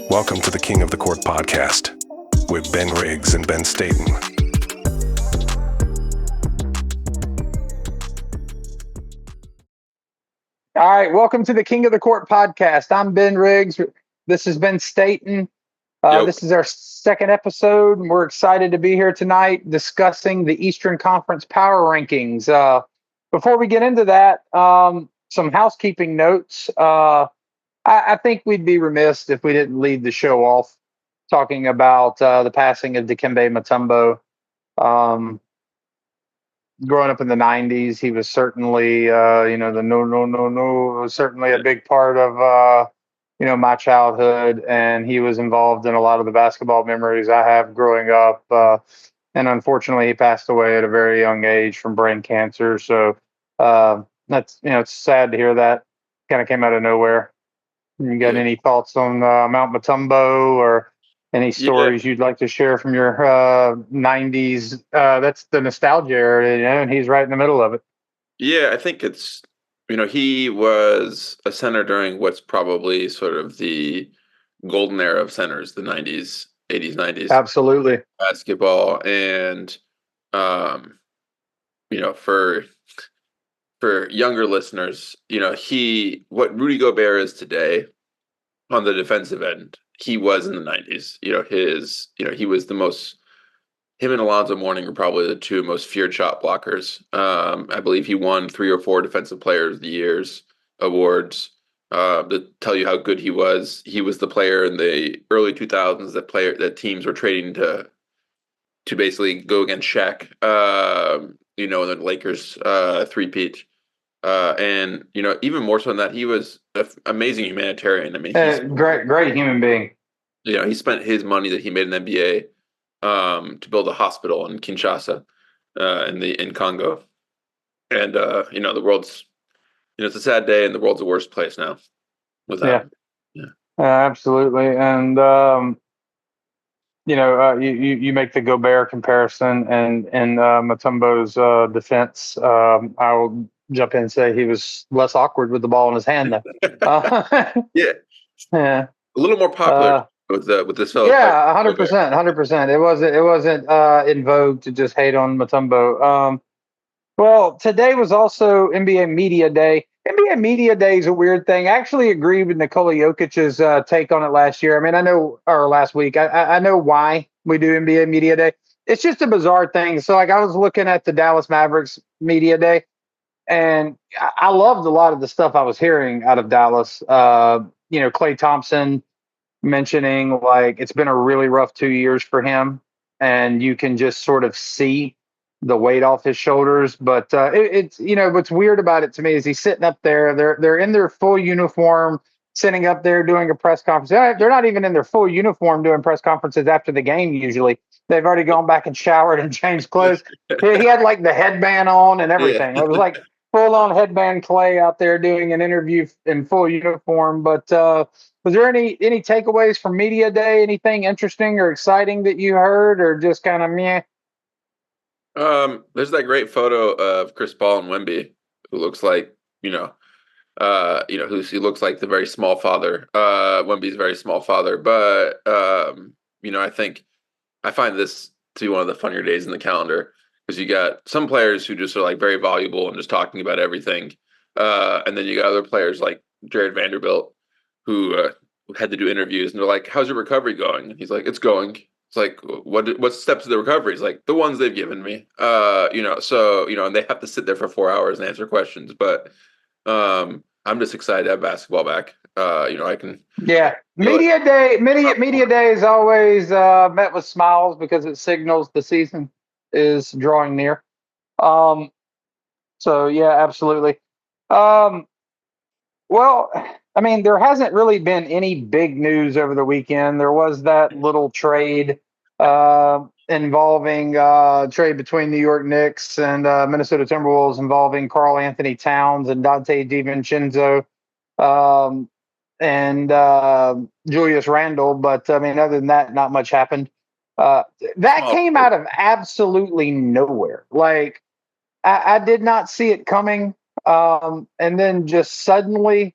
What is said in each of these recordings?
Welcome to the King of the Court podcast with Ben Riggs and Ben Staton. All right, welcome to the King of the Court podcast. I'm Ben Riggs. This is Ben Staton. This is our second episode, and we're excited to be here tonight discussing the Eastern Conference power rankings. Before we get into that, some housekeeping notes. I think we'd be remiss if we didn't lead the show off talking about the passing of Dikembe Mutombo. Growing up in the 90s, he was certainly, was certainly a big part of, my childhood. And he was involved in a lot of the basketball memories I have growing up. And unfortunately, he passed away at a very young age from brain cancer. So that's, it's sad to hear that. Kind of came out of nowhere. You got any thoughts on Mount Mutombo or any stories you'd like to share from your 90s? That's the nostalgia era, and he's right in the middle of it. Yeah, I think it's, he was a center during what's probably sort of the golden era of centers, the 90s, 80s, 90s. Absolutely. Basketball. And, for younger listeners, what Rudy Gobert is today on the defensive end, he was in the 90s. He was him and Alonzo Mourning were probably the two most feared shot blockers. I believe he won 3 or 4 Defensive Players of the Year's awards. To tell you how good he was the player in the early 2000s that teams were trading to basically go against Shaq. In the Lakers three-peat. And even more so than that, he was an amazing humanitarian. I mean, great human being. He spent his money that he made in the NBA to build a hospital in Kinshasa, in Congo. And the world's, it's a sad day, and the world's the worst place now. Without, absolutely. And you make the Gobert comparison, and Mutombo's defense. I'll jump in and say he was less awkward with the ball in his hand, though. A little more popular with this fellow. Yeah, 100%, 100%. It wasn't in vogue to just hate on Mutombo. Well, today was also NBA Media Day. NBA Media Day is a weird thing. I actually agree with Nikola Jokic's take on it last year. I mean, last week. I know why we do NBA Media Day. It's just a bizarre thing. So, I was looking at the Dallas Mavericks Media Day, and I loved a lot of the stuff I was hearing out of Dallas. Klay Thompson mentioning it's been a really rough 2 years for him, and you can just sort of see the weight off his shoulders. But it's what's weird about it to me is he's sitting up there. They're in their full uniform, sitting up there doing a press conference. They're not even in their full uniform doing press conferences after the game. Usually they've already gone back and showered and changed clothes. He had the headband on and everything. It was full on headband Klay out there doing an interview in full uniform. But was there any takeaways from Media Day? Anything interesting or exciting that you heard, or just kind of meh? There's that great photo of Chris Paul and Wemby, who looks like, he looks like the very small father. Wemby's very small father. But, I find this to be one of the funnier days in the calendar, because you got some players who just are very voluble and just talking about everything. And then you got other players like Jared Vanderbilt, who had to do interviews, and they're like, "How's your recovery going?" And he's like, "It's going." It's like, what's the steps of the recovery? He's like, "The ones they've given me." And they have to sit there for 4 hours and answer questions. But I'm just excited to have basketball back. I can. Yeah, Media Day is always met with smiles because it signals the season is drawing near. So yeah, absolutely. Well, I mean, there hasn't really been any big news over the weekend. There was that little trade involving trade between New York Knicks and Minnesota Timberwolves involving Karl Anthony Towns and Dante DiVincenzo and Julius Randle. But I mean, other than that, not much happened. That came out of absolutely nowhere. I did not see it coming. And then just suddenly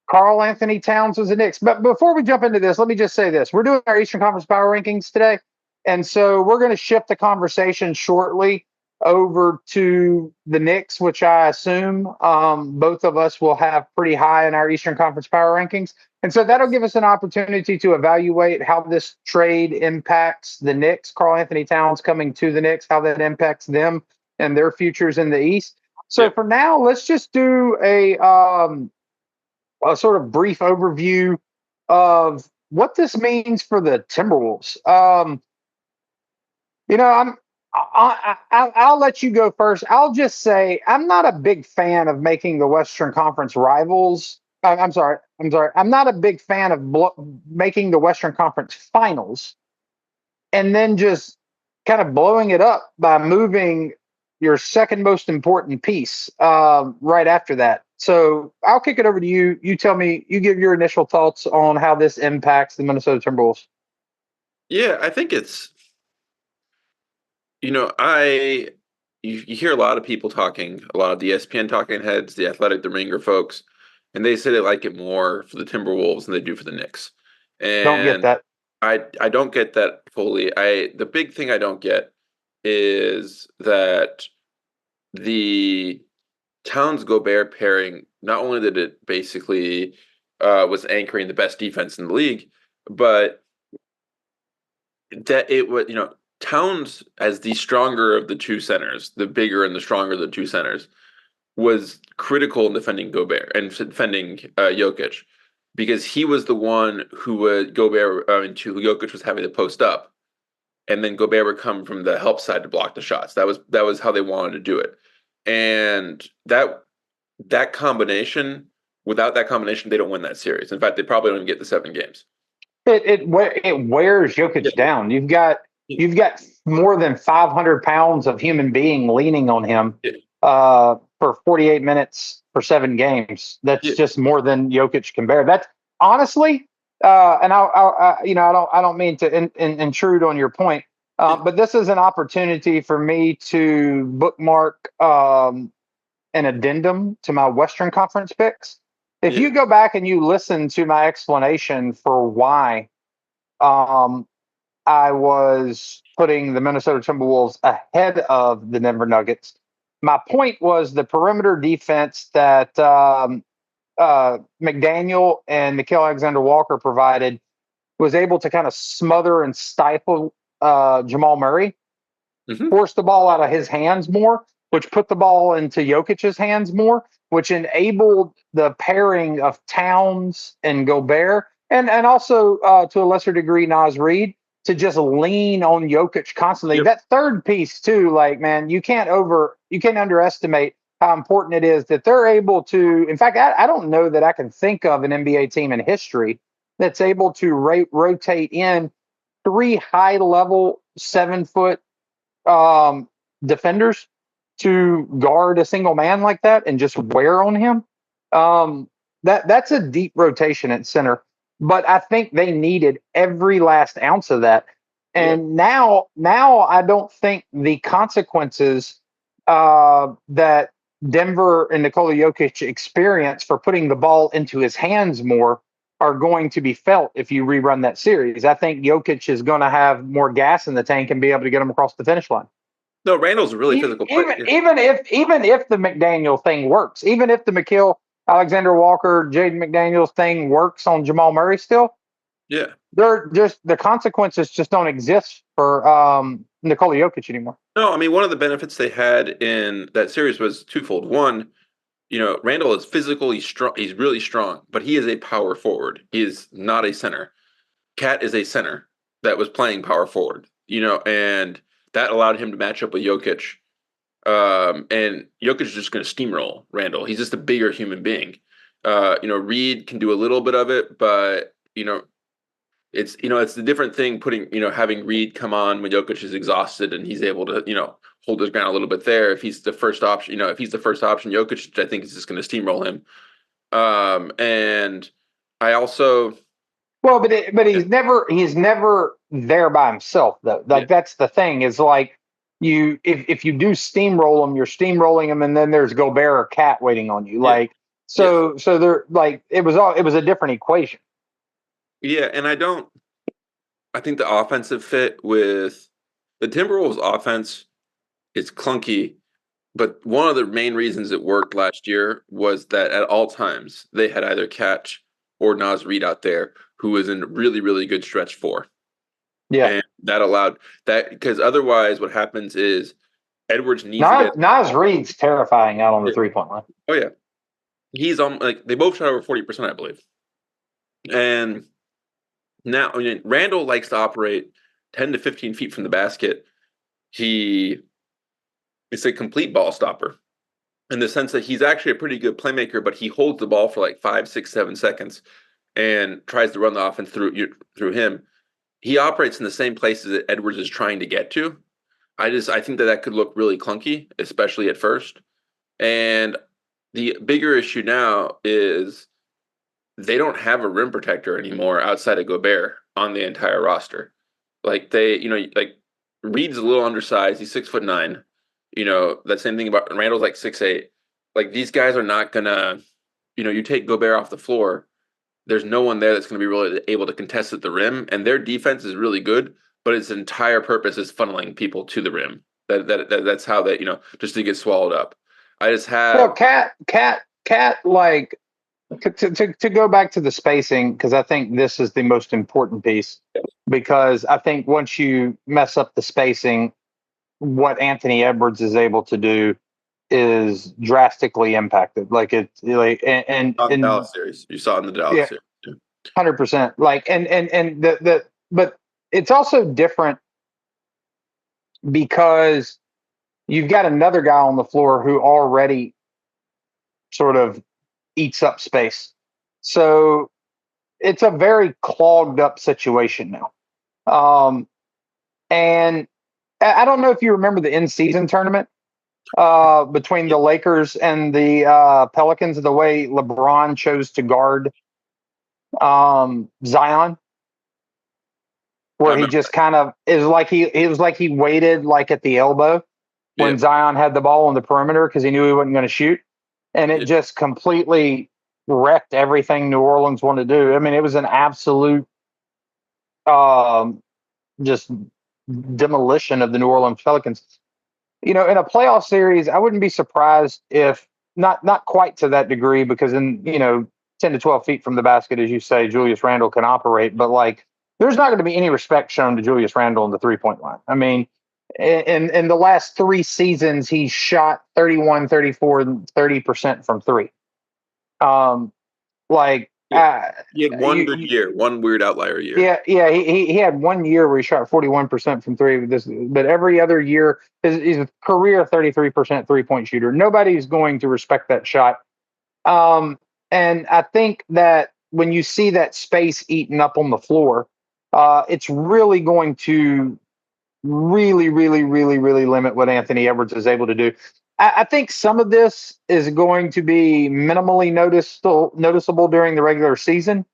Karl Anthony Towns was the Knicks. But before we jump into this, let me just say this. We're doing our Eastern Conference Power Rankings today. And so we're going to shift the conversation shortly over to the Knicks, which I assume both of us will have pretty high in our Eastern Conference Power Rankings. And so that'll give us an opportunity to evaluate how this trade impacts the Knicks, Karl Anthony Towns coming to the Knicks, how that impacts them and their futures in the East. So for now, let's just do a sort of brief overview of what this means for the Timberwolves. I'll let you go first. I'll just say I'm not a big fan of making the Western Conference rivals. I'm sorry. I'm not a big fan of making the Western Conference finals and then just kind of blowing it up by moving your second most important piece right after that. So I'll kick it over to you. You tell me, you give your initial thoughts on how this impacts the Minnesota Timberwolves. Yeah, I think it's, you hear a lot of people talking, a lot of the ESPN talking heads, the Athletic, the Ringer folks, and they say they like it more for the Timberwolves than they do for the Knicks. And don't get that. I don't get that fully. The big thing I don't get is that the Towns Gobert pairing, not only that it basically was anchoring the best defense in the league, but that it was, Towns as the stronger of the two centers, the bigger and the stronger of the two centers, was critical in defending Gobert and defending Jokic, because he was the one who would Jokic was having to post up, and then Gobert would come from the help side to block the shots. That was how they wanted to do it, and that combination. Without that combination, they don't win that series. In fact, they probably don't even get the 7 games. It wears Jokic down. You've got more than 500 pounds of human being leaning on him for 48 minutes for 7 games. That's just more than Jokic can bear. That's honestly, and I don't mean to intrude on your point, but this is an opportunity for me to bookmark an addendum to my Western Conference picks. If you go back and you listen to my explanation for why I was putting the Minnesota Timberwolves ahead of the Denver Nuggets, my point was the perimeter defense that McDaniel and Nickeil Alexander-Walker provided was able to kind of smother and stifle Jamal Murray, force the ball out of his hands more, which put the ball into Jokic's hands more, which enabled the pairing of Towns and Gobert, and also to a lesser degree Naz Reid, to just lean on Jokic constantly. That third piece too, like, man, you can't underestimate how important it is that they're able to. In fact, I don't know that I can think of an NBA team in history that's able to rotate in 3 high-level 7-foot defenders to guard a single man like that and just wear on him. That's a deep rotation at center, but I think they needed every last ounce of that. And now I don't think the consequences that Denver and Nikola Jokic experience for putting the ball into his hands more are going to be felt if you rerun that series. I think Jokic is going to have more gas in the tank and be able to get him across the finish line. No, Randall's a really physical player. Even if the McDaniel thing works, even if the Nickeil Alexander-Walker, Jaden McDaniels thing works on Jamal Murray still, they're just, the consequences just don't exist for Nikola Jokic anymore. No, I mean, one of the benefits they had in that series was twofold. One, Randall is physical, he's strong, he's really strong, but he is a power forward. He is not a center. Cat is a center that was playing power forward, and that allowed him to match up with Jokic. And Jokic is just going to steamroll Randall. He's just a bigger human being. Reed can do a little bit of it, but it's the different thing having Reed come on when Jokic is exhausted and he's able to hold his ground a little bit there. If he's the first option, Jokic, I think, is just going to steamroll him. And I also. Well, but he's never there by himself though. That's the thing, is like, if you do steamroll him, you're steamrolling him, and then there's Gobert or Cat waiting on you. Like, Yes. So they're like it was a different equation. Yeah, and I think the offensive fit with the Timberwolves offense is clunky, but one of the main reasons it worked last year was that at all times they had either Catch or Nas Reed out there who was in really, really good stretch four. Yeah. And that allowed that because otherwise what happens is Edwards needs to get Nas Reed's terrifying out on the 3-point line. oh yeah. He's on like they both shot over 40%, I believe. And now Randall likes to operate 10 to 15 feet from the basket. He is a complete ball stopper in the sense that he's actually a pretty good playmaker, but he holds the ball for like 5, 6, 7 seconds and tries to run the offense through him. He operates in the same places that Edwards is trying to get to. I think that could look really clunky, especially at first. And the bigger issue now is they don't have a rim protector anymore outside of Gobert on the entire roster. Like like Reed's a little undersized. He's 6'9". That same thing about Randall's like 6'8". Like these guys are not gonna, you take Gobert off the floor. There's no one there that's going to be really able to contest at the rim, and their defense is really good, but its entire purpose is funneling people to the rim. That's how they, just to get swallowed up. I just have Like to go back to the spacing, because I think this is the most important piece. Because I think once you mess up the spacing, what Anthony Edwards is able to do is drastically impacted. Like it's like and the Dallas series. You saw in the Dallas series. 100%. Like and the but it's also different because you've got another guy on the floor who already sort of eats up space. So it's a very clogged up situation now. And I don't know if you remember the in-season tournament between the Lakers and the Pelicans, the way LeBron chose to guard Zion, where he just kind of is like it was like he waited like at the elbow when Zion had the ball on the perimeter because he knew he wasn't going to shoot, and it just completely wrecked everything New Orleans wanted to do. I mean, it was an absolute just demolition of the New Orleans Pelicans. In a playoff series, I wouldn't be surprised if not quite to that degree, because in 10 to 12 feet from the basket, as you say, Julius Randle can operate, but like there's not going to be any respect shown to Julius Randle in the 3-point line. I mean, in the last 3 seasons, he's shot 31, 34, and 30% from three. He had one good year, one weird outlier Yeah. year. He had 1 year where he shot 41% from three. But every other year, he's a career 33% 3-point shooter. Nobody's going to respect that shot. And I think that when you see that space eaten up on the floor, it's really going to really, really, really, really limit what Anthony Edwards is able to do. I think some of this is going to be minimally noticeable during the regular season.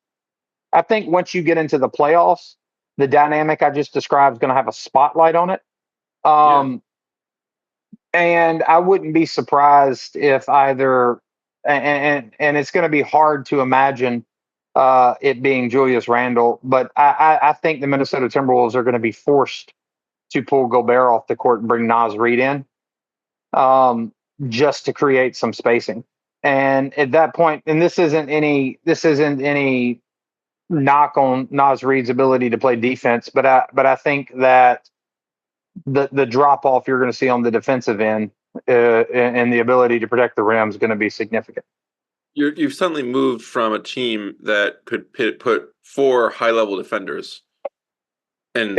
I think once you get into the playoffs, the dynamic I just described is going to have a spotlight on it. And I wouldn't be surprised if either, and it's going to be hard to imagine it being Julius Randle, but I think the Minnesota Timberwolves are going to be forced to pull Gobert off the court and bring Nas Reed in. Just to create some spacing. And at that point, and this isn't any knock on Nas Reed's ability to play defense, but I think that the drop off you're going to see on the defensive end and the ability to protect the rim is going to be significant. You've suddenly moved from a team that could put 4 high-level defenders and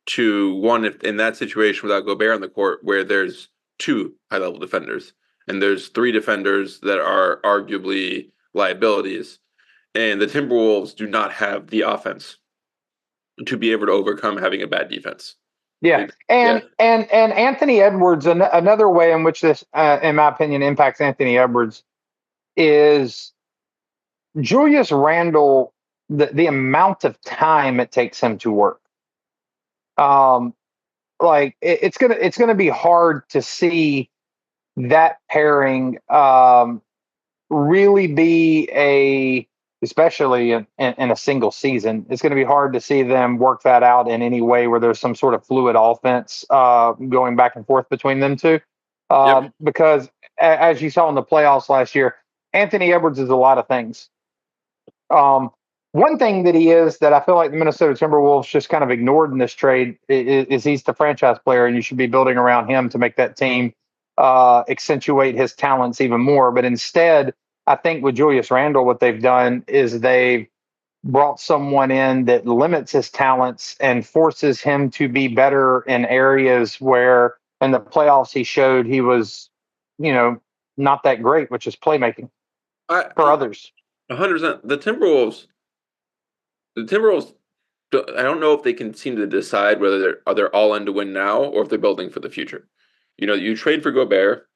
to one in that situation without Gobert on the court where there's 2 high-level defenders, and there's 3 defenders that are arguably liabilities, and the Timberwolves do not have the offense to be able to overcome having a bad defense. And Anthony Edwards, another way in which this, in my opinion, impacts Anthony Edwards is Julius Randle. The amount of time it takes him to work. It's gonna be hard to see that pairing really be especially in a single season, it's going to be hard to see them work that out in any way where there's some sort of fluid offense going back and forth between them two. Yep. Because as you saw in the playoffs last year, Anthony Edwards is a lot of things. One thing that he is that I feel like the Minnesota Timberwolves just kind of ignored in this trade is he's the franchise player, and you should be building around him to make that team accentuate his talents even more. But instead, I think with Julius Randle, what they've done is they've brought someone in that limits his talents and forces him to be better in areas where in the playoffs he showed he was, not that great, which is playmaking for others. 100%. The Timberwolves. I don't know if they can seem to decide whether they're all in to win now or if they're building for the future. You trade for Gobert.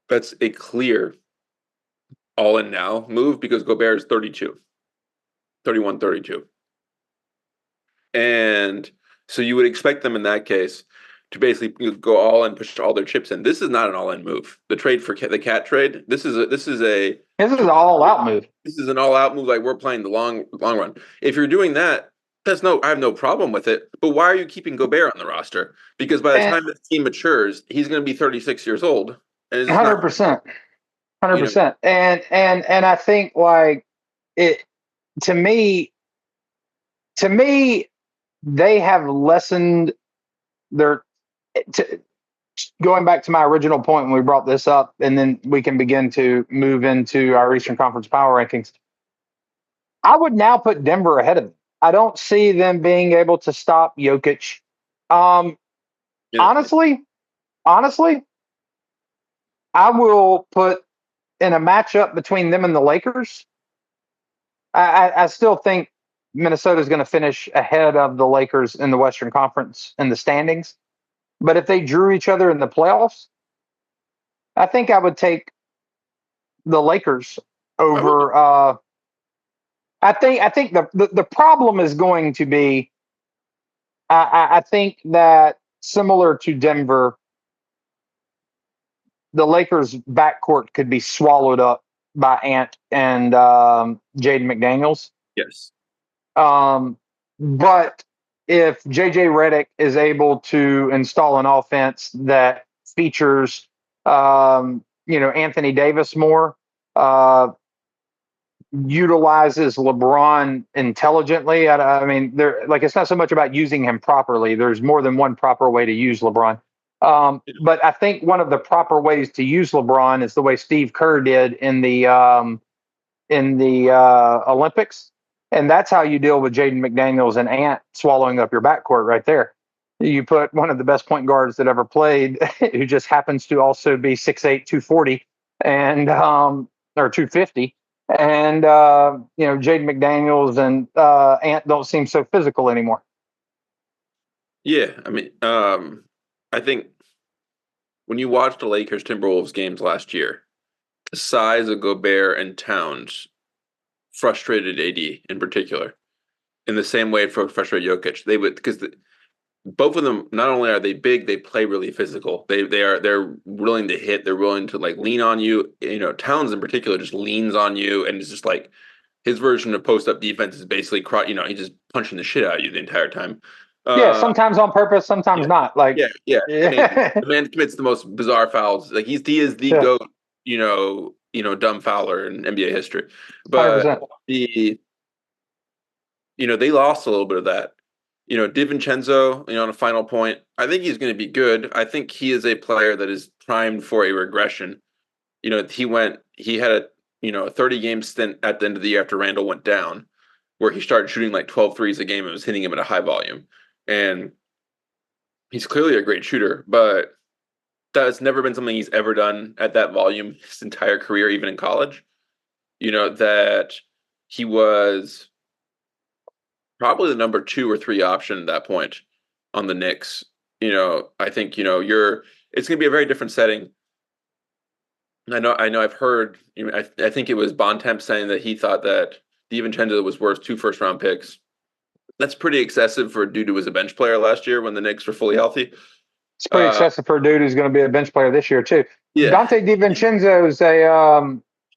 That's a clear all in now move because Gobert is 31, 32. And so you would expect them in that case to basically go all in, push all their chips in. This is not an all in move. The trade for the cat trade. This is an all out move. This is an all out move. Like we're playing the long run. If you're doing that, I have no problem with it. But why are you keeping Gobert on the roster? Because by the time the team matures, he's going to be 36 years old. And 100%, 100%. And I think like it to me, they have lessened their. Going back to my original point when we brought this up, and then we can begin to move into our Eastern Conference power rankings. I would now put Denver ahead of them. I don't see them being able to stop Jokic. Honestly, I will put in a matchup between them and the Lakers. I still think Minnesota is going to finish ahead of the Lakers in the Western Conference in the standings. But if they drew each other in the playoffs, I think I would take the Lakers over. I think the problem is going to be. I think that similar to Denver, the Lakers' backcourt could be swallowed up by Ant and Jaden McDaniels. Yes. But if JJ Redick is able to install an offense that features, Anthony Davis more, utilizes LeBron intelligently. I mean, it's not so much about using him properly. There's more than one proper way to use LeBron. But I think one of the proper ways to use LeBron is the way Steve Kerr did in the Olympics. And that's how you deal with Jaden McDaniels and Ant swallowing up your backcourt right there. You put one of the best point guards that ever played, who just happens to also be 6'8", 240, and or 250. And Jaden McDaniels and Ant don't seem so physical anymore. Yeah, I mean, I think when you watch the Lakers Timberwolves games last year, the size of Gobert and Towns frustrated AD in particular, in the same way it frustrated Jokic. They would because both of them not only are they big, they play really physical. They're willing to hit. They're willing to like lean on you. Towns in particular just leans on you, and it's just like his version of post up defense is basically he's just punching the shit out of you the entire time. Sometimes on purpose, sometimes not. Like yeah. I mean, the man commits the most bizarre fouls. Like he is the GOAT. Dumb fouler in NBA history. But 100%. They lost a little bit of that. DiVincenzo, on a final point, I think he's going to be good. I think he is a player that is primed for a regression. He had a 30-game stint at the end of the year after Randall went down, where he started shooting like 12 threes a game and was hitting him at a high volume. And he's clearly a great shooter, but that's never been something he's ever done at that volume his entire career, even in college. That he was probably the number 2 or 3 option at that point on the Knicks. I think, it's going to be a very different setting. I know I've heard, I think it was Bontemps saying that he thought that DiVincenzo was worth 2 first-round picks. That's pretty excessive for a dude who was a bench player last year when the Knicks were fully healthy. It's pretty excessive for a dude who's going to be a bench player this year too. Yeah. Dante DiVincenzo is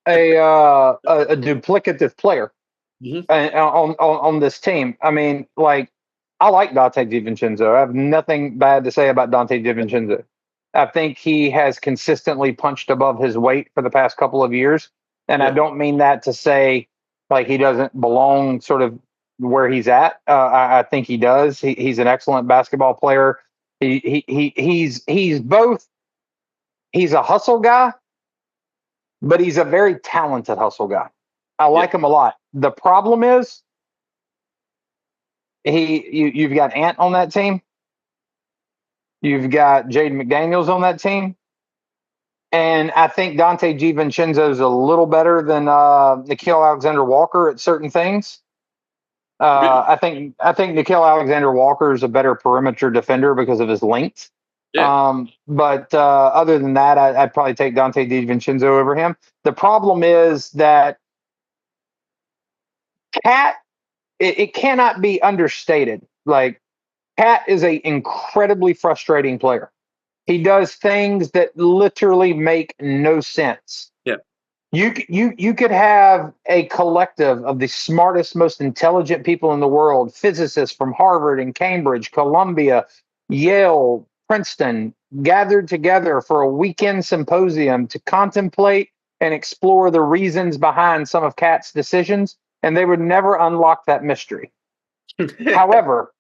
a duplicative player Mhm. on this team. I mean, like, I like Dante DiVincenzo. I have nothing bad to say about Dante DiVincenzo. I think he has consistently punched above his weight for the past couple of years, and I Yeah. don't mean that to say like he doesn't belong sort of where he's at. I think he does. He's an excellent basketball player. He's both. He's a hustle guy, but he's a very talented hustle guy. I Yeah. like him a lot. The problem is you've got Ant on that team. You've got Jaden McDaniels on that team. And I think Dante DiVincenzo is a little better than Nickeil Alexander-Walker at certain things. Really? I think Nickeil Alexander-Walker is a better perimeter defender because of his length. Yeah. But other than that, I'd probably take Dante DiVincenzo over him. The problem is that Cat, it cannot be understated. Like, Cat is an incredibly frustrating player. He does things that literally make no sense. Yeah. You could have a collective of the smartest, most intelligent people in the world, physicists from Harvard and Cambridge, Columbia, Yale, Princeton, gathered together for a weekend symposium to contemplate and explore the reasons behind some of Cat's decisions, and they would never unlock that mystery. However,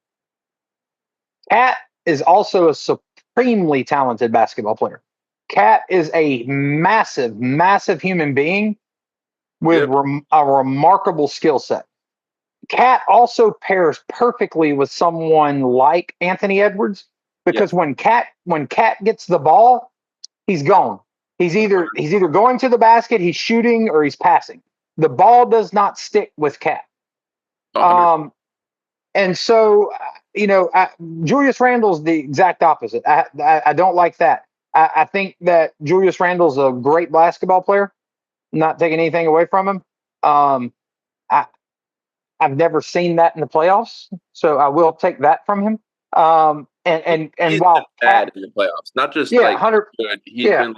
Cat is also a supremely talented basketball player. Cat is a massive, massive human being with Yep. a remarkable skill set. Cat also pairs perfectly with someone like Anthony Edwards because when Cat gets the ball, he's gone. He's either going to the basket, he's shooting, or he's passing. The ball does not stick with Cat. 100. And so, Julius Randle's the exact opposite. I don't like that. I think that Julius Randle's a great basketball player. Not taking anything away from him. I I've never seen that in the playoffs, so I will take that from him. And He's been while bad Cat, in the playoffs, not just yeah, like 100, good. yeah,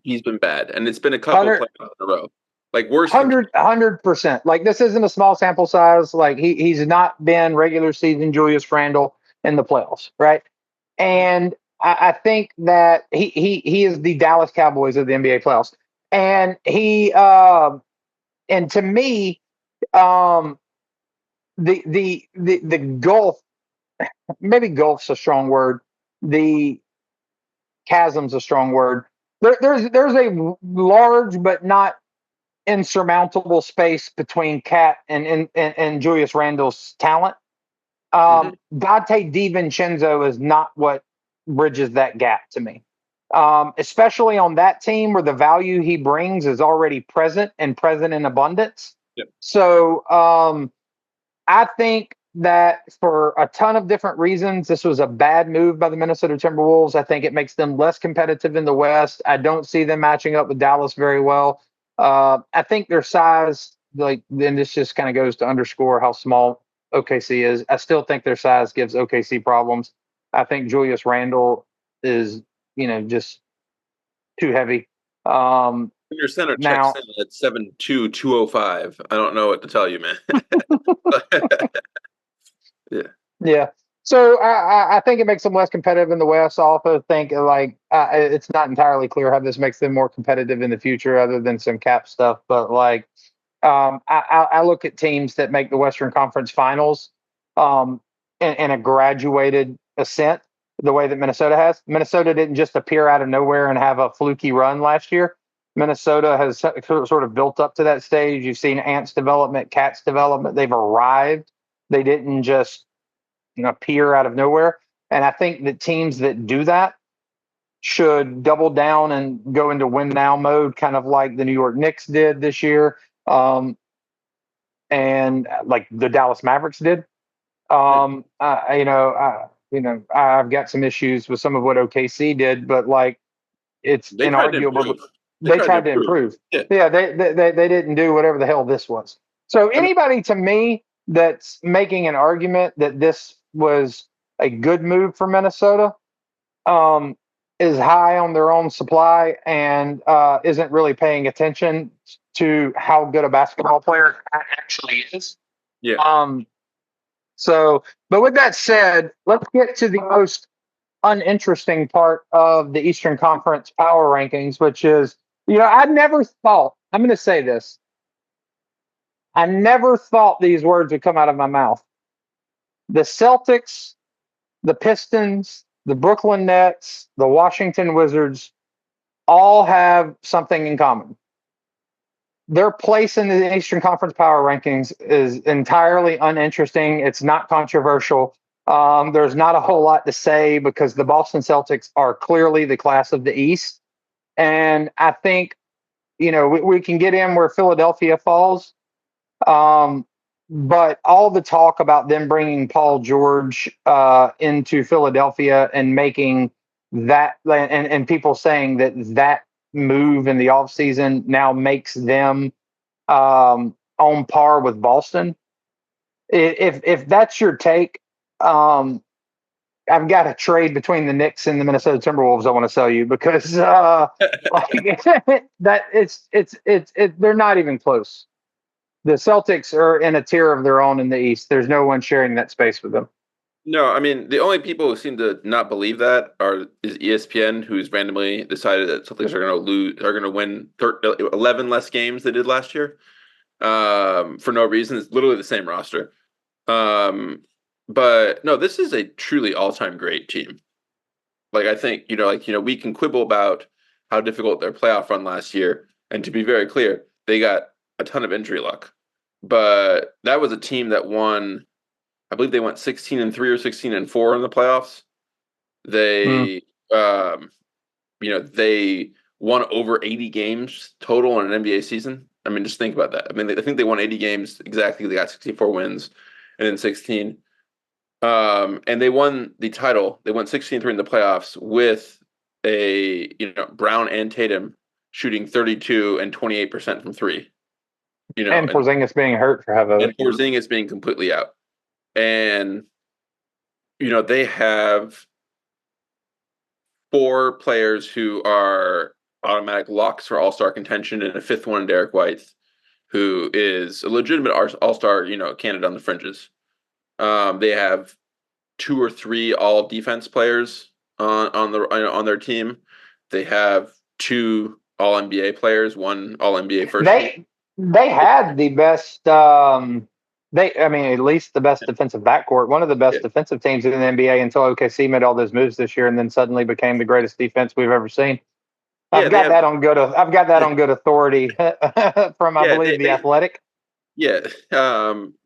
He's been bad, and it's been a couple 100, playoffs in a row, like worse than 100%. Like, this isn't a small sample size. Like, he's not been regular season Julius Randle in the playoffs, right? And I think that he is the Dallas Cowboys of the NBA playoffs. And and to me, um, the gulf, maybe gulf's a strong word. The chasm's a strong word. There's a large but not insurmountable space between Cat and Julius Randle's talent. Mhm. Dante DiVincenzo is not what bridges that gap to me. Especially on that team where the value he brings is already present and present in abundance. Yep. So I think that for a ton of different reasons, this was a bad move by the Minnesota Timberwolves. I think it makes them less competitive in the West. I don't see them matching up with Dallas very well. I think their size, like, then this just kind of goes to underscore how small OKC is. I still think their size gives OKC problems. I think Julius Randle is, just too heavy. Your center checks Now, in at 7'2", 205. I don't know what to tell you, man. Yeah. yeah. So I think it makes them less competitive in the West. I also think, like, it's not entirely clear how this makes them more competitive in the future, other than some cap stuff. But, like, I look at teams that make the Western Conference Finals in a graduated ascent, the way that Minnesota has. Minnesota didn't just appear out of nowhere and have a fluky run last year. Minnesota has sort of built up to that stage. You've seen Ant's development, Cat's development. They've arrived. They didn't just appear out of nowhere. And I think that teams that do that should double down and go into win now mode, kind of like the New York Knicks did this year, and like the Dallas Mavericks did. I've got some issues with some of what OKC did, but, like, it's They tried to inarguable. improve. They tried to improve. Yeah. Yeah, they didn't do whatever the hell this was. So I mean, anybody, to me, that's making an argument that this was a good move for Minnesota is high on their own supply and isn't really paying attention to how good a basketball player Cat actually is. Yeah. But with that said, let's get to the most uninteresting part of the Eastern Conference power rankings, which is, I never thought, I'm going to say this, I never thought these words would come out of my mouth. The Celtics, the Pistons, the Brooklyn Nets, the Washington Wizards all have something in common. Their place in the Eastern Conference power rankings is entirely uninteresting. It's not controversial. There's not a whole lot to say because the Boston Celtics are clearly the class of the East. And I think, we can get in where Philadelphia falls. But all the talk about them bringing Paul George into Philadelphia and making that, and people saying that move in the offseason now makes them on par with Boston. If that's your take, I've got a trade between the Knicks and the Minnesota Timberwolves I want to sell you because they're not even close. The Celtics are in a tier of their own in the East. There's no one sharing that space with them. No, I mean, the only people who seem to not believe that is ESPN, who's randomly decided that Celtics are going to win 11 less games they did last year for no reason. It's literally the same roster. But no, this is a truly all-time great team. Like, I think, we can quibble about how difficult their playoff run last year. And to be very clear, they got a ton of injury luck. But that was a team that won, I believe they went 16-3 or 16-4 in the playoffs. They, they won over 80 games total in an NBA season. I mean, just think about that. I mean, I think they won 80 games exactly. They got 64 wins and then 16. And they won the title. They won 16-3 in the playoffs with Brown and Tatum shooting 32 and 28% from three. And Porzingis being hurt for half of it. And Porzingis being completely out. And, they have 4 players who are automatic locks for all-star contention, and a fifth one, Derek White, who is a legitimate all-star, candidate on the fringes. They have 2 or 3 all-defense players on their team. They have 2 all-NBA players, 1 all-NBA first. They had the best. At least the best defensive backcourt, one of the best defensive teams in the NBA until OKC made all those moves this year, and then suddenly became the greatest defense we've ever seen. I've got that on good authority from I believe The Athletic. Yeah,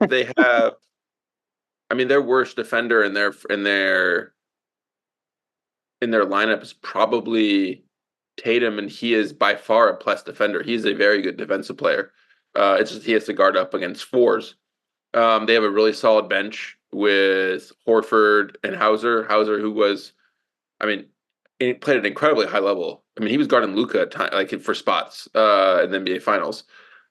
they have. I mean, their worst defender in their lineup is probably Tatum, and he is by far a plus defender. He's a very good defensive player. It's just he has to guard up against fours. They have a really solid bench with Horford and Hauser. Hauser, who was, he played at an incredibly high level. I mean, he was guarding Luka at time, for spots in the NBA Finals.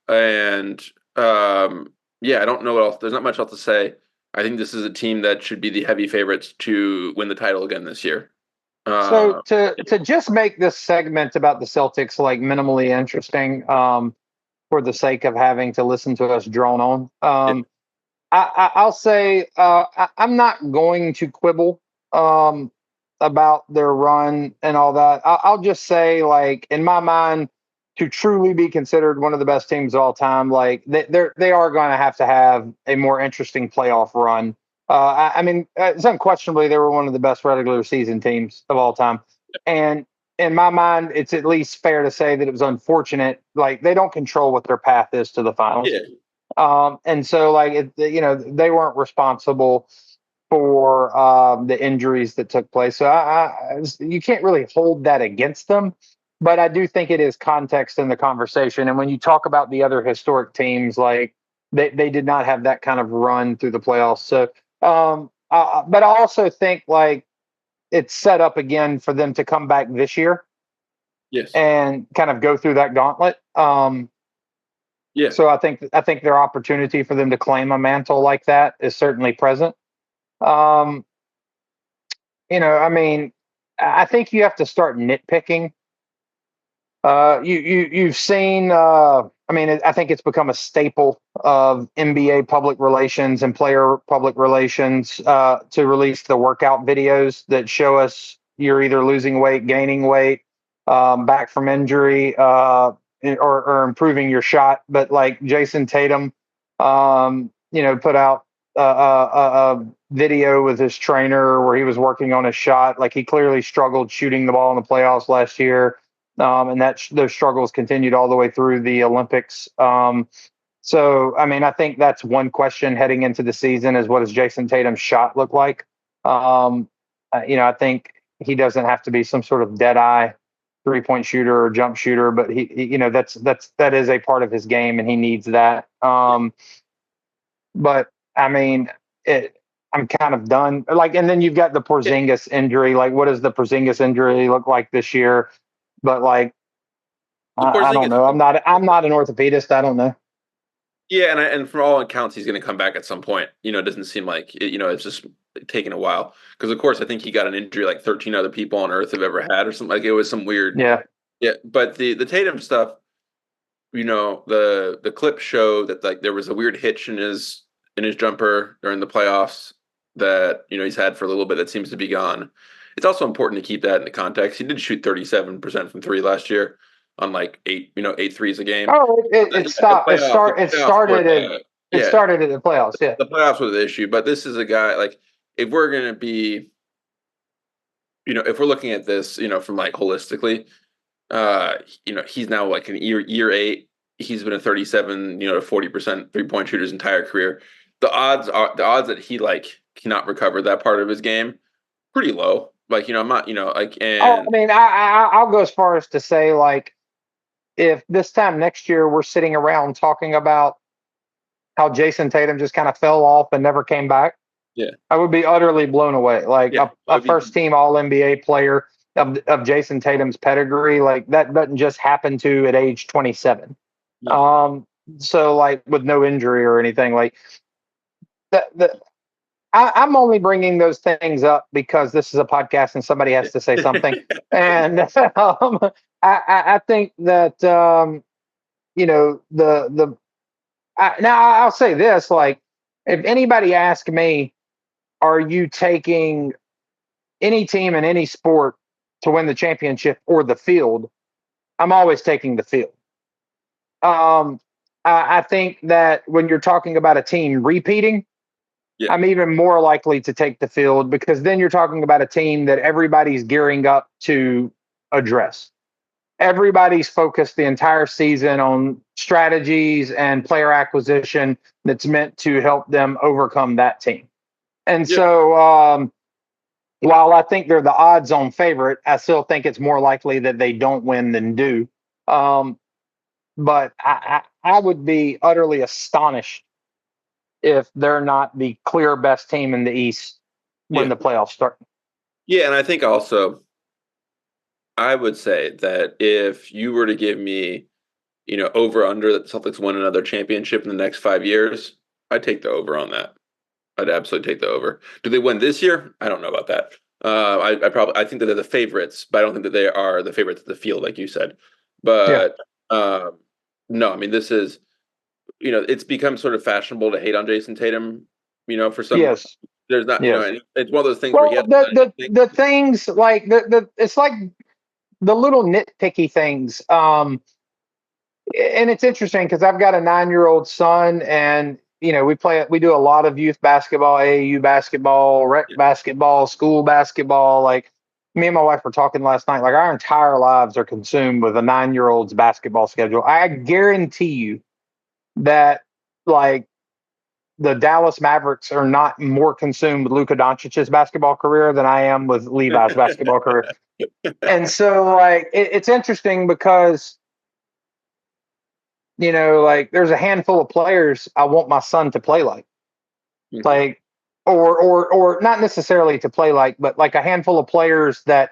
And I don't know what else. There's not much else to say. I think this is a team that should be the heavy favorites to win the title again this year. So to just make this segment about the Celtics minimally interesting, for the sake of having to listen to us drone on, I'll say I'm not going to quibble about their run and all that. I'll just say, in my mind, to truly be considered one of the best teams of all time, they are going to have a more interesting playoff run. It's unquestionably they were one of the best regular season teams of all time, and in my mind, it's at least fair to say that it was unfortunate. They don't control what their path is to the finals. Yeah. And so they weren't responsible for the injuries that took place. So you can't really hold that against them, but I do think it is context in the conversation. And when you talk about the other historic teams, they did not have that kind of run through the playoffs. So, but I also think it's set up again for them to come back this year. Yes. And kind of go through that gauntlet. So I think their opportunity for them to claim a mantle like that is certainly present. I think you have to start nitpicking You've seen. I mean, I think it's become a staple of NBA public relations and player public relations to release the workout videos that show us you're either losing weight, gaining weight, back from injury, or improving your shot. But like Jason Tatum, put out a video with his trainer where he was working on his shot. Like he clearly struggled shooting the ball in the playoffs last year. And those struggles continued all the way through the Olympics. So, I mean, I think that's one question heading into the season is what does Jason Tatum's shot look like? I think he doesn't have to be some sort of dead eye 3-point shooter or jump shooter, but that is a part of his game and he needs that. But I mean, I'm kind of done. Like, and then you've got the Porzingis injury. Like, what does the Porzingis injury look like this year? But like, I don't know. I'm not an orthopedist. I don't know. Yeah, and from all accounts, he's going to come back at some point. It doesn't seem like it's just taking a while. Because of course, I think he got an injury like 13 other people on Earth have ever had, or something. Like it was some weird. Yeah. Yeah, but the Tatum stuff, the clips show that like there was a weird hitch in his jumper during the playoffs that he's had for a little bit that seems to be gone. It's also important to keep that in the context. He did shoot 37% from three last year on like 8 threes a game. Oh, it stopped. It started at the playoffs. Yeah, the playoffs were the issue. But this is a guy like if we're gonna be, if we're looking at this, from like holistically, he's now like in year 8. He's been a 37, to 40% 3-point shooter his entire career. The odds that he like cannot recover that part of his game pretty low. Like, I'm not, like, and I mean, I'll go as far as to say, like, if this time next year we're sitting around talking about how Jason Tatum just kind of fell off and never came back, yeah, I would be utterly blown away. Like a first team All NBA player of Jason Tatum's pedigree, like that doesn't just happen to at age 27. Yeah. So like with no injury or anything, like I'm only bringing those things up because this is a podcast and somebody has to say something. And I think that, now I'll say this, like, if anybody asks me, are you taking any team in any sport to win the championship or the field? I'm always taking the field. I think that when you're talking about a team repeating, yeah, I'm even more likely to take the field because then you're talking about a team that everybody's gearing up to address. Everybody's focused the entire season on strategies and player acquisition that's meant to help them overcome that team. And so while I think they're the odds-on favorite, I still think it's more likely that they don't win than do. But I would be utterly astonished if they're not the clear best team in the East when the playoffs start. Yeah, and I think also I would say that if you were to give me, over under that the Celtics win another championship in the next 5 years, I'd take the over on that. I'd absolutely take the over. Do they win this year? I don't know about that. I think that they're the favorites, but I don't think that they are the favorites of the field, like you said. But no, I mean, this is, it's become sort of fashionable to hate on Jason Tatum, for some. Yes. There's not, it's one of those things well, where the things like it's like the little nitpicky things. And it's interesting because I've got a 9-year-old son and, we do a lot of youth basketball, AAU basketball, rec basketball, school basketball. Like me and my wife were talking last night, like our entire lives are consumed with a 9-year-old's basketball schedule. I guarantee you that like the Dallas Mavericks are not more consumed with Luka Doncic's basketball career than I am with Levi's basketball career. And so like, it's interesting because, like there's a handful of players I want my son to play like, like, or not necessarily to play like, but like a handful of players that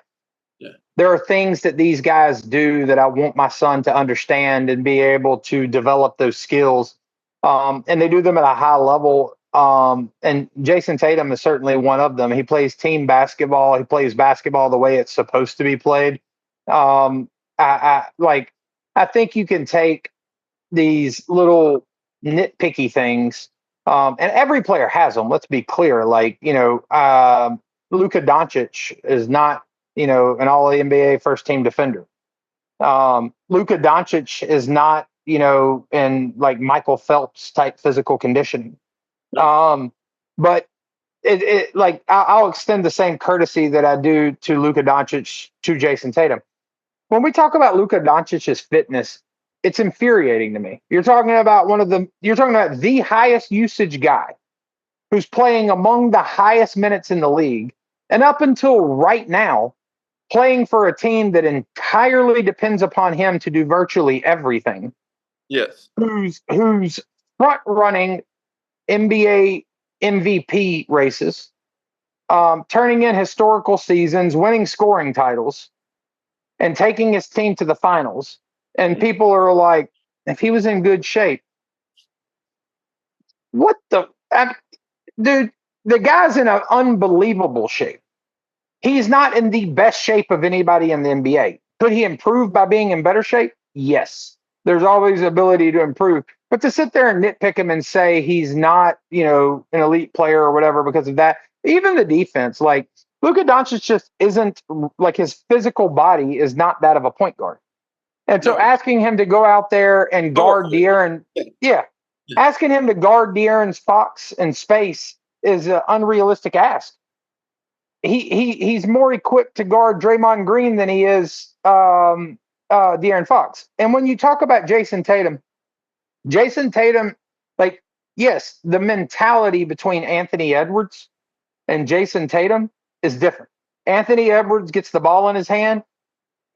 there are things that these guys do that I want my son to understand and be able to develop those skills. And they do them at a high level. And Jason Tatum is certainly one of them. He plays team basketball. He plays basketball the way it's supposed to be played. I think you can take these little nitpicky things, and every player has them. Let's be clear. Luka Doncic is not, an All NBA first team defender. Luka Doncic is not, in like Michael Phelps type physical conditioning. But I'll extend the same courtesy that I do to Luka Doncic to Jason Tatum. When we talk about Luka Doncic's fitness, it's infuriating to me. You're talking about the highest usage guy who's playing among the highest minutes in the league, and up until right now, playing for a team that entirely depends upon him to do virtually everything. Yes. Who's front running NBA MVP races, turning in historical seasons, winning scoring titles, and taking his team to the finals. And people are like, if he was in good shape, dude, the guy's in an unbelievable shape. He's not in the best shape of anybody in the NBA. Could he improve by being in better shape? Yes. There's always ability to improve. But to sit there and nitpick him and say he's not, an elite player or whatever because of that, even the defense, like Luka Doncic just isn't, like, his physical body is not that of a point guard. And so asking him to go out there and guard De'Aaron, asking him to guard De'Aaron Fox in space is an unrealistic ask. He's more equipped to guard Draymond Green than he is De'Aaron Fox. And when you talk about Jason Tatum, like, yes, the mentality between Anthony Edwards and Jason Tatum is different. Anthony Edwards gets the ball in his hand,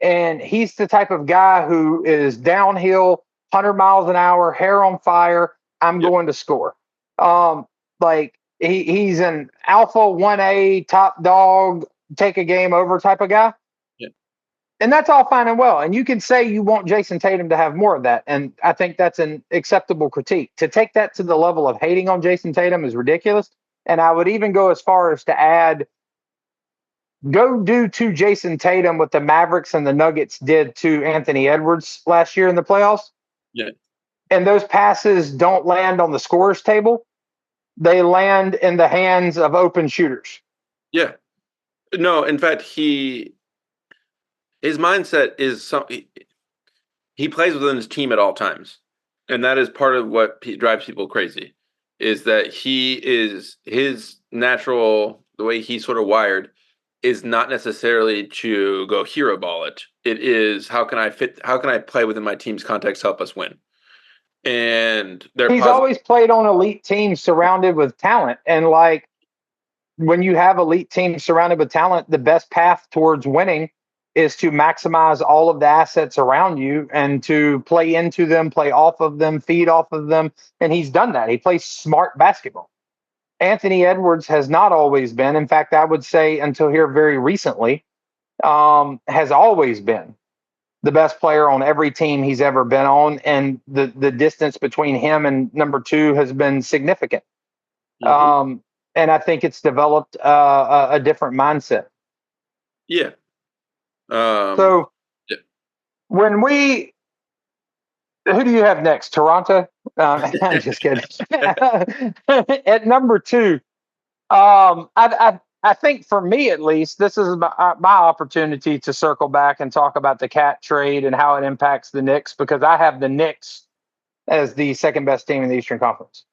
and he's the type of guy who is downhill, 100 miles an hour, hair on fire. I'm going to score. He's an alpha 1A top dog, take a game over type of guy. Yeah. And that's all fine and well. And you can say you want Jason Tatum to have more of that. And I think that's an acceptable critique. To take that to the level of hating on Jason Tatum is ridiculous. And I would even go as far as to add, go do to Jason Tatum what the Mavericks and the Nuggets did to Anthony Edwards last year in the playoffs. Yeah. And those passes don't land on the scorer's table. They land in the hands of open shooters. Yeah. No, in fact, his mindset is he plays within his team at all times. And that is part of what drives people crazy, is that his natural, the way he's sort of wired, is not necessarily to go hero ball it. It is, how can I play within my team's context, help us win? And he's always played on elite teams surrounded with talent. And like, when you have elite teams surrounded with talent, the best path towards winning is to maximize all of the assets around you and to play into them, play off of them, feed off of them. And he's done that. He plays smart basketball. Anthony Edwards has not always been. In fact, I would say until here very recently, has always been the best player on every team he's ever been on. And the distance between him and number two has been significant. Mm-hmm. And I think it's developed a different mindset. Yeah. When who do you have next? Toronto? I'm just kidding. At number two, I think for me at least, this is my opportunity to circle back and talk about the Cat trade and how it impacts the Knicks, because I have the Knicks as the second best team in the Eastern Conference.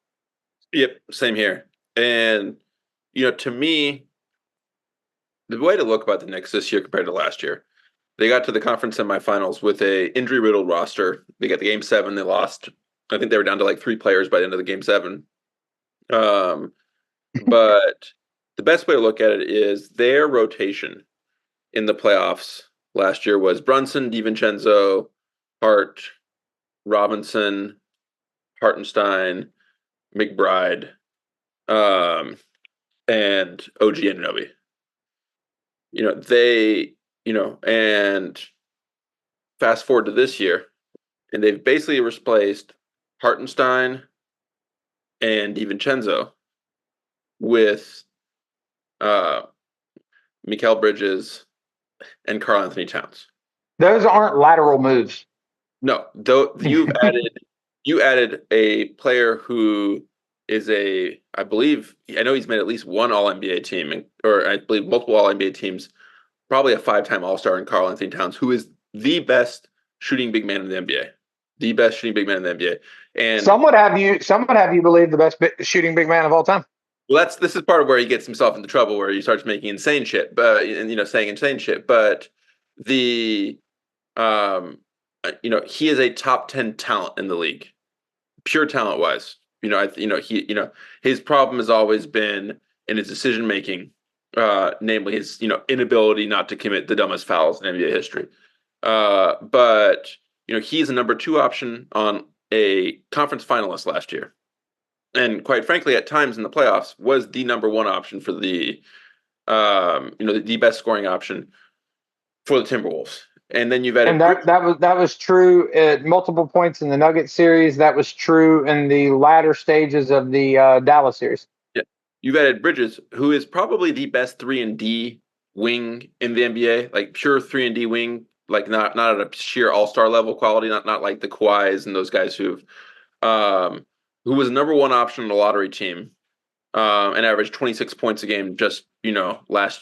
Yep, same here. And, to me, the way to look about the Knicks this year compared to last year, they got to the conference semifinals with a injury-riddled roster. They got the Game 7. They lost. I think they were down to like 3 players by the end of the Game 7. But the best way to look at it is their rotation in the playoffs last year was Brunson, DiVincenzo, Hart, Robinson, Hartenstein, McBride, and OG Anunoby. And fast forward to this year, and they've basically replaced Hartenstein and DiVincenzo with Mikal Bridges and Karl Anthony Towns. Those aren't lateral moves. No, though you added a player who is I know he's made at least one All NBA team, or I believe multiple All NBA teams, probably a 5-time All Star in Karl Anthony Towns, who is the best shooting big man in the NBA, the best shooting big man in the NBA. And some would have you believe the best shooting big man of all time. well, this is part of where he gets himself into trouble, where he starts making insane shit, saying insane shit. But the he is a top 10 talent in the league, pure talent wise. His problem has always been in his decision making, namely his inability not to commit the dumbest fouls in NBA history. But he's a number 2 option on a conference finalist last year, and quite frankly, at times in the playoffs, was the number 1 option for the best scoring option for the Timberwolves. And then you've added, and that was true at multiple points in the Nuggets series. That was true in the latter stages of the Dallas series. Yeah, you've added Bridges, who is probably the best 3-and-D wing in the NBA, like pure 3-and-D wing, like not at a sheer all-star level quality, not like the Kawhis and those guys who was number 1 option on the lottery team, and averaged 26 points a game just 2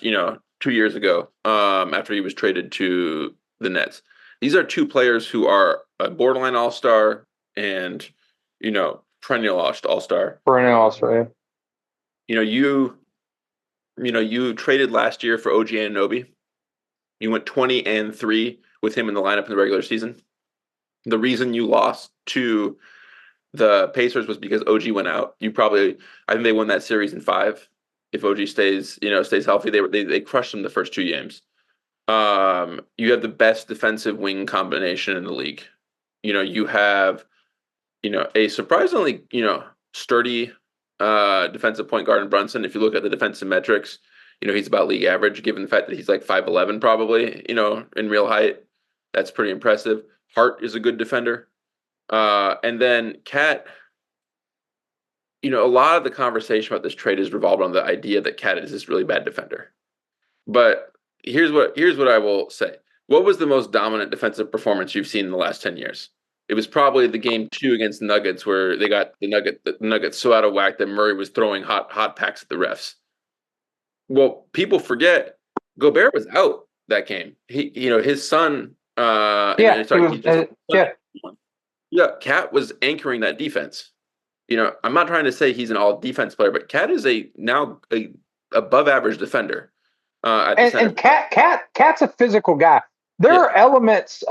years ago, after he was traded to the Nets. These are 2 players who are a borderline all-star and perennial all-star. Perennial all-star. Yeah. You traded last year for OG Anunoby. You went 20-3 with him in the lineup in the regular season. The reason you lost to the Pacers was because OG went out. I think they won that series in 5. If OG stays healthy, they crushed them the first 2 games. You have the best defensive wing combination in the league. You have a surprisingly sturdy defensive point guard in Brunson. If you look at the defensive metrics, he's about league average, given the fact that he's like 5'11", probably, in real height. That's pretty impressive. Hart is a good defender. And then Cat, a lot of the conversation about this trade is revolved on the idea that Cat is this really bad defender. But here's what I will say. What was the most dominant defensive performance you've seen in the last 10 years? It was probably the game 2 against the Nuggets, where they got the Nuggets so out of whack that Murray was throwing hot packs at the refs. Well, people forget Gobert was out that game. His son. Yeah, Cat was anchoring that defense. I'm not trying to say he's an all defense player, but Cat is now a above average defender. And Cat's a physical guy. There are elements.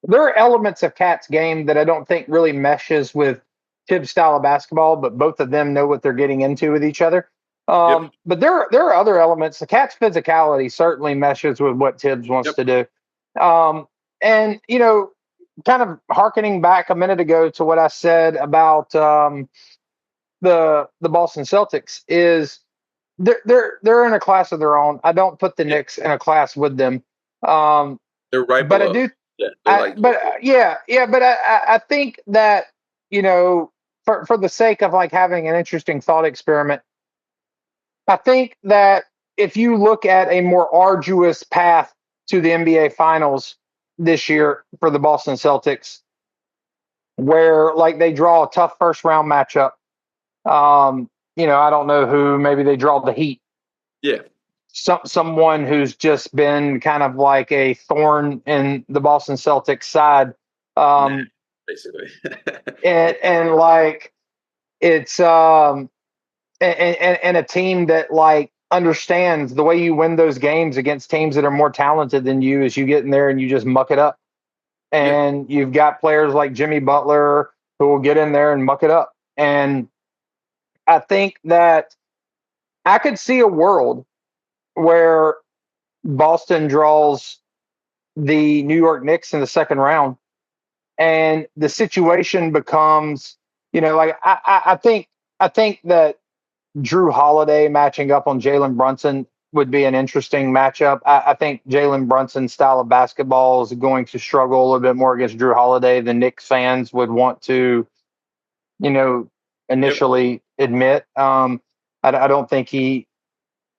There are elements of Cat's game that I don't think really meshes with Tibbs' style of basketball, but both of them know what they're getting into with each other. But there are other elements. The Cat's physicality certainly meshes with what Tibbs wants to do. And kind of hearkening back a minute ago to what I said about the Boston Celtics, is they're in a class of their own. I don't put the Knicks in a class with them. They're right below. But I do. But I think that for the sake of like having an interesting thought experiment, I think that if you look at a more arduous path to the NBA Finals this year for the Boston Celtics, where like they draw a tough first round matchup, I don't know who. Maybe they draw the Heat. Yeah. Someone who's just been kind of like a thorn in the Boston Celtics side, basically. and like it's and a team that like understands the way you win those games against teams that are more talented than you is you get in there and you just muck it up. And you've got players like Jimmy Butler who will get in there and muck it up. And I think that I could see a world where Boston draws the New York Knicks in the second round, and the situation becomes, I think that Drew Holiday matching up on Jalen Brunson would be an interesting matchup. I think Jalen Brunson's style of basketball is going to struggle a little bit more against Drew Holiday than Knicks fans would want to, initially admit. I don't think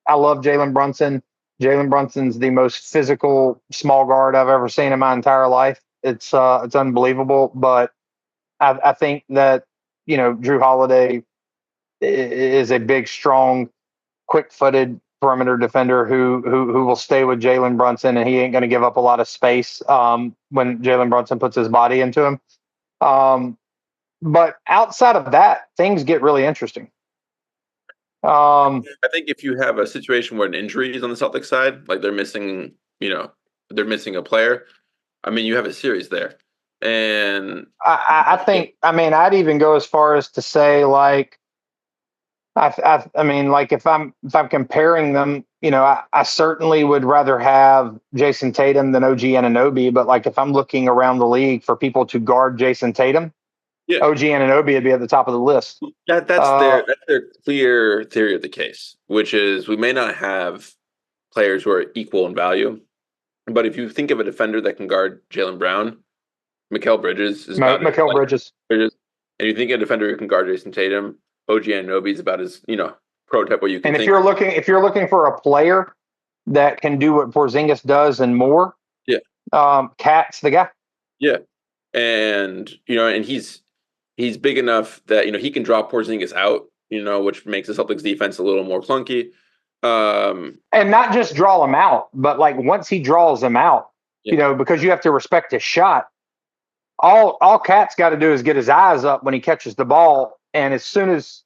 I love Jalen Brunson. Jalen Brunson's the most physical small guard I've ever seen in my entire life. It's unbelievable. But I think that Drew Holiday is a big, strong, quick-footed perimeter defender who will stay with Jalen Brunson, and he ain't going to give up a lot of space when Jalen Brunson puts his body into him. But outside of that, things get really interesting. I think if you have a situation where an injury is on the Celtics side, like they're missing a player, I mean, you have a series there. And I think, I'd even go as far as to say, like, I mean, like if I'm comparing them, I certainly would rather have Jason Tatum than OG Anunoby. But like if I'm looking around the league for people to guard Jason Tatum, yeah, OG Anunoby would be at the top of the list. that's their clear theory of the case, which is we may not have players who are equal in value, but if you think of a defender that can guard Jaylen Brown, Mikal Bridges is about Mikal Bridges. And you think a defender who can guard Jason Tatum, OG Anunoby is about as prototype what you can. And think. if you're looking for a player that can do what Porzingis does and more, Cat's the guy. Yeah, and and he's big enough that he can draw Porzingis out, which makes the Celtics defense a little more clunky. And not just draw him out, but like once he draws him out, because you have to respect his shot. All Cat's got to do is get his eyes up when he catches the ball, and as soon as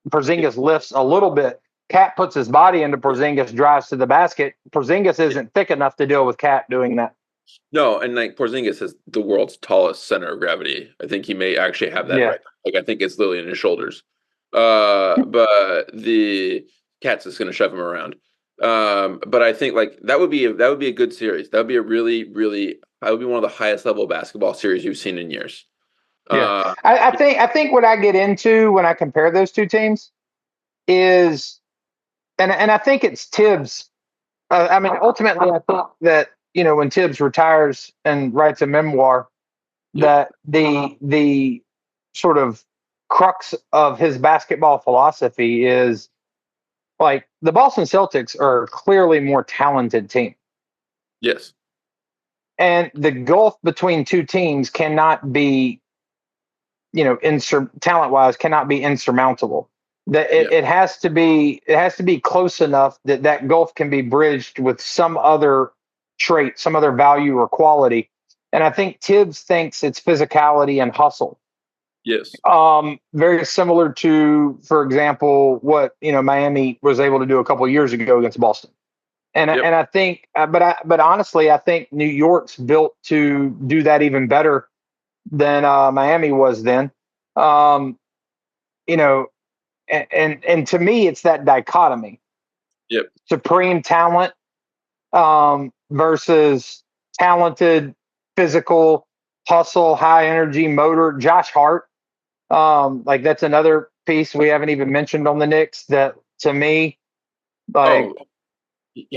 Porzingis lifts a little bit, Cat puts his body into Porzingis, drives to the basket. Porzingis isn't thick enough to deal with Cat doing that. No, and like Porzingis is the world's tallest center of gravity. I think he may actually have that right. Like I think it's literally in his shoulders. But the Cat's just going to shove him around. But I think like that would be a good series. That would be a really, really. That would be one of the highest level basketball series you've seen in years. Yeah, I think what I get into when I compare those two teams is, and I think it's Tibbs. Ultimately, I think that when Tibbs retires and writes a memoir, that the sort of crux of his basketball philosophy is like the Boston Celtics are a clearly more talented team. Yes. And the gulf between two teams cannot be, talent-wise, cannot be insurmountable. It has to be close enough that gulf can be bridged with some other trait, some other value or quality. And I think Tibbs thinks it's physicality and hustle. Yes. Very similar to, for example, what Miami was able to do a couple of years ago against Boston. And I think, but honestly, I think New York's built to do that even better than Miami was then. And to me, it's that dichotomy. Yep. Supreme talent versus talented, physical, hustle, high energy, motor. Josh Hart, like that's another piece we haven't even mentioned on the Knicks. That to me, like.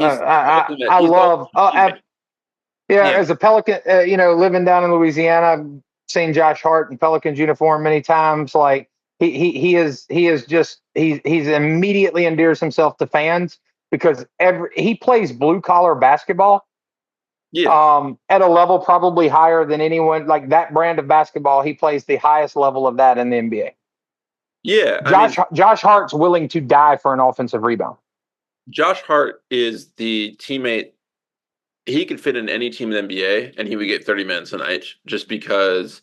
I love, as a Pelican, living down in Louisiana, I've seen Josh Hart in Pelicans uniform many times. Like he's immediately endears himself to fans because he plays blue collar basketball. Yeah. At a level probably higher than anyone. Like that brand of basketball, he plays the highest level of that in the NBA. Yeah. Josh Hart's willing to die for an offensive rebound. Josh Hart is the teammate. He could fit in any team in the NBA, and he would get 30 minutes a night just because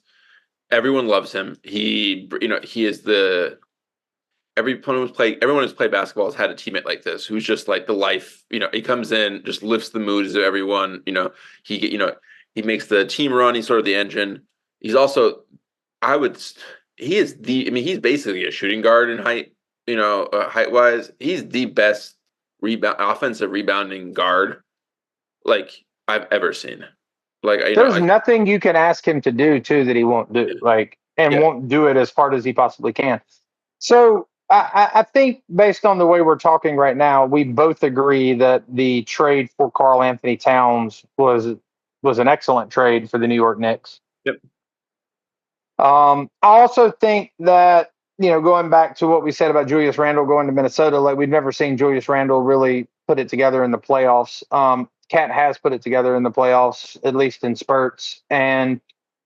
everyone loves him. He is everyone who's played basketball has had a teammate like this who's just like the life. He comes in, just lifts the moods of everyone. He makes the team run. He's sort of the engine. He's also, he's basically a shooting guard in height. Height wise, he's the best offensive rebounding guard like I've ever seen. Like there's nothing you can ask him to do too that he won't do. Won't do it as hard as he possibly can. So I think based on the way we're talking right now, we both agree that the trade for Karl Anthony Towns was an excellent trade for the New York Knicks. Yep. I also think that going back to what we said about Julius Randle going to Minnesota, like we've never seen Julius Randle really put it together in the playoffs. Cat has put it together in the playoffs, at least in spurts. And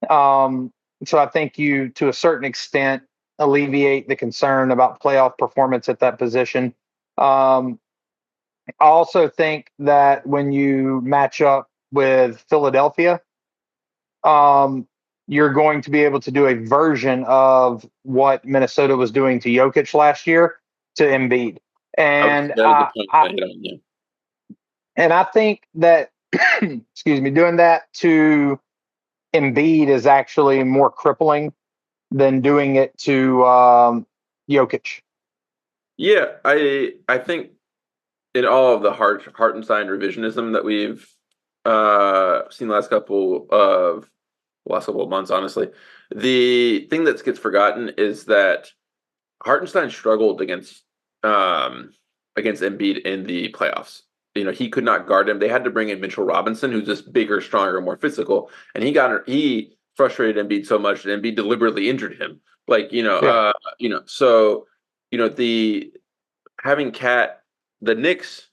so I think you, to a certain extent, alleviate the concern about playoff performance at that position. I also think that when you match up with Philadelphia, you're going to be able to do a version of what Minnesota was doing to Jokic last year to Embiid. And I think that, excuse me, doing that to Embiid is actually more crippling than doing it to Jokic. Yeah, I think in all of the Hartenstein revisionism that we've seen the last couple of months, honestly, the thing that gets forgotten is that Hartenstein struggled against Embiid in the playoffs. He could not guard him. They had to bring in Mitchell Robinson, who's just bigger, stronger, more physical, and he frustrated Embiid so much that Embiid deliberately injured him. So the having Cat, the Knicks,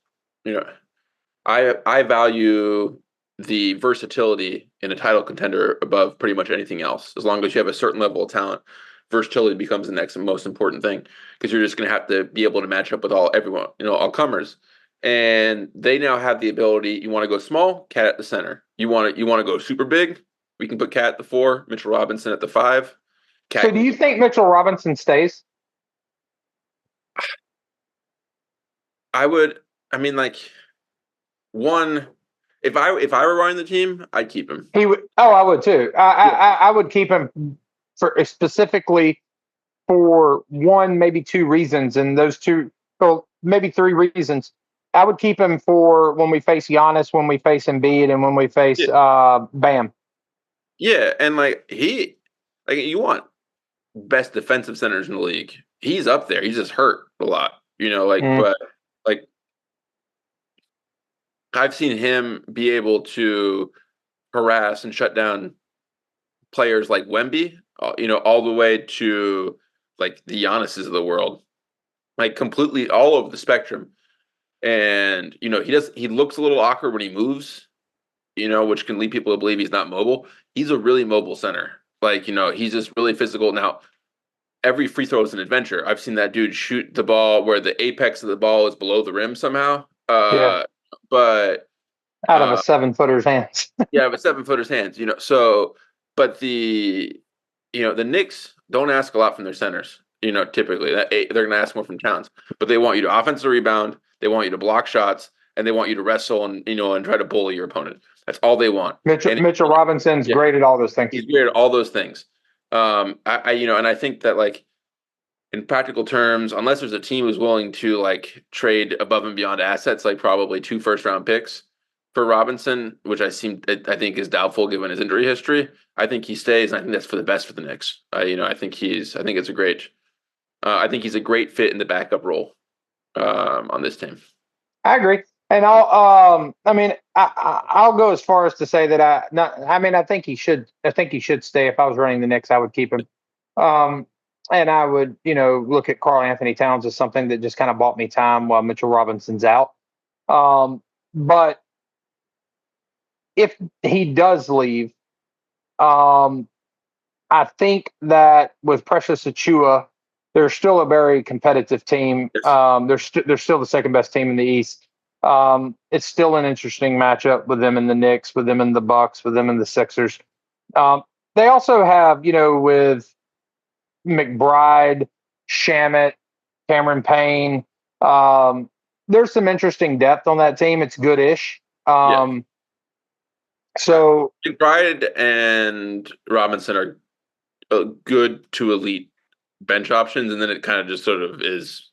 I value the versatility in a title contender above pretty much anything else. As long as you have a certain level of talent, versatility becomes the next most important thing, because you're just going to have to be able to match up with all comers. And they now have the ability. You want to go small, Cat at the center. You want to go super big, we can put Cat at the 4, Mitchell Robinson at the 5. So do you think Mitchell Robinson stays? I would. I mean, one. If I were running the team, I'd keep him. He would. Oh, I would too. I would keep him for specifically for one, maybe 2 reasons, and those 2, well, maybe 3 reasons. I would keep him for when we face Giannis, when we face Embiid, and when we face Bam. Yeah, and you want best defensive centers in the league. He's up there. He's just hurt a lot, but I've seen him be able to harass and shut down players like Wemby, all the way to the Giannis's of the world, completely all over the spectrum. And he looks a little awkward when he moves, which can lead people to believe he's not mobile. He's a really mobile center. He's just really physical. Now, every free throw is an adventure. I've seen that dude shoot the ball where the apex of the ball is below the rim somehow. But out of a 7-footer's hands. Yeah, but 7-footer's hands, So, but the Knicks don't ask a lot from their centers. Typically they're going to ask more from Towns, but they want you to offensive rebound, they want you to block shots, and they want you to wrestle and and try to bully your opponent. That's all they want. Mitchell Robinson's great at all those things. He's great at all those things. And I think that in practical terms, unless there's a team who's willing to trade above and beyond assets, probably 2 first-round picks for Robinson, which I think is doubtful given his injury history, I think he stays, and I think that's for the best for the Knicks. I think he's a great fit in the backup role on this team. I agree, and I'll go as far as to say that I think he should. I think he should stay. If I was running the Knicks, I would keep him. And I would, look at Karl Anthony Towns as something that just kind of bought me time while Mitchell Robinson's out. But if he does leave, I think that with Precious Achiuwa, they're still a very competitive team. They're still the second best team in the East. It's still an interesting matchup with them and the Knicks, with them and the Bucks, with them and the Sixers. They also have, with McBride, Shamet, Cameron Payne. There's some interesting depth on that team. It's good-ish. So McBride and Robinson are good to elite bench options, and then it kind of just sort of is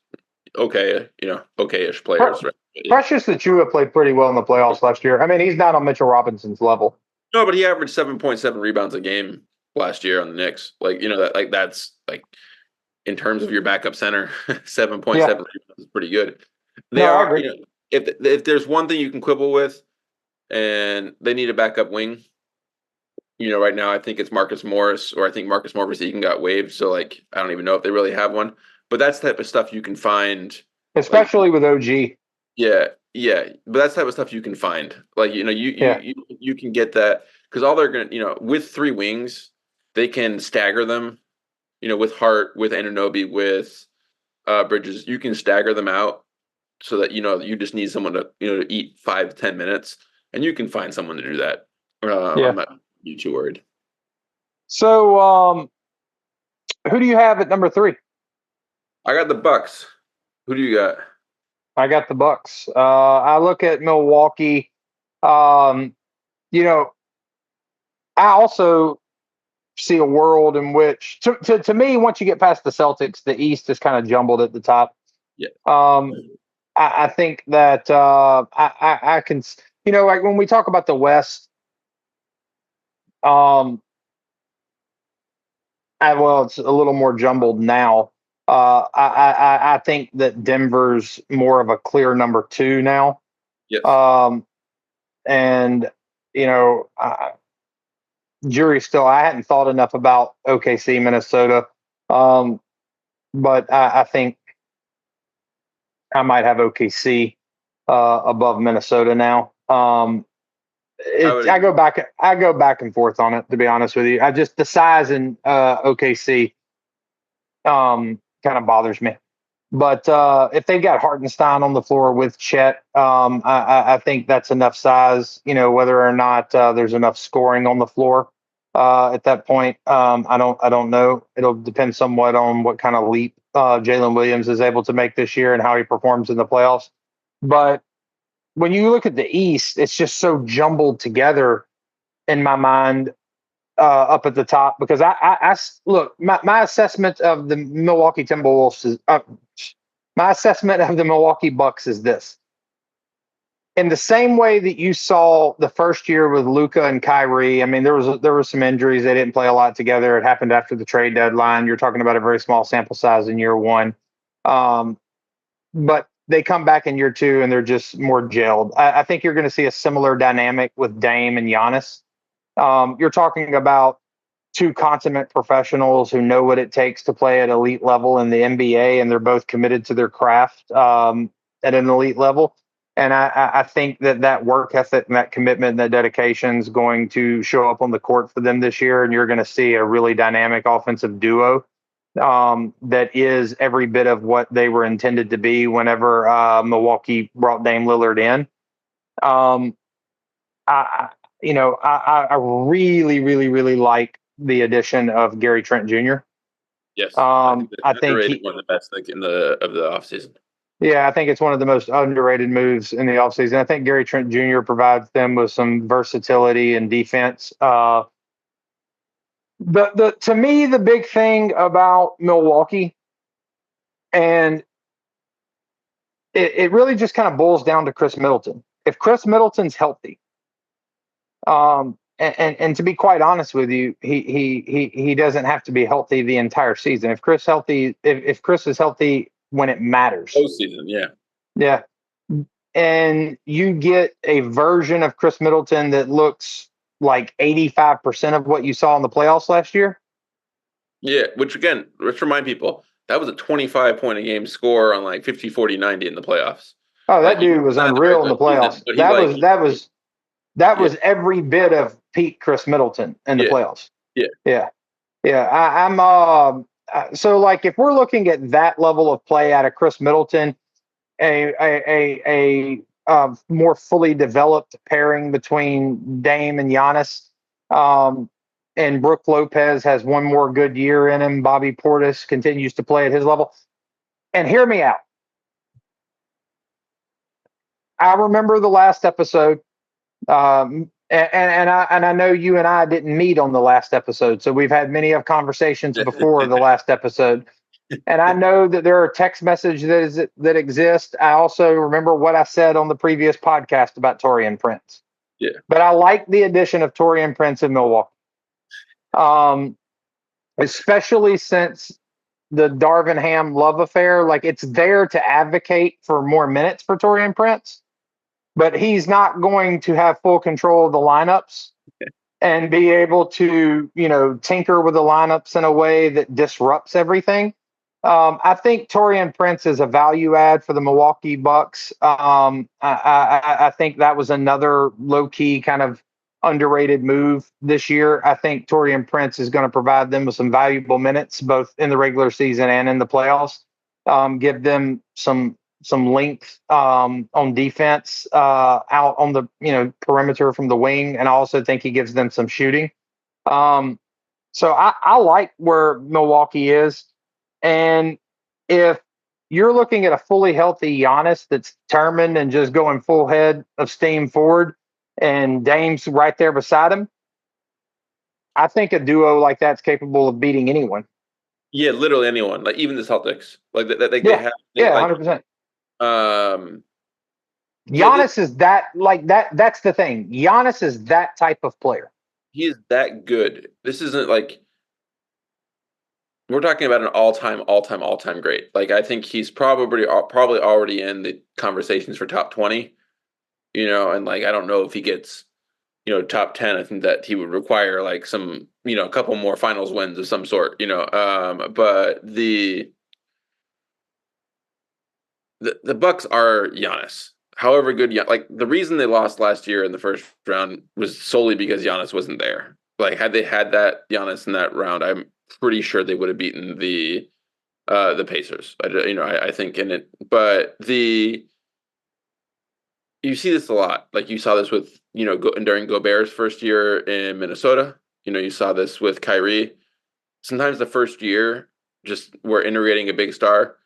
okay-ish players. Right? Precious Achiuwa played pretty well in the playoffs last year. I mean, he's not on Mitchell Robinson's level. No, but he averaged 7.7 rebounds a game last year on the Knicks. That's in terms of your backup center, 7.7 rebounds is pretty good. I agree. If there's one thing you can quibble with, and they need a backup wing, right now I think it's Marcus Morris, or I think Marcus Morris even got waived. So I don't even know if they really have one. But that's the type of stuff you can find, especially with OG. Yeah, Yeah, but that's the type of stuff you can find. Like, Yeah. you can get that because all they're gonna, with three wings, they can stagger them. With Hart, with Anunoby, with Bridges, you can stagger them out so that you just need someone to eat 5 to 10 minutes, and you can find someone to do that. Yeah. I'm not too worried. So, who do you have at number 3? I got the Bucks. Who do you got? I got the Bucks. I look at Milwaukee. Um, you know, I also see a world in which, to me, once you get past the Celtics, the East is kind of jumbled at the top. Yeah. I think that I can, like when we talk about the West, it's a little more jumbled now. I think that Denver's more of a clear number 2 now. Yes. And jury still. I hadn't thought enough about OKC, Minnesota, but I think I might have OKC above Minnesota now. I go back and forth on it, to be honest with you. I just the size in OKC kind of bothers me. But if they got Hartenstein on the floor with Chet, I think that's enough size. Whether or not there's enough scoring on the floor at that point, I don't know. It'll depend somewhat on what kind of leap Jalen Williams is able to make this year and how he performs in the playoffs. But when you look at the East, it's just so jumbled together in my mind up at the top because I look my assessment of the Milwaukee Timberwolves is my assessment of the Milwaukee Bucks is this. In the same way that you saw the first year with Luka and Kyrie, I mean, there were some injuries. They didn't play a lot together. It happened after the trade deadline. You're talking about a very small sample size in year one. But they come back in year 2 and they're just more gelled. I think you're going to see a similar dynamic with Dame and Giannis. You're talking about 2 consummate professionals who know what it takes to play at elite level in the NBA, and they're both committed to their craft at an elite level. And I think that work ethic and that commitment and that dedication is going to show up on the court for them this year, and you're going to see a really dynamic offensive duo that is every bit of what they were intended to be whenever Milwaukee brought Dame Lillard in. I really, really, really like the addition of Gary Trent Jr. Yes. I think one of the best of the offseason. Yeah, I think it's one of the most underrated moves in the offseason. I think Gary Trent Jr. provides them with some versatility and defense. To me, the big thing about Milwaukee, and it really just kind of boils down to Chris Middleton. If Chris Middleton's healthy, and to be quite honest with you, he doesn't have to be healthy the entire season. If Chris is healthy when it matters. Postseason, yeah. Yeah. And you get a version of Chris Middleton that looks like 85% of what you saw in the playoffs last year. Yeah, which remind people, that was a 25-point a game score on like 50, 40, 90 in the playoffs. Oh, that dude was unreal in the playoffs. That was every bit of peak Chris Middleton in the playoffs. Yeah. I'm so like if we're looking at that level of play out of Chris Middleton, a more fully developed pairing between Dame and Giannis, and Brook Lopez has one more good year in him. Bobby Portis continues to play at his level. And hear me out. I remember the last episode, and I know you and I didn't meet on the last episode, so we've had many of conversations before the last episode. And I know that there are text messages that exist. I also remember what I said on the previous podcast about Taurean Prince. Yeah. But I like the addition of Taurean Prince in Milwaukee, especially since the Darvin Ham love affair. Like it's there to advocate for more minutes for Taurean Prince, but he's not going to have full control of the lineups and be able to, tinker with the lineups in a way that disrupts everything. I think Taurean Prince is a value add for the Milwaukee Bucks. I think that was another low key kind of underrated move this year. I think Taurean Prince is going to provide them with some valuable minutes both in the regular season and in the playoffs. Give them some length on defense out on the perimeter from the wing, and I also think he gives them some shooting. So I like where Milwaukee is. And if you're looking at a fully healthy Giannis that's determined and just going full head of steam forward, and Dame's right there beside him, I think a duo like that's capable of beating anyone. Yeah, literally anyone, like even the Celtics, like they Yeah, have, yeah, like 100%. yeah, Giannis is that like that. That's the thing. Giannis is that type of player. he is that good. This isn't like we're talking about an all-time great. Like I think he's probably already in the conversations for top 20. And like I don't know if he gets top 10. I think that he would require like some a couple more finals wins of some sort. But the Bucks are Giannis. However good, like the reason they lost last year in the first round was solely because Giannis wasn't there. Like had they had that Giannis in that round, I'm pretty sure they would have beaten the Pacers. I think in it, but you see this a lot. Like you saw this with during Gobert's first year in Minnesota. You saw this with Kyrie. Sometimes the first year, just we're integrating a big star.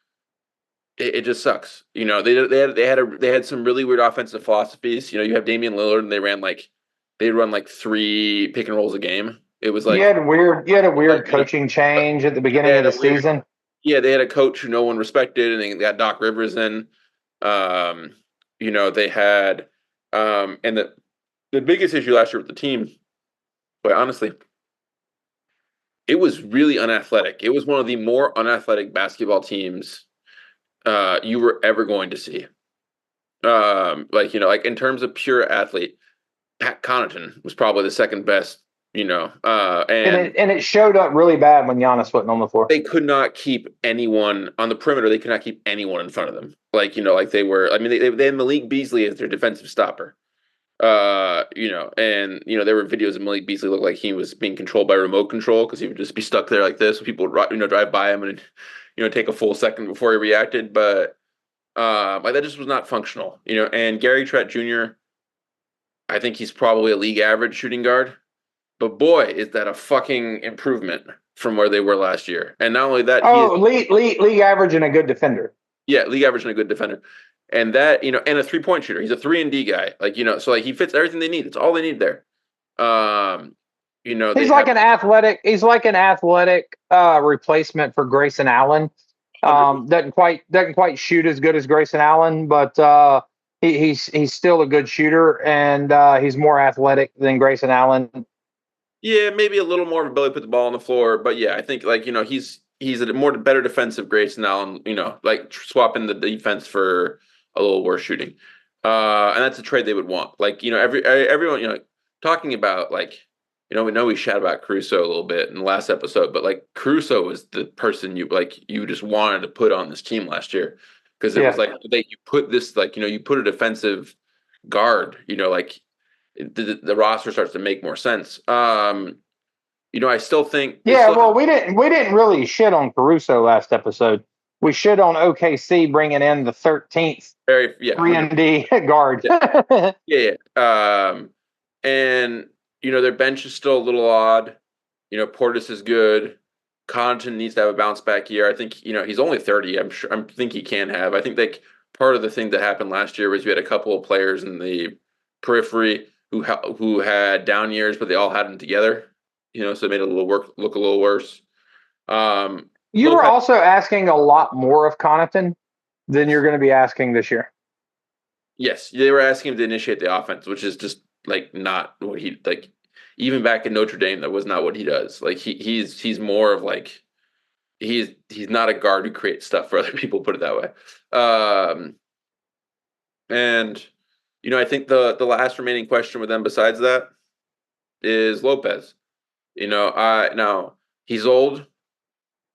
It just sucks. They had some really weird offensive philosophies. You have Damian Lillard and they run like 3 pick and rolls a game. It was like You had a weird coaching change at the they beginning of had the a weird season. yeah, they had a coach who no one respected, and they got Doc Rivers in. They had and the biggest issue last year with the team, quite honestly, it was really unathletic. It was one of the more unathletic basketball teams you were ever going to see. Like in terms of pure athlete, Pat Connaughton was probably the second best. And it showed up really bad when Giannis wasn't on the floor. They could not keep anyone on the perimeter. They could not keep anyone in front of them. Like they were. I mean, they had Malik Beasley as their defensive stopper. There were videos of Malik Beasley look like he was being controlled by remote control because he would just be stuck there like this. People would drive by him and take a full second before he reacted. But like that just was not functional. And Gary Trent Jr. I think he's probably a league average shooting guard. But boy, is that a fucking improvement from where they were last year. And not only that, league average and a good defender. Yeah, league average and a good defender. And that, and a 3-point shooter. He's a 3-and-D guy. So like he fits everything they need. It's all they need there. He's like an athletic replacement for Grayson Allen. Doesn't quite shoot as good as Grayson Allen, but he's still a good shooter, and he's more athletic than Grayson Allen. Yeah, maybe a little more of ability to put the ball on the floor, but yeah, I think he's a better defensive Grayson Allen. Like swapping the defense for a little worse shooting, and that's a trade they would want. Like everyone talking about we know we chat about Caruso a little bit in the last episode, but like Caruso was the person you just wanted to put on this team last year because it was like you put this you put a defensive guard, the roster starts to make more sense. I still think. We didn't really shit on Caruso last episode. We shit on OKC bringing in the 13th 3-and-D guard. And their bench is still a little odd. Portis is good. Connaughton needs to have a bounce back year. I think he's only 30. I think he can have. I think part of the thing that happened last year was we had a couple of players in the periphery who had down years, but they all had them together. So it made it look a little worse. You were also asking a lot more of Connaughton than you're going to be asking this year. Yes, they were asking him to initiate the offense, which is just not what he like. Even back in Notre Dame, that was not what he does. Like he's more of he's not a guard who creates stuff for other people. Put it that way. And I think the last remaining question with them besides that is Lopez. Now he's old.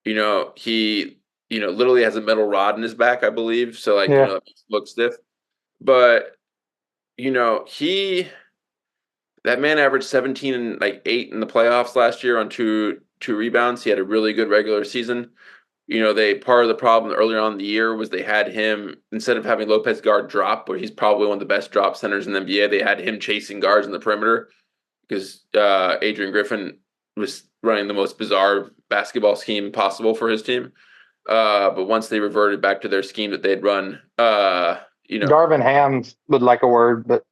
He literally has a metal rod in his back, I believe. So like, Yeah. it makes it look stiff. But that man averaged 17 and like 8 in the playoffs last year on two rebounds. He had a really good regular season. They part of the problem earlier on in the year was they had him, instead of having Lopez guard drop, where he's probably one of the best drop centers in the NBA, they had him chasing guards in the perimeter because Adrian Griffin was running the most bizarre basketball scheme possible for his team. But once they reverted back to their scheme that they'd run, Darvin Ham would like a word, but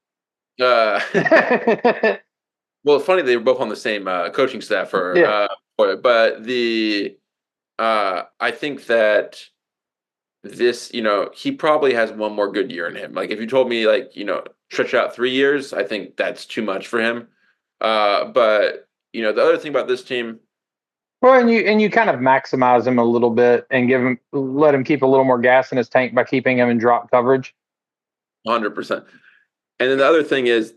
well, it's funny they were both on the same coaching staff Yeah. but I think that this, he probably has one more good year in him. Like if you told me like, stretch out 3 years, I think that's too much for him. But the other thing about this team, Well, and you kind of maximize him a little bit and let him keep a little more gas in his tank by keeping him in drop coverage. 100%. And then the other thing is,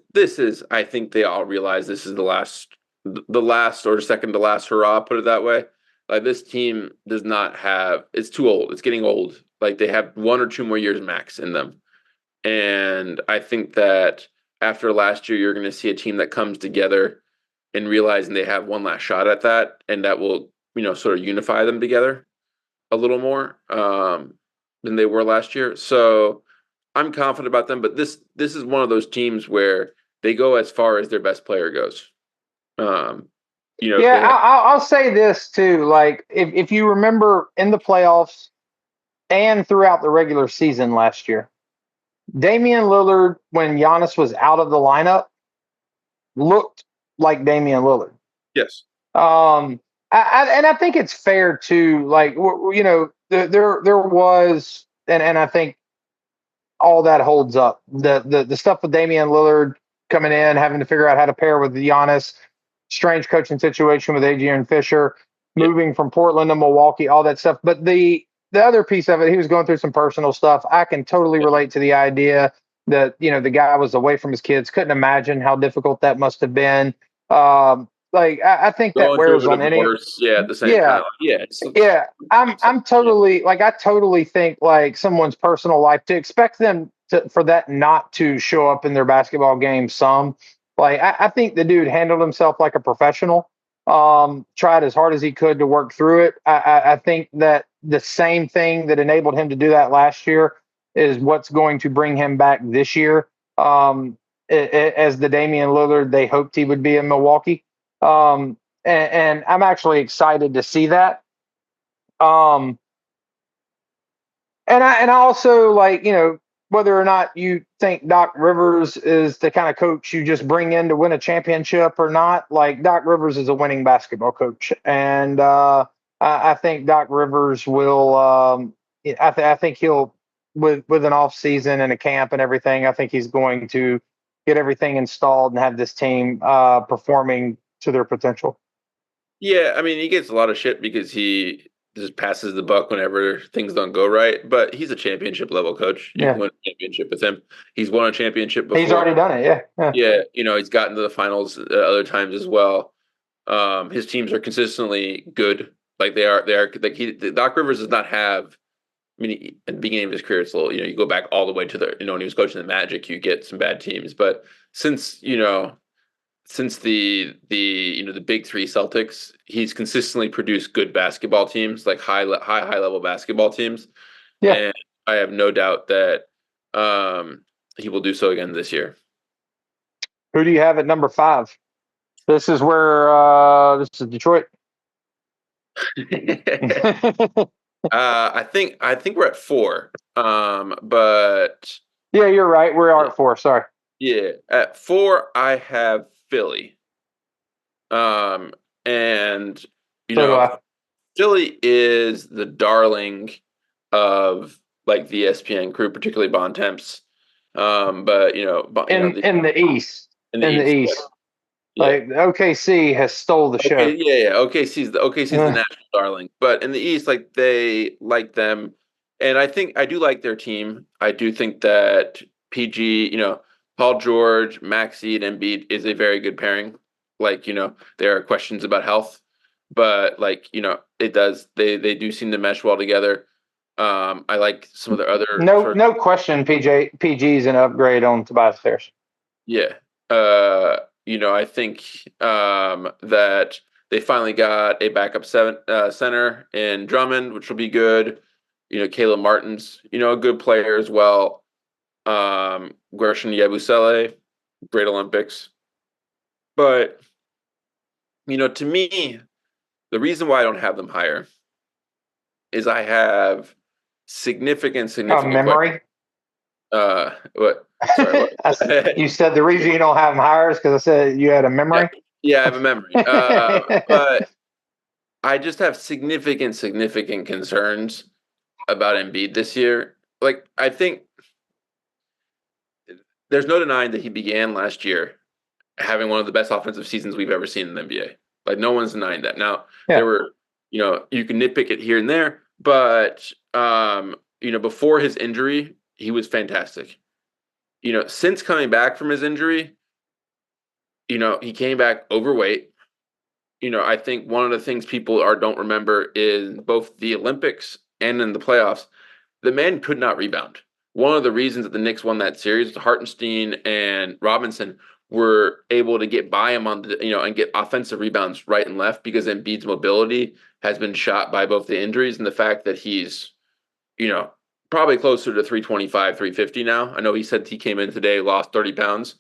I think they all realize this is the last or second to last hurrah, put it that way. Like this team does not have, it's too old. It's getting old. Like they have 1 or 2 more years max in them. And I think that after last year, you're going to see a team that comes together and realizing they have one last shot at that. And that will, sort of unify them together a little more than they were last year. So I'm confident about them, but this is one of those teams where they go as far as their best player goes. Yeah, I'll say this too. Like if you remember in the playoffs and throughout the regular season last year, Damian Lillard, when Giannis was out of the lineup, looked like Damian Lillard. Yes. I think it's fair to like there was and I think all that holds up. The stuff with Damian Lillard coming in, having to figure out how to pair with Giannis, strange coaching situation with Adrian Fisher, moving from Portland to Milwaukee, all that stuff. But the other piece of it, he was going through some personal stuff. I can totally relate to the idea that the guy was away from his kids. Couldn't imagine how difficult that must have been. I think that Going through wears a on any. divorce, at the same time. Yeah. I'm totally I totally think like someone's personal life to expect them for that not to show up in their basketball game some. Like I think the dude handled himself like a professional. Tried as hard as he could to work through it. I think that the same thing that enabled him to do that last year is what's going to bring him back this year. As the Damian Lillard they hoped he would be in Milwaukee. And I'm actually excited to see that. And I also like, whether or not you think Doc Rivers is the kind of coach you just bring in to win a championship or not, like Doc Rivers is a winning basketball coach. And I think Doc Rivers will, I think he'll, with an off season and a camp and everything, I think he's going to get everything installed and have this team performing to their potential. Yeah, I mean, he gets a lot of shit because he just passes the buck whenever things don't go right. But he's a championship level coach. You can win a championship with him. He's won a championship before. He's already done it. Yeah. Yeah, he's gotten to the finals other times as well. His teams are consistently good. Like they are. Like Doc Rivers does not have. I mean, at the beginning of his career, it's a little. You go back all the way to the. When he was coaching the Magic, you get some bad teams. But since the big three Celtics, he's consistently produced good basketball teams, like high level basketball teams. Yeah. And I have no doubt that he will do so again this year. Who do you have at number 5? This is where this is Detroit. I think we're at 4. But yeah, you're right. We are at 4. Sorry. Yeah, at 4 I have Philly. And Philly is the darling of like the ESPN crew, particularly Bon Temps. But in the East. In the East. Like OKC has stole the show. OKC's the national darling. But in the East, like they like them. And I do like their team. I do think that PG, Paul George, Maxey, and Embiid is a very good pairing. Like, there are questions about health, but like, it does, they do seem to mesh well together. I like some of the other No question. PG's an upgrade on Tobias Harris. Yeah. I think that they finally got a backup center in Drummond, which will be good. Caleb Martin's, a good player as well. Gershon Yabusele, great Olympics. But, to me, the reason why I don't have them higher is I have significant memory. What? Sorry, what? You said the reason you don't have them higher is because I said you had a memory. Yeah, I have a memory. But I just have significant concerns about Embiid this year. Like, I think there's no denying that he began last year having one of the best offensive seasons we've ever seen in the NBA. Like, no one's denying that. Now, there were, you can nitpick it here and there, but before his injury, he was fantastic. Since coming back from his injury, he came back overweight. I think one of the things people don't remember is both the Olympics and in the playoffs, the man could not rebound. One of the reasons that the Knicks won that series was Hartenstein and Robinson were able to get by him on and get offensive rebounds right and left because Embiid's mobility has been shot by both the injuries and the fact that he's, probably closer to 325, 350 now. I know he said he came in today, lost 30 pounds.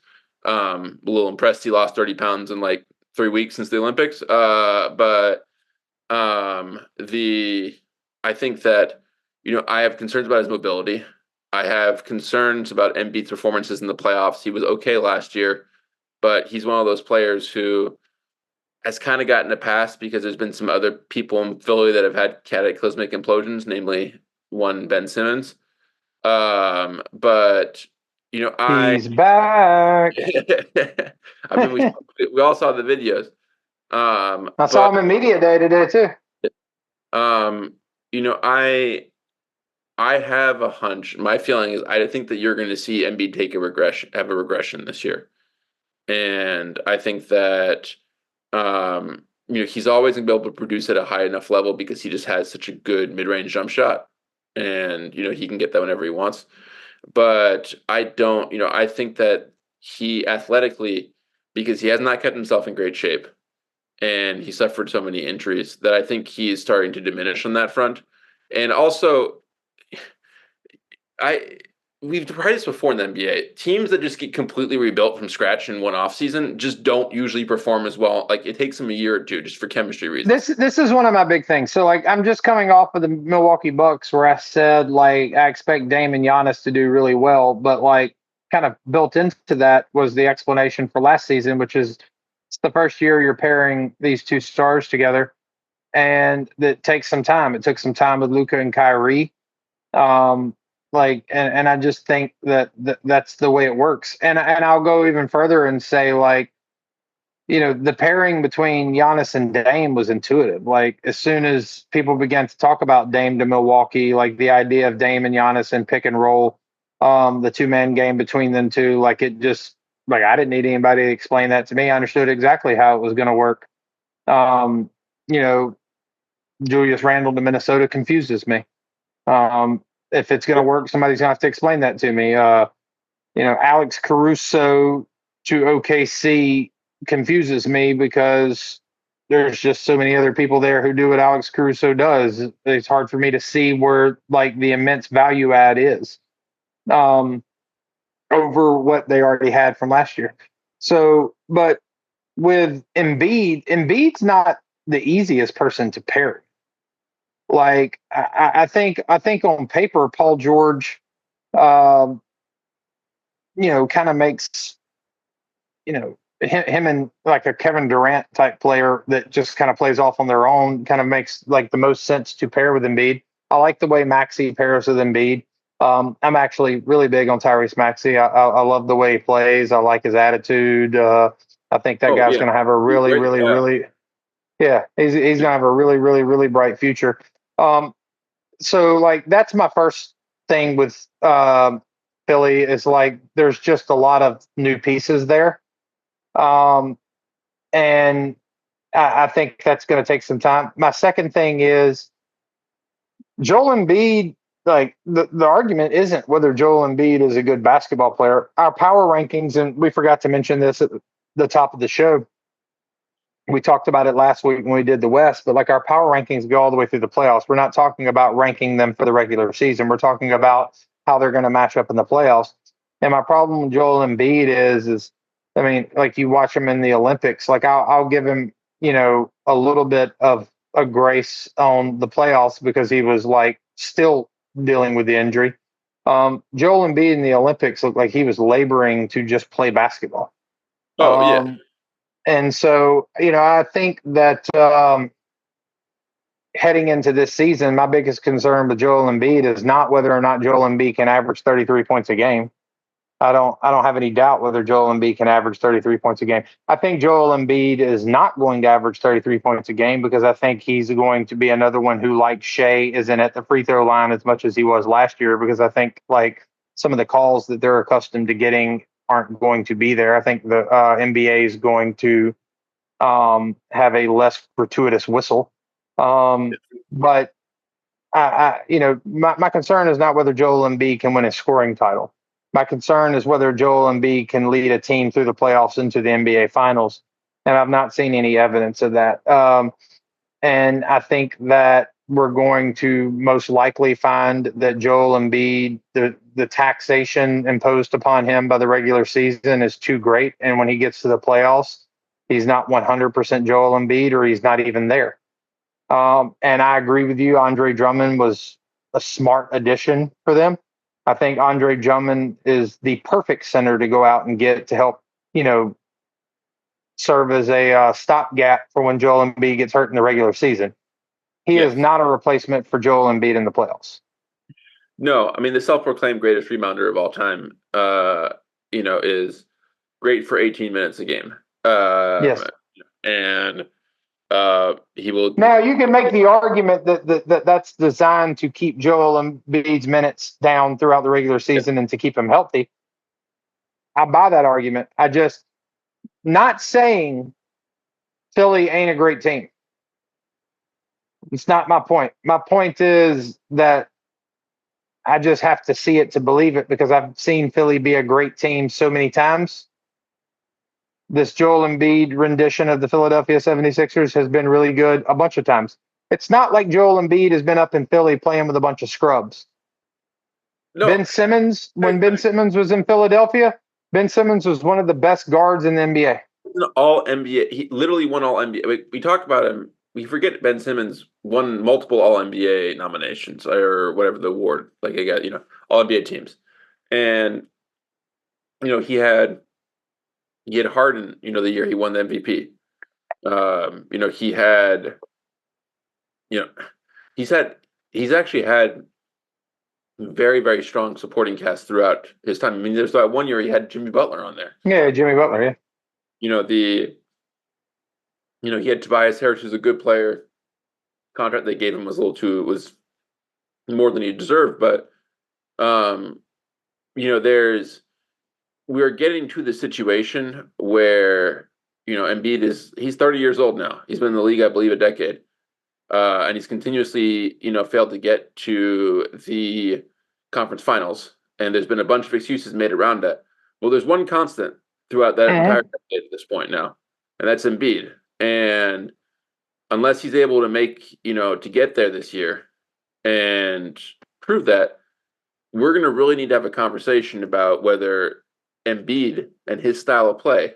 A little impressed he lost 30 pounds in like 3 weeks since the Olympics. But I think that, I have concerns about his mobility. I have concerns about Embiid's performances in the playoffs. He was okay last year, but he's one of those players who has kind of gotten a pass because there's been some other people in Philly that have had cataclysmic implosions, namely one Ben Simmons. But he's back. I mean, we all saw the videos. I saw him in media day today too. I have a hunch. My feeling is I think that you're going to see Embiid have a regression this year, and I think that he's always going to be able to produce at a high enough level because he just has such a good mid-range jump shot, and he can get that whenever he wants. But I don't. I think that he athletically, because he has not kept himself in great shape, and he suffered so many injuries that I think he is starting to diminish on that front. And also, we've tried this before in the NBA. Teams that just get completely rebuilt from scratch in one offseason just don't usually perform as well. Like, it takes them a year or two just for chemistry reasons. This is one of my big things. So, like, I'm just coming off of the Milwaukee Bucks where I said, like, I expect Dame and Giannis to do really well, but, like, kind of built into that was the explanation for last season, which is it's the first year you're pairing these two stars together, and that takes some time. It took some time with Luka and Kyrie. And I just think that's the way it works. And I'll go even further and say, like, the pairing between Giannis and Dame was intuitive. Like, as soon as people began to talk about Dame to Milwaukee, like the idea of Dame and Giannis and pick and roll, the 2-man game between them two, like, it just, like, I didn't need anybody to explain that to me. I understood exactly how it was going to work. Julius Randle to Minnesota confuses me. If it's going to work, somebody's going to have to explain that to me. Alex Caruso to OKC confuses me because there's just so many other people there who do what Alex Caruso does. It's hard for me to see where, like, the immense value add is over what they already had from last year. So, but with Embiid's not the easiest person to pair. Like, I think on paper, Paul George, kind of makes, him and like a Kevin Durant type player that just kind of plays off on their own, kind of makes like the most sense to pair with Embiid. I like the way Maxey pairs with Embiid. I'm actually really big on Tyrese Maxey. I love the way he plays. I like his attitude. I think that guy's going to have a really, he's going to have a really, really, really bright future. So, like, that's my first thing with Philly is, like, there's just a lot of new pieces there. And I think that's going to take some time. My second thing is Joel Embiid like the argument isn't whether Joel Embiid is a good basketball player. Our power rankings, and we forgot to mention this at the top of the show. We talked about it last week when we did the West, but like our power rankings go all the way through the playoffs. We're not talking about ranking them for the regular season. We're talking about how they're going to match up in the playoffs. And my problem with Joel Embiid is I mean, like you watch him in the Olympics, like I'll give him, a little bit of a grace on the playoffs because he was like still dealing with the injury. Joel Embiid in the Olympics looked like he was laboring to just play basketball. Oh yeah. And so, I think that heading into this season, my biggest concern with Joel Embiid is not whether or not Joel Embiid can average 33 points a game. I don't have any doubt whether Joel Embiid can average 33 points a game. I think Joel Embiid is not going to average 33 points a game because I think he's going to be another one who, like Shea, isn't at the free throw line as much as he was last year because I think like some of the calls that they're accustomed to getting aren't going to be there. I think the NBA is going to have a less gratuitous whistle. But my concern is not whether Joel Embiid can win a scoring title. My concern is whether Joel Embiid can lead a team through the playoffs into the NBA Finals, and I've not seen any evidence of that. And I think that we're going to most likely find that Joel Embiid, the taxation imposed upon him by the regular season is too great, and when he gets to the playoffs, he's not 100% Joel Embiid, or he's not even there. And I agree with you. Andre Drummond was a smart addition for them. I think Andre Drummond is the perfect center to go out and get to help, serve as a stopgap for when Joel Embiid gets hurt in the regular season. He is not a replacement for Joel Embiid in the playoffs. No, I mean the self-proclaimed greatest rebounder of all time, is great for 18 minutes a game. Yes. And he will. Now you can make the argument that's designed to keep Joel Embiid's minutes down throughout the regular season and to keep him healthy. I buy that argument. I just not saying Philly ain't a great team. It's not my point. My point is that I just have to see it to believe it because I've seen Philly be a great team so many times. This Joel Embiid rendition of the Philadelphia 76ers has been really good a bunch of times. It's not like Joel Embiid has been up in Philly playing with a bunch of scrubs. No. Ben Simmons, when Ben Simmons was in Philadelphia, Ben Simmons was one of the best guards in the NBA. All NBA. He literally won all NBA. We talked about him. We forget Ben Simmons won multiple All NBA nominations or whatever the award. Like he got, All NBA teams. And, he had Harden, the year he won the MVP. He's actually had very, very strong supporting cast throughout his time. I mean, there's that one year he had Jimmy Butler on there. Yeah, Jimmy Butler, yeah. He had Tobias Harris, who's a good player. Contract they gave him was was more than he deserved, but we're getting to the situation where Embiid he's 30 years old now. He's been in the league, I believe, a decade, and he's continuously failed to get to the conference finals. And there's been a bunch of excuses made around that. Well, there's one constant throughout that entire decade at this point now, and that's Embiid. And unless he's able to make to get there this year and prove that, we're going to really need to have a conversation about whether Embiid and his style of play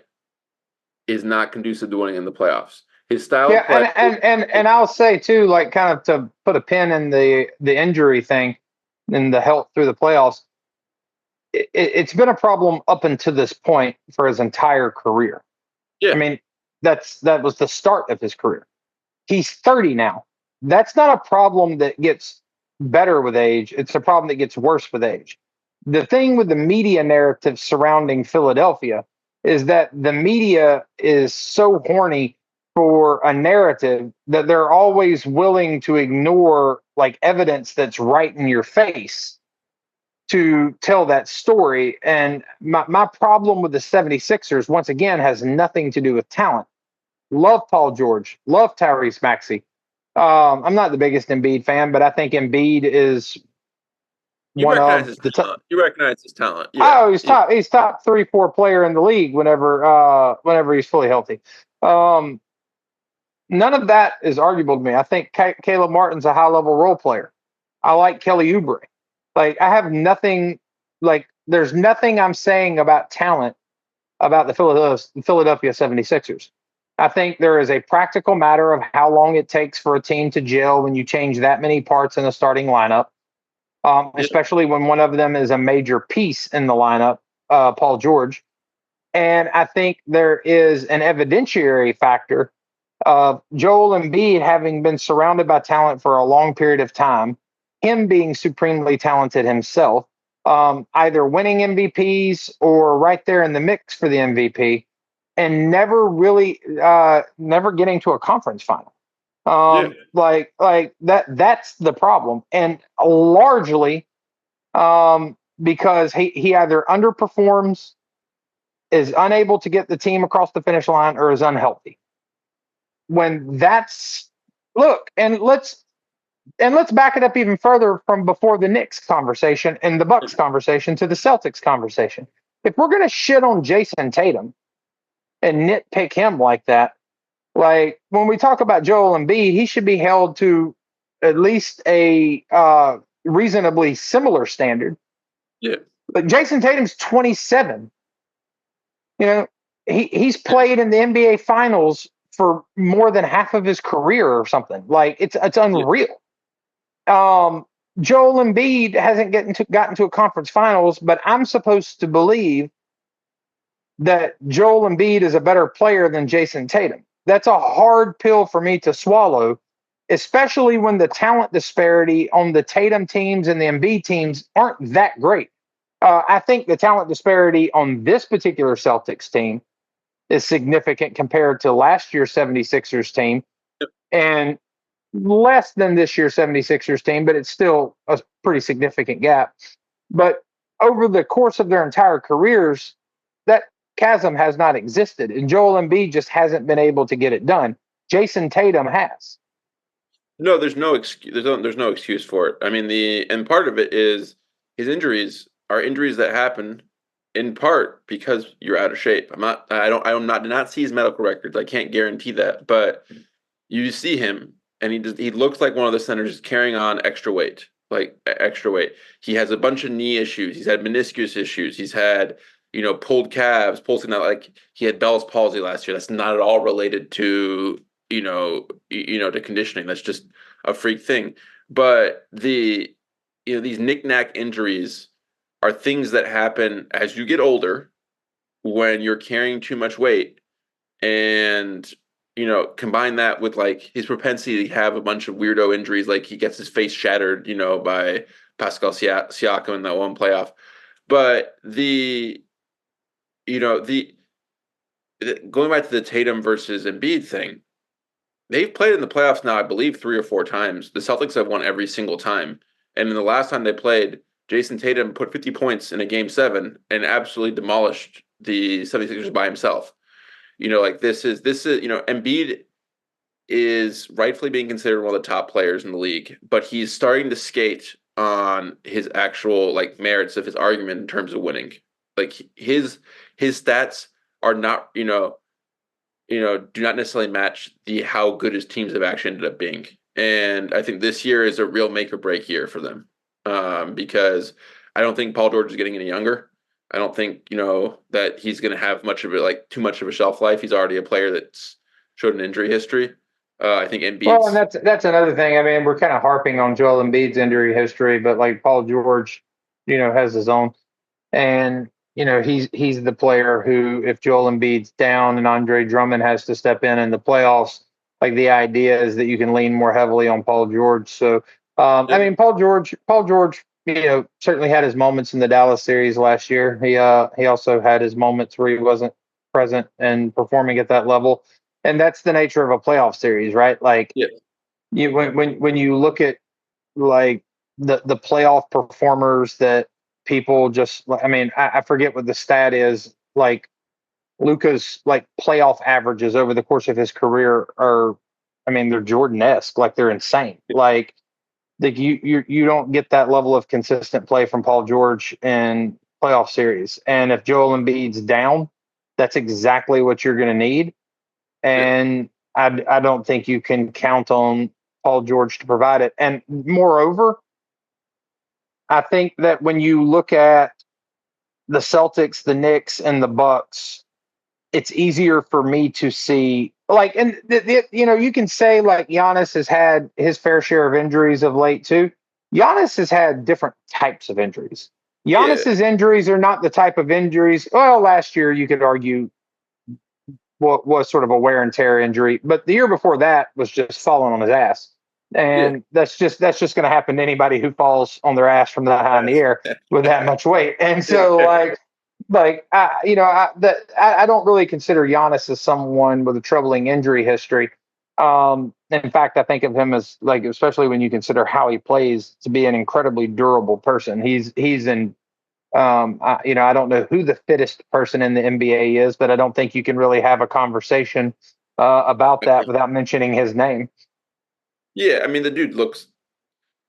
is not conducive to winning in the playoffs. His style of play, and I'll say too, like kind of to put a pin in the injury thing and the health through the playoffs. It's been a problem up until this point for his entire career. Yeah, I mean that was the start of his career. He's 30 now. That's not a problem that gets better with age. It's a problem that gets worse with age. The thing with the media narrative surrounding Philadelphia is that the media is so horny for a narrative that they're always willing to ignore like evidence that's right in your face to tell that story. And my problem with the 76ers, once again, has nothing to do with talent. Love Paul George. Love Tyrese Maxey. I'm not the biggest Embiid fan, but I think Embiid is You one recognize of his the talent. You recognize his talent. Yeah. oh, he's top 3-4 player in the league whenever he's fully healthy. None of that is arguable to me. I think Caleb Martin's a high level role player. I like Kelly Oubre. Like I have nothing like there's nothing I'm saying about talent about the Philadelphia 76ers. I think there is a practical matter of how long it takes for a team to gel when you change that many parts in a starting lineup, Yeah. especially when one of them is a major piece in the lineup, Paul George. And I think there is an evidentiary factor of Joel Embiid having been surrounded by talent for a long period of time, him being supremely talented himself, either winning MVPs or right there in the mix for the MVP, and never getting to a conference final. Yeah. Like that's the problem, and largely because he either underperforms, is unable to get the team across the finish line, or is unhealthy. When that's look, and let's back it up even further from before the Knicks conversation and the Bucks conversation to the Celtics conversation. If we're gonna shit on Jason Tatum and nitpick him like that, like when we talk about Joel Embiid, he should be held to at least a reasonably similar standard. Yeah. But Jason Tatum's 27. You know, he's played in the NBA Finals for more than half of his career or something. Like it's unreal. Joel Embiid hasn't gotten to a conference finals, but I'm supposed to believe that Joel Embiid is a better player than Jason Tatum. That's a hard pill for me to swallow, especially when the talent disparity on the Tatum teams and the Embiid teams aren't that great. I think the talent disparity on this particular Celtics team is significant compared to last year's 76ers team and less than this year's 76ers team, but it's still a pretty significant gap. But over the course of their entire careers, that chasm has not existed, and Joel Embiid just hasn't been able to get it done. Jason Tatum has. No, there's no excuse. There's no excuse for it. I mean, and part of it is his injuries are injuries that happen in part because you're out of shape. I do not see his medical records. I can't guarantee that, but you see him and he looks like one of the centers carrying on extra weight, like extra weight. He has a bunch of knee issues. He's had meniscus issues. He's had, pulled calves, pulsing out, like he had Bell's palsy last year. That's not at all related to, to conditioning. That's just a freak thing. But these knick-knack injuries are things that happen as you get older when you're carrying too much weight, and combine that with like his propensity to have a bunch of weirdo injuries, like he gets his face shattered by Pascal Siakam in that one playoff. But going back to the Tatum versus Embiid thing, they've played in the playoffs now, I believe 3 or 4 times. The Celtics have won every single time, and in the last time they played, Jason Tatum put 50 points in a game 7 and absolutely demolished the 76ers by himself. This is Embiid is rightfully being considered one of the top players in the league, but he's starting to skate on his actual merits of his argument in terms of winning. Like his stats are not, do not necessarily match how good his teams have actually ended up being. And I think this year is a real make or break year for them. Because I don't think Paul George is getting any younger. I don't think, that he's going to have too much of a shelf life. He's already a player that's showed an injury history. I think Embiid. Well, and that's another thing. I mean, we're kind of harping on Joel Embiid's injury history, but like Paul George, has his own, and he's the player who, if Joel Embiid's down and Andre Drummond has to step in the playoffs, like the idea is that you can lean more heavily on Paul George. So, I mean, Paul George, certainly had his moments in the Dallas series last year. He also had his moments where he wasn't present and performing at that level. And that's the nature of a playoff series, right? Like, when you look at like the playoff performers that people just, I mean, I forget what the stat is. Like Luka's playoff averages over the course of his career are, I mean, they're Jordan-esque, like they're insane. Like Like you don't get that level of consistent play from Paul George in playoff series. And if Joel Embiid's down, that's exactly what you're going to need. Yeah. And I don't think you can count on Paul George to provide it. And moreover, I think that when you look at the Celtics, the Knicks, and the Bucks, it's easier for me to see like, and you can say like Giannis has had his fair share of injuries of late too. Giannis has had different types of injuries. Yeah. Giannis's injuries are not the type of injuries. Well, last year you could argue what was sort of a wear and tear injury, but the year before that was just falling on his ass. Yeah. And that's just going to happen to anybody who falls on their ass from that high in the air with that much weight. And so, I don't really consider Giannis as someone with a troubling injury history. In fact, I think of him as like, especially when you consider how he plays, to be an incredibly durable person. He's in. I don't know who the fittest person in the NBA is, but I don't think you can really have a conversation about that without mentioning his name. Yeah, I mean the dude looks.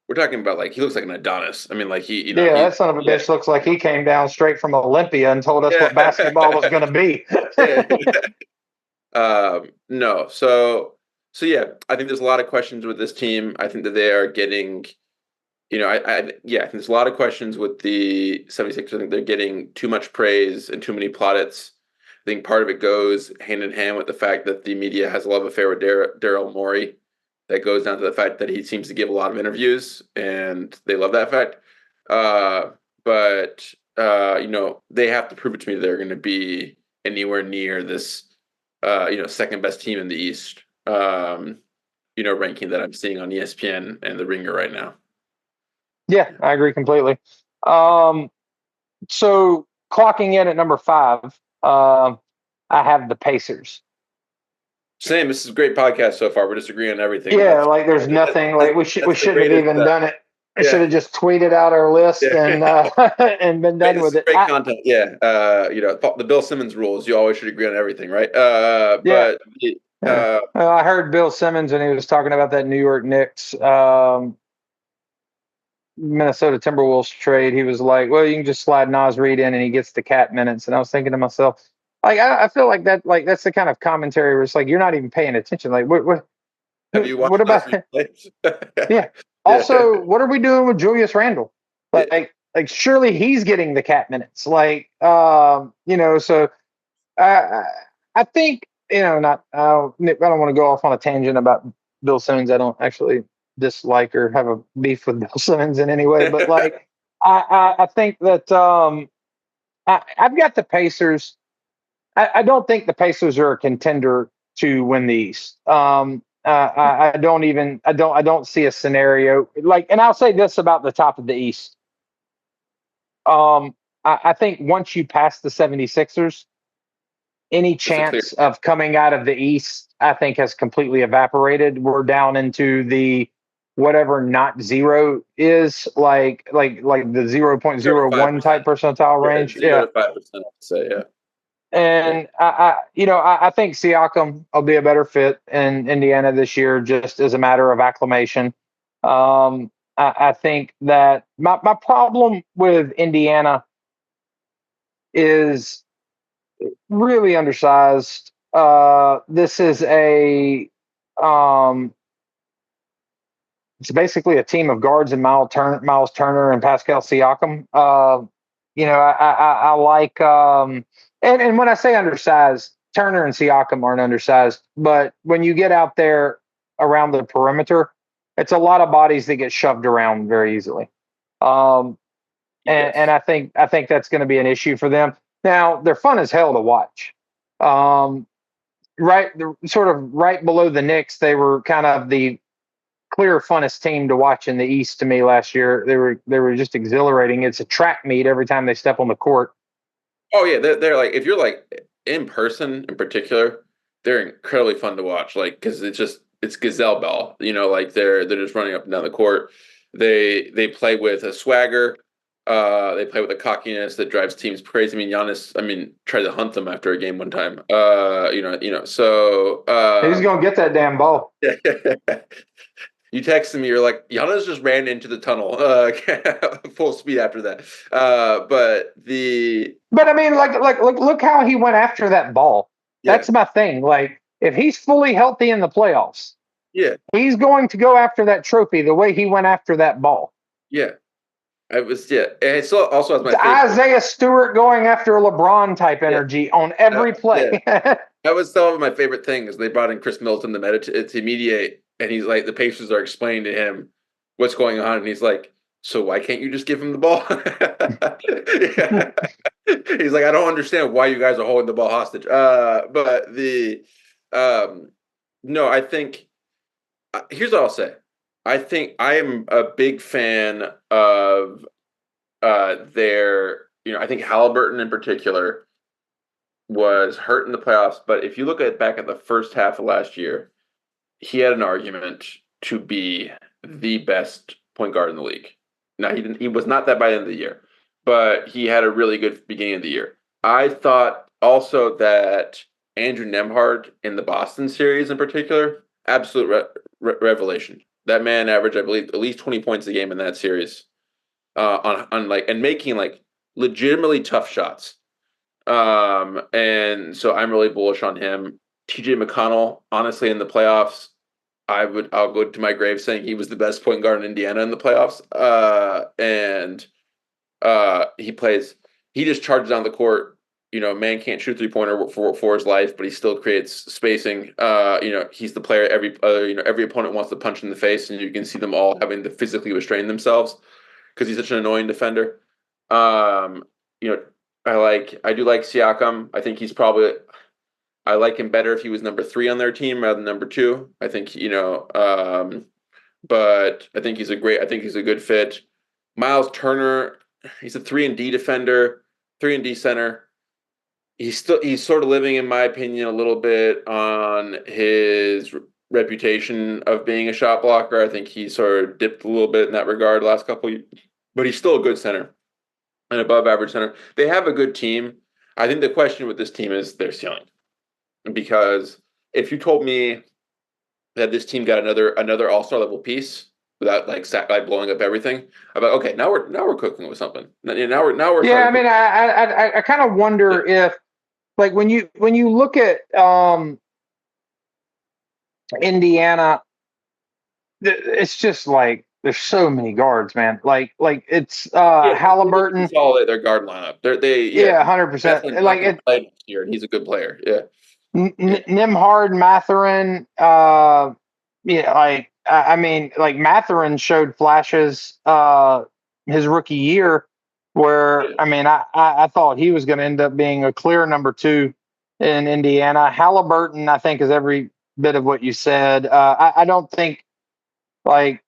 We're talking about like he looks like an Adonis. I mean, like That son of a bitch looks like he came down straight from Olympia and told us what basketball was going to be. No, so yeah, I think there's a lot of questions with this team. I think that they are getting, I think there's a lot of questions with the 76ers. I think they're getting too much praise and too many plaudits. I think part of it goes hand in hand with the fact that the media has a love affair with Daryl Morey. That goes down to the fact that he seems to give a lot of interviews, and they love that fact. But they have to prove it to me that they're going to be anywhere near this, second best team in the East, ranking that I'm seeing on ESPN and the Ringer right now. Yeah, I agree completely. So clocking in at number 5, I have the Pacers. Same. This is a great podcast so far. We're disagreeing on everything. Yeah, like there's nothing like we shouldn't have even done it. I should have just tweeted out our list and and been done with it. Great content. Yeah. The Bill Simmons rules. You always should agree on everything, right? I heard Bill Simmons when he was talking about that New York Knicks Minnesota Timberwolves trade. He was like, "Well, you can just slide Naz Reid in and he gets the cat minutes." And I was thinking to myself, like, I feel like that, like that's the kind of commentary where it's like you're not even paying attention. Like, what have you watched? What about? Yeah. Also, what are we doing with Julius Randle? Like, surely he's getting the cat minutes. Like, so I think not. I don't want to go off on a tangent about Bill Simmons. I don't actually dislike or have a beef with Bill Simmons in any way, but like, I think that I've got the Pacers. I don't think the Pacers are a contender to win the East. I don't see a scenario like, and I'll say this about the top of the East. I think once you pass the 76ers, any chance of coming out of the East, I think, has completely evaporated. We're down into the whatever not zero is, like the 0.01 type percentile range. 0 to 5%, I'd say, yeah. And I think Siakam will be a better fit in Indiana this year, just as a matter of acclimation. I think that my problem with Indiana is really undersized. This is it's basically a team of guards and Miles Turner and Pascal Siakam. I like, and when I say undersized, Turner and Siakam aren't undersized, but when you get out there around the perimeter, it's a lot of bodies that get shoved around very easily. And I think that's going to be an issue for them. Now, they're fun as hell to watch. Right below the Knicks, they were kind of the clear funnest team to watch in the East to me last year. They were just exhilarating. It's a track meet every time they step on the court. Oh yeah, they're like, if you're like in person in particular, they're incredibly fun to watch. Like, because it's gazelle ball. Like they're just running up and down the court. They play with a swagger. They play with a cockiness that drives teams crazy. I mean, Giannis, tried to hunt them after a game one time. So he's gonna get that damn ball. You texted me. You're like, Giannis just ran into the tunnel, full speed after that. But I mean, look how he went after that ball. Yeah, That's my thing. Like, if he's fully healthy in the playoffs, yeah, he's going to go after that trophy the way he went after that ball. yeah. I was and it still also has my It's favorite. Isaiah Stewart going after LeBron type Yeah, energy on every yeah. play. That was some of my favorite things. They brought in Chris Middleton to mediate, and he's like, the Pacers are explaining to him what's going on, and he's like, "So why can't you just give him the ball?" Yeah. He's like, "I don't understand why you guys are holding the ball hostage." Um, no, I think here's what I'll say. I think I am a big fan of I think Halliburton in particular was hurt in the playoffs, but if you look back at the first half of last year, he had an argument to be the best point guard in the league. Now he was not that by the end of the year, but he had a really good beginning of the year. I thought also that Andrew Nembhard in the Boston series in particular, absolute revelation. That man averaged, I believe, at least 20 points a game in that series, on like and making like legitimately tough shots. And so I'm really bullish on him. TJ McConnell, honestly, in the playoffs, I'll go to my grave saying he was the best point guard in Indiana in the playoffs. And he just charges down the court. Man can't shoot 3-pointer for his life, but he still creates spacing. He's the player every opponent wants to punch in the face, and you can see them all having to physically restrain themselves because he's such an annoying defender. Um, you know, I do like Siakam. I like him better if he was number 3 on their team rather than number 2. I think, but I think he's a good fit. Miles Turner, he's a 3-and-D defender, 3-and-D center. He's sort of living, in my opinion, a little bit on his reputation of being a shot blocker. I think he sort of dipped a little bit in that regard last couple of years, but he's still a good center, an above average center. They have a good team. I think the question with this team is their ceiling. Because if you told me that this team got another all-star level piece without like blowing up everything, I'm like, okay, now we're cooking with something. Now we're Yeah, I starting. mean, I kind of wonder if, like, when you look at Indiana, it's just like there's so many guards, man. Like it's Halliburton. Consolidate their guard lineup. Yeah, 100%. Definitely not Like going to play next year, and he's a good player. Yeah, Nimhard, Mathurin. Yeah, like I mean, like Mathurin showed flashes his rookie year where I mean I thought he was going to end up being a clear number 2 in Indiana. Halliburton, I think, is every bit of what you said. I don't think like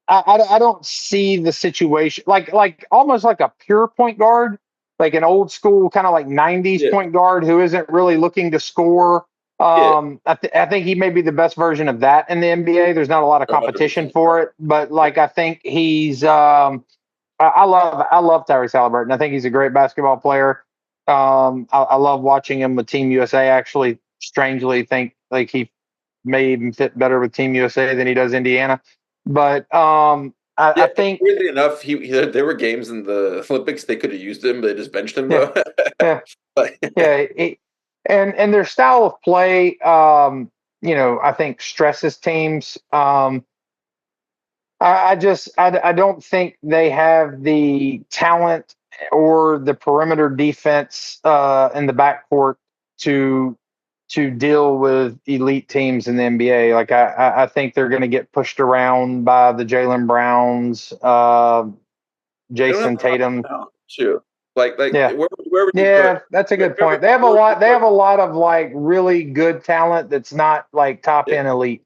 I don't see the situation like almost like a pure point guard, like an old school kind of like 90s yeah, point guard who isn't really looking to score. yeah. I think he may be the best version of that in the NBA. There's not a lot of competition 100%. for it, but like I think he's I love Tyrese Halliburton. I think he's a great basketball player. I love watching him with Team USA. Actually, strangely think like he may even fit better with Team USA than he does Indiana. But I Yeah, think weirdly enough, there were games in the Olympics they could have used him, but they just benched him yeah, though. yeah, But yeah. And their style of play, I think stresses teams. I don't think they have the talent or the perimeter defense in the backcourt to deal with elite teams in the NBA. Like I think they're going to get pushed around by the Jaylen Browns, they don't have Jason a lot Tatum. of talent too. Like Yeah, where would you put yeah, that's a good where, point. They have a where would you lot. They have put a lot of like really good talent that's not like top yeah. end elite.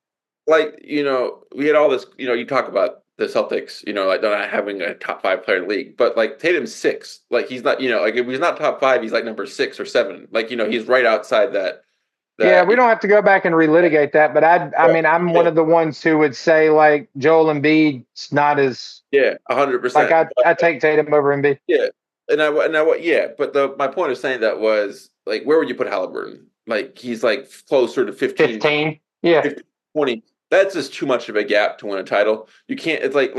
Like, we had all this, you talk about the Celtics, like they're not having a top 5 player in the league, but like Tatum's 6. Like he's not, like if he's not top 5, he's like number 6 or 7. Like, he's right outside Yeah, that we don't have to go back and relitigate that, but I mean, I'm one yeah, of the ones who would say like Joel Embiid's not as yeah, like 100%. I take Tatum over Embiid. Yeah. Yeah, but my point of saying that was like where would you put Halliburton? Like he's like closer to 15, 15. Yeah. 15, 20. that's just too much of a gap to win a title. You can't. It's like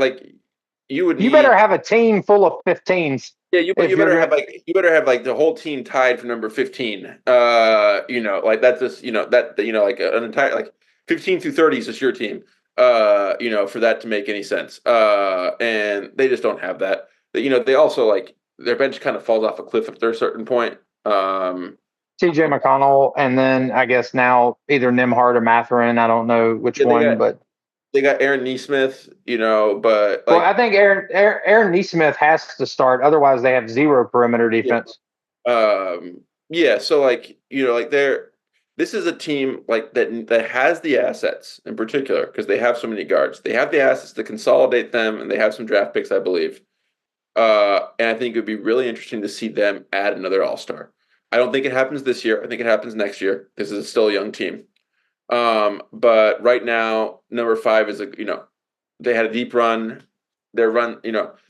you would You need. better have a team full of 15s. Yeah, you If better you're have gonna, like the whole team tied for number 15. Like that's just like an entire like 15 through 30 is just your team. For that to make any sense. And they just don't have that. They also like their bench kind of falls off a cliff at a certain point. TJ McConnell, and then I guess now either Nimhard or Matherin. I don't know which Yeah, one, but they got Aaron Nesmith, but well, I like think Aaron Nesmith has to start. Otherwise, they have zero perimeter yeah, defense. yeah. So like this is a team like that has the assets in particular because they have so many guards. They have the assets to consolidate them, and they have some draft picks, I believe. And I think it would be really interesting to see them add another All-Star. I don't think it happens this year. I think it happens next year. This is still a young team. But right now, number 5 is they had a deep run. Their run,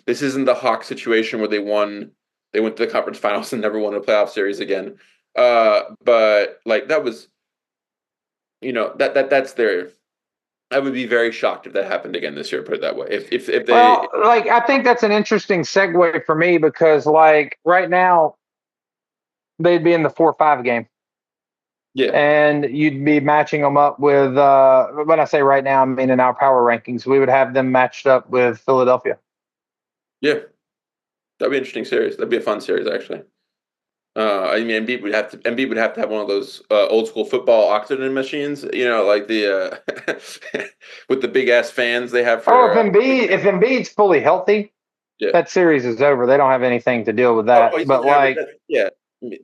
this isn't the Hawks situation where they went to the conference finals and never won a playoff series again. But like that was, that's their. I would be very shocked if that happened again this year. Put it that way. If they, Well, like I think that's an interesting segue for me because like right now they'd be in the 4-5 game. yeah, And you'd be matching them up with when I say right now, I mean in our power rankings, we would have them matched up with Philadelphia. yeah, that'd be an interesting series. That'd be a fun series actually. I mean, Embiid would have to have one of those old school football oxygen machines, like the with the big ass fans they have Oh, for. if Embiid's fully healthy, Yeah. that series is over. They don't have anything to deal with Oh, that. he's But an average. like, Yeah. I mean,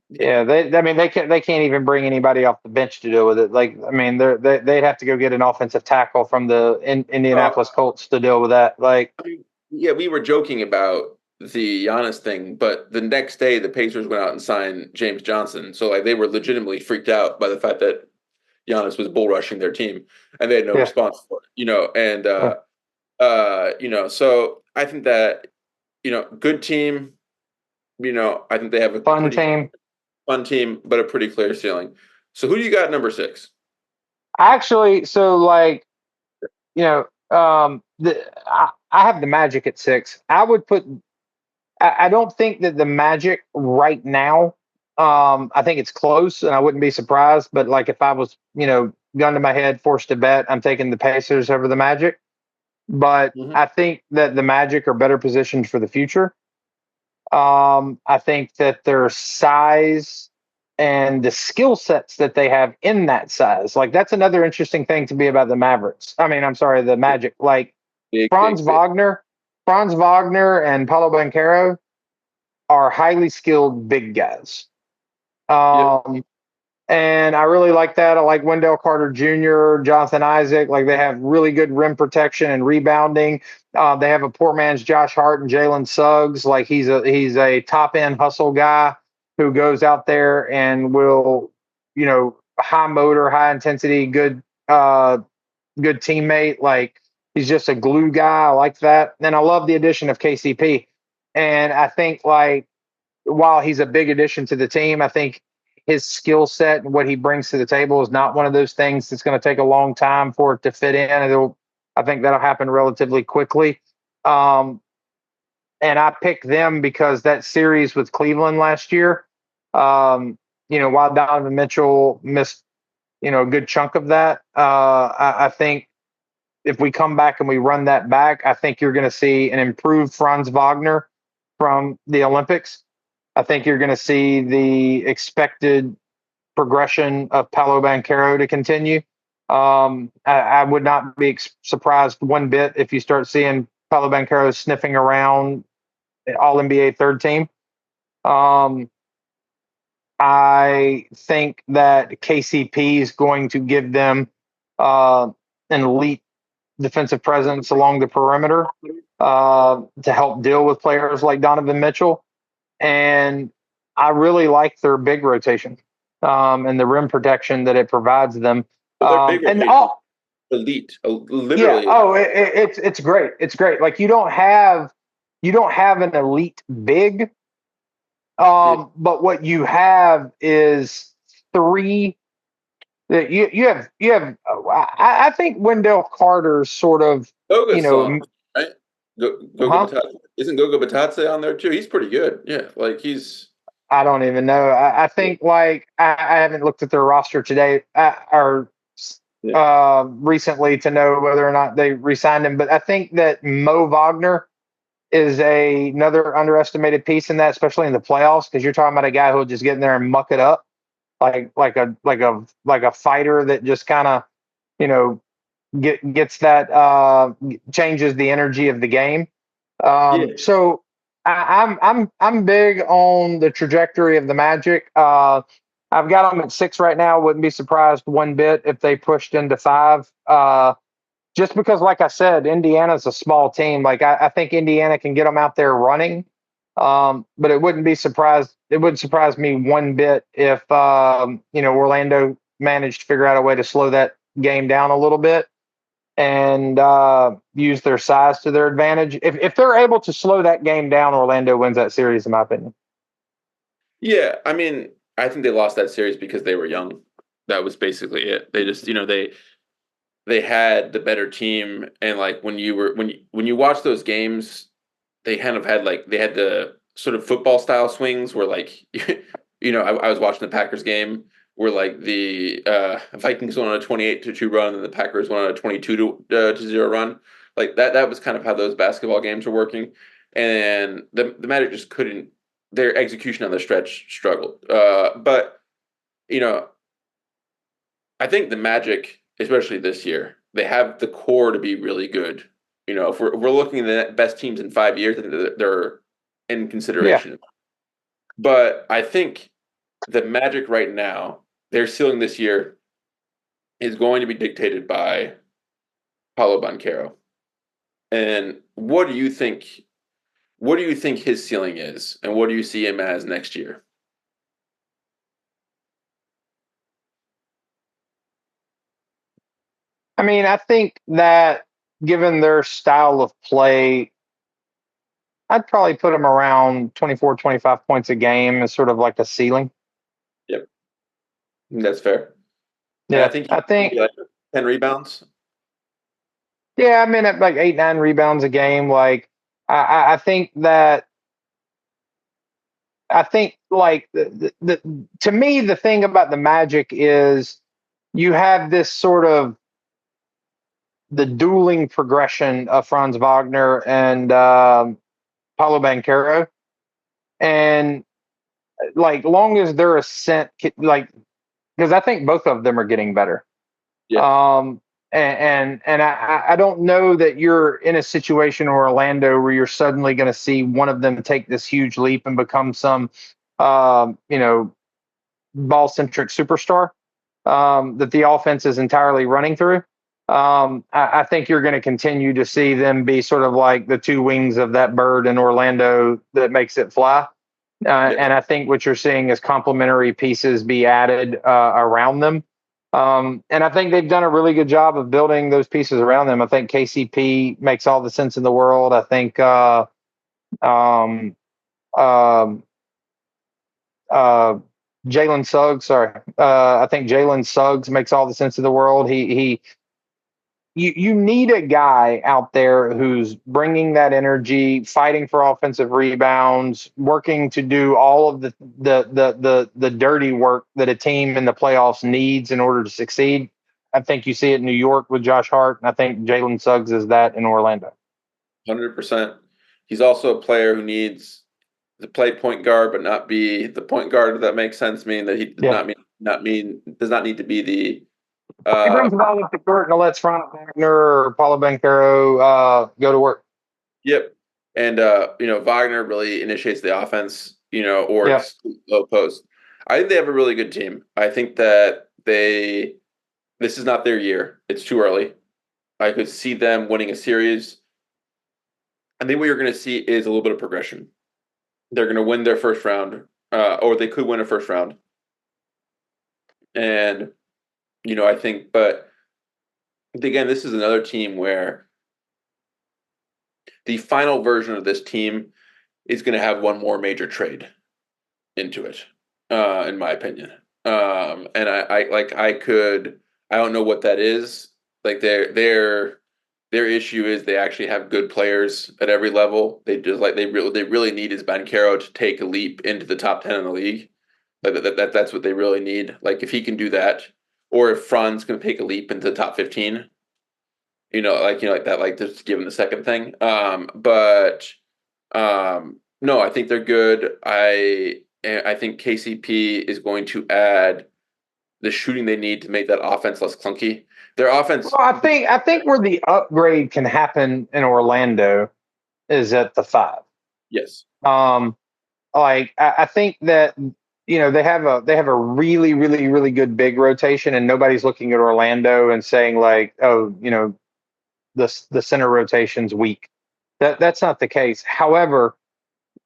yeah, they can't even bring anybody off the bench to deal with it. Like, I mean, they'd have to go get an offensive tackle from the Indianapolis Colts to deal with that. Like, I mean, yeah, we were joking about the Giannis thing, but the next day the Pacers went out and signed James Johnson. So like they were legitimately freaked out by the fact that Giannis was bull rushing their team and they had no yeah, response for it, and yeah. so I think that, good team, I think they have a Fun pretty team. fun team, but a pretty clear ceiling. So who do you got number 6? Actually, so like, I have the Magic at 6. I would put. I don't think that the Magic right now. I think it's close, and I wouldn't be surprised. But like, if I was, gun to my head, forced to bet, I'm taking the Pacers over the Magic. But Mm-hmm. I think that the Magic are better positioned for the future. I think that their size and the skill sets that they have in that size, like that's another interesting thing to be about the Mavericks. I mean, I'm sorry, the Magic. Like Big, Franz big, big. Wagner, Franz Wagner, and Paulo Banchero are highly skilled big guys. Yep. And I really like that. I like Wendell Carter Jr., Jonathan Isaac. Like they have really good rim protection and rebounding. They have a poor man's Josh Hart and Jalen Suggs. Like he's a top end hustle guy who goes out there and will, high motor, high intensity, good teammate. Like he's just a glue guy. I like that. And I love the addition of KCP. And I think like while he's a big addition to the team, I think his skill set and what he brings to the table is not one of those things that's going to take a long time for it to fit in. I think that'll happen relatively quickly. And I picked them because that series with Cleveland last year, while Donovan Mitchell missed, a good chunk of that, I think if we come back and we run that back, I think you're going to see an improved Franz Wagner from the Olympics. I think you're going to see the expected progression of Paolo Banchero to continue. I would not be surprised one bit if you start seeing Paolo Banchero sniffing around All NBA third team. I think that KCP is going to give them an elite defensive presence along the perimeter to help deal with players like Donovan Mitchell. And I really like their big rotation and the rim protection that it provides them. They're big And rotation. Elite, literally. yeah, it's great. It's great. Like you don't have an elite big, but what you have is 3 You have. I think Wendell Carter's sort of, you Goga's still on, know, right? Goga huh? Batadze. Isn't Goga Batadze on there too? He's pretty good. Yeah, like he's I don't even know. I think like I haven't looked at their roster today or yeah. recently to know whether or not they re-signed him, but I think that Mo Wagner is another underestimated piece in that, especially in the playoffs, because you're talking about a guy who'll just get in there and muck it up, like a fighter that just kind of, you know, gets that changes the energy of the game. Yeah. So I'm big on the trajectory of the Magic. I've got them at 6 right now. Wouldn't be surprised one bit if they pushed into 5. Just because, like I said, Indiana's a small team. Like I think Indiana can get them out there running. But it wouldn't be surprised. It wouldn't surprise me one bit if Orlando managed to figure out a way to slow that game down a little bit and use their size to their advantage. If they're able to slow that game down, Orlando wins that series, in my opinion. Yeah, I mean, I think they lost that series because they were young. That was basically it. They just, they had the better team, and like when you watch those games, they kind of had like they had the sort of football style swings where like I was watching the Packers game where like the Vikings went on a 28-2 run and the Packers went on a 22-0 run. Like that was kind of how those basketball games were working, and the Magic just couldn't. Their execution on the stretch struggled. But you know, I think the Magic, especially this year, they have the core to be really good. If we're looking at the best teams in 5 years, I think they're in Yeah. consideration. But I think the Magic right now, their ceiling this year is going to be dictated by Paulo Banchero. And what do you think? What do you think his ceiling is, and what do you see him as next year? I mean, I think that given their style of play, I'd probably put them around 24, 25 points a game as sort of like a ceiling. Yep, that's fair. And I Yeah. think I think, maybe like 10 rebounds. yeah, I mean, at like 8, 9 rebounds a game. Like, I think that, I think like to me, the thing about the Magic is you have this sort of the dueling progression of Franz Wagner and Paulo Banchero. And like, long as their ascent, like, because I think both of them are getting better. Yeah, Um, and I don't know that you're in a situation in Orlando where you're suddenly going to see one of them take this huge leap and become some, you know, ball centric superstar that the offense is entirely running through. I think you're going to continue to see them be sort of like the two wings of that bird in Orlando that makes it fly. yeah, And I think what you're seeing is complementary pieces be added around them. And I think they've done a really good job of building those pieces around them. I think KCP makes all the sense in the world. I think um, um, uh, Jalen Suggs. Sorry, I think Jalen Suggs makes all the sense in the world. You need a guy out there who's bringing that energy, fighting for offensive rebounds, working to do all of the dirty work that a team in the playoffs needs in order to succeed. I think you see it in New York with Josh Hart, and I think Jalen Suggs is that in Orlando. 100%. He's also a player who needs to play point guard, but not be the point guard. If that makes sense, mean that he does Yeah, not does not need to be the he brings the ball up the court and lets Franz Wagner or Paulo Banchero go to work. yep. And Wagner really initiates the offense, or Yeah. it's low post. I think they have a really good team. I think that this is not their year. It's too early. I could see them winning a series. I think what you're going to see is a little bit of progression. They're going to win their first round, or they could win a first round. And I think, but again, this is another team where the final version of this team is going to have one more major trade into it, in my opinion. And I don't know what that is. Like their issue is they actually have good players at every level. They really need is Banchero to take a leap into the top 10 in the league. That's what they really need. Like if he can do that, or if Franz can take a leap into the top 15, like that, like just give him the second thing. No, I think they're good. I think KCP is going to add the shooting they need to make that offense less clunky. Their offense, Well, I think where the upgrade can happen in Orlando is at the 5. yes, Um, like I think that they have a really really really good big rotation, and nobody's looking at Orlando and saying like, oh, the center rotation's weak. That's not the case. However,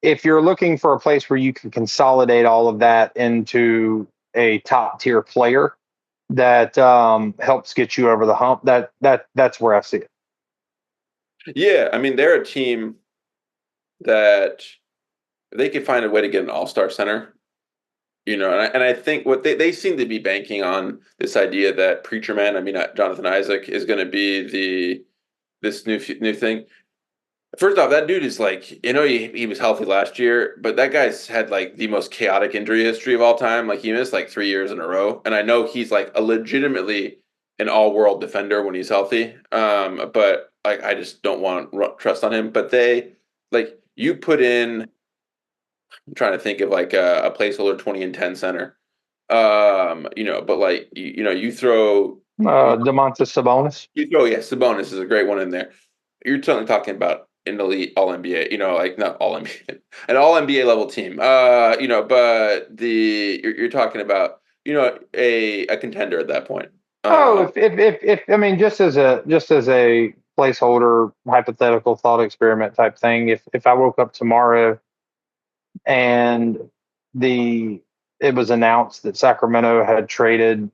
if you're looking for a place where you can consolidate all of that into a top tier player that helps get you over the hump, that's where I see it. yeah. I mean, they're a team that they could find a way to get an all-star center. And I think what they seem to be banking on this idea that Preacher Man, I mean, Jonathan Isaac, is going to be this new thing. First off, that dude is like, he was healthy last year, but that guy's had like the most chaotic injury history of all time. Like he missed like 3 years in a row, and I know he's like a legitimately an all-world defender when he's healthy. But like I just don't want to trust on him. But you put in. I'm trying to think of like a placeholder 20 and 10 center. But like you throw Demontis Sabonis. yeah, Sabonis is a great one in there. You're certainly talking about an elite all NBA, like not all NBA, an all NBA level team. But you're talking about, a contender at that point. Oh, if I mean, just as a placeholder, hypothetical thought experiment type thing. If I woke up tomorrow and it was announced that Sacramento had traded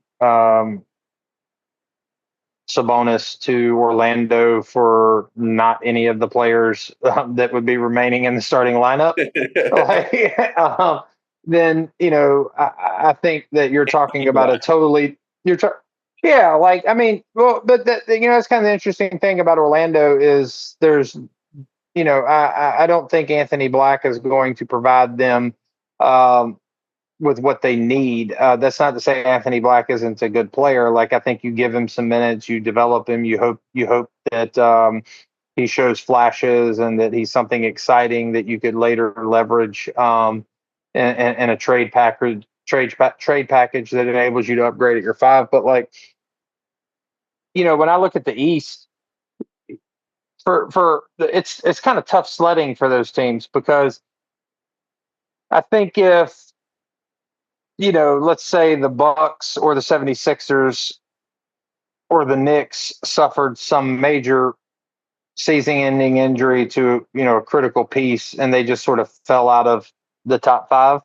Sabonis to Orlando for not any of the players that would be remaining in the starting lineup, like, then I think that you're talking about a totally yeah, like I mean, well, but that's kind of the interesting thing about Orlando is there's I don't think Anthony Black is going to provide them um, with what they need. That's not to say Anthony Black isn't a good player. Like I think you give him some minutes, you develop him, you hope that he shows flashes and that he's something exciting that you could later leverage in a trade package that enables you to upgrade at your 5. But like when I look at the East, it's kind of tough sledding for those teams because I think if let's say the Bucks or the 76ers or the Knicks suffered some major season-ending injury to, a critical piece and they just sort of fell out of the top 5,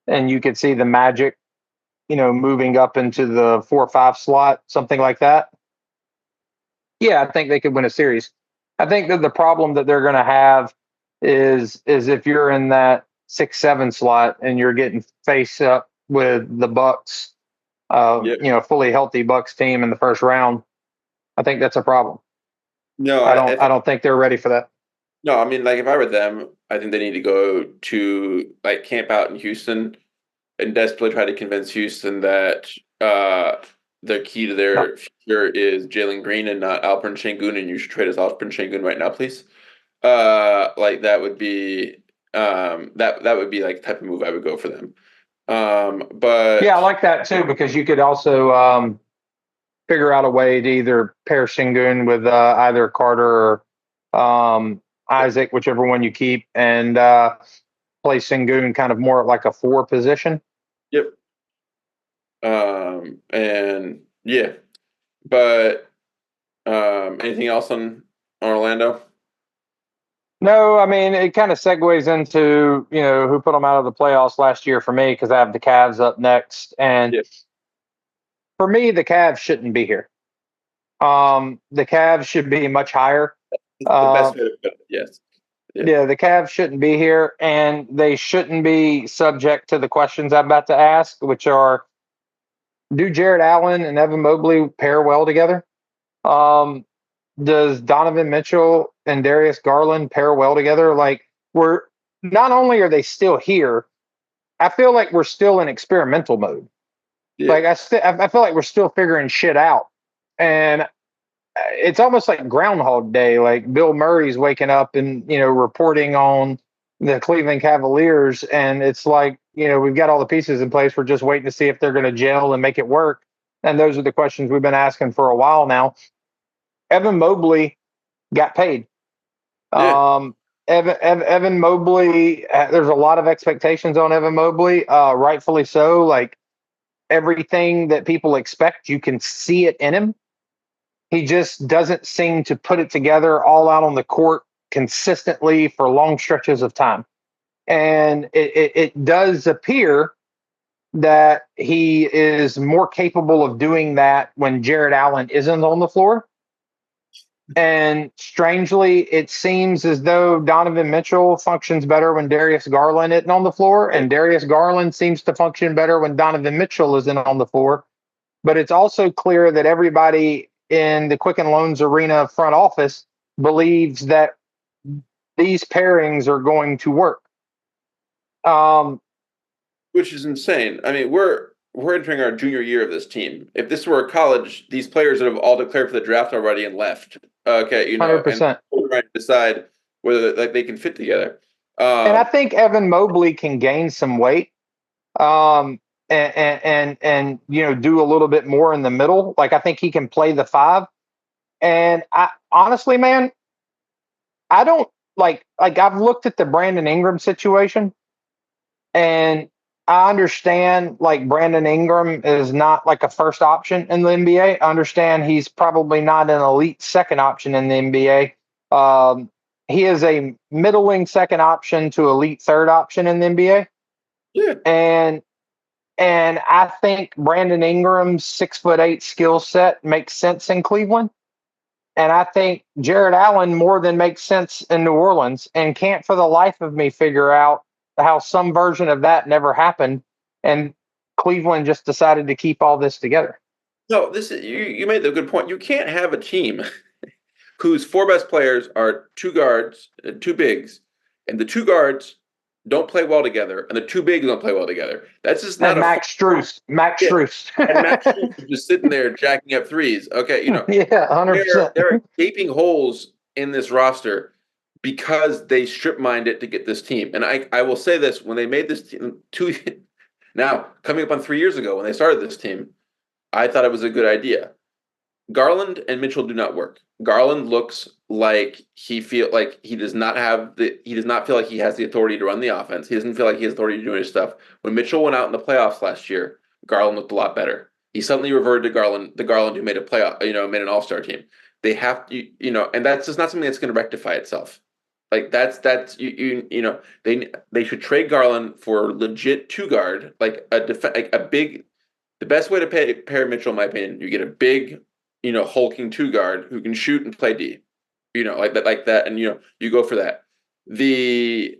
and you could see the Magic, moving up into the 4 or 5 slot, something like that. Yeah, I think they could win a series. I think that the problem that they're going to have is if you're in that 6-7 slot and you're getting face up with the Bucks, Yep. fully healthy Bucks team in the first round. I think that's a problem. No, I don't think they're ready for that. no. I mean, like if I were them, I think they need to go to like camp out in Houston and desperately try to convince Houston that the key to No. their future is Jalen Green and not Alperen Şengün, and you should trade us Alperen Şengün right now, please. Like that would be that would be like the type of move I would go for them. Yeah, But I like that too because you could also figure out a way to either pair Shingun with either Carter or Isaac, whichever one you keep, and play Sengun kind of more like a 4 position. yep. And yeah, but anything else on Orlando? No, I mean it kind of segues into who put them out of the playoffs last year for me because I have the Cavs up next, and Yeah, for me the Cavs shouldn't be here. The Cavs should be much higher. the best Um, way to put it. Yes. Yeah. yeah, the Cavs shouldn't be here, and they shouldn't be subject to the questions I'm about to ask, which are do Jared Allen and Evan Mobley pair well together? Does Donovan Mitchell and Darius Garland pair well together? Like, we're not only are they still here, I feel like we're still in experimental mode. Yeah. Like, I feel like we're still figuring shit out, and it's almost like Groundhog Day. Like Bill Murray's waking up and reporting on the Cleveland Cavaliers, and it's like we've got all the pieces in place. We're just waiting to see if they're going to gel and make it work. And those are the questions we've been asking for a while now. Evan Mobley got paid. Yeah. Evan Mobley, there's a lot of expectations on Evan Mobley, rightfully so. Like everything that people expect, you can see it in him. He just doesn't seem to put it together all out on the court consistently for long stretches of time. And it does appear that he is more capable of doing that when Jared Allen isn't on the floor. And strangely, it seems as though Donovan Mitchell functions better when Darius Garland isn't on the floor, and Darius Garland seems to function better when Donovan Mitchell isn't on the floor. But it's also clear that everybody in the Quicken Loans Arena front office believes that these pairings are going to work. Which is insane. I mean, we're entering our junior year of this team. If this were a college, these players would have all declared for the draft already and left. Okay, 100%. And trying to decide whether they can fit together. And I think Evan Mobley can gain some weight. And do a little bit more in the middle. Like I think he can play the 5. And I honestly, man, I don't like I've looked at the Brandon Ingram situation, and I understand like Brandon Ingram is not like a first option in the NBA. I understand he's probably not an elite second option in the NBA. He is a middling second option to elite third option in the NBA. Yeah. And I think Brandon Ingram's 6'8" skill set makes sense in Cleveland. And I think Jared Allen more than makes sense in New Orleans, and can't for the life of me figure out how some version of that never happened. And Cleveland just decided to keep all this together. No, this is you made a good point. You can't have a team whose 4 best players are 2 guards and 2 bigs, and the 2 guards don't play well together, and the 2 bigs don't play well together. That's just not and Max Strus. And Max Strus is just sitting there jacking up threes. Okay, yeah, 100%. There are gaping holes in this roster because they strip mined it to get this team. And I will say this: when they made this team now coming up on 3 years ago when they started this team, I thought it was a good idea. Garland and Mitchell do not work. Garland looks like he does not feel like he has the authority to run the offense. He doesn't feel like he has authority to do his stuff. When Mitchell went out in the playoffs last year, Garland looked a lot better. He suddenly reverted to Garland, the Garland who made a playoff, made an all-star team. They have to, and that's just not something that's going to rectify itself. Like they should trade Garland for legit 2-guard, like a big. The best way to pair Mitchell, in my opinion, you get a big, hulking 2-guard who can shoot and play D, like that, and you go for that. You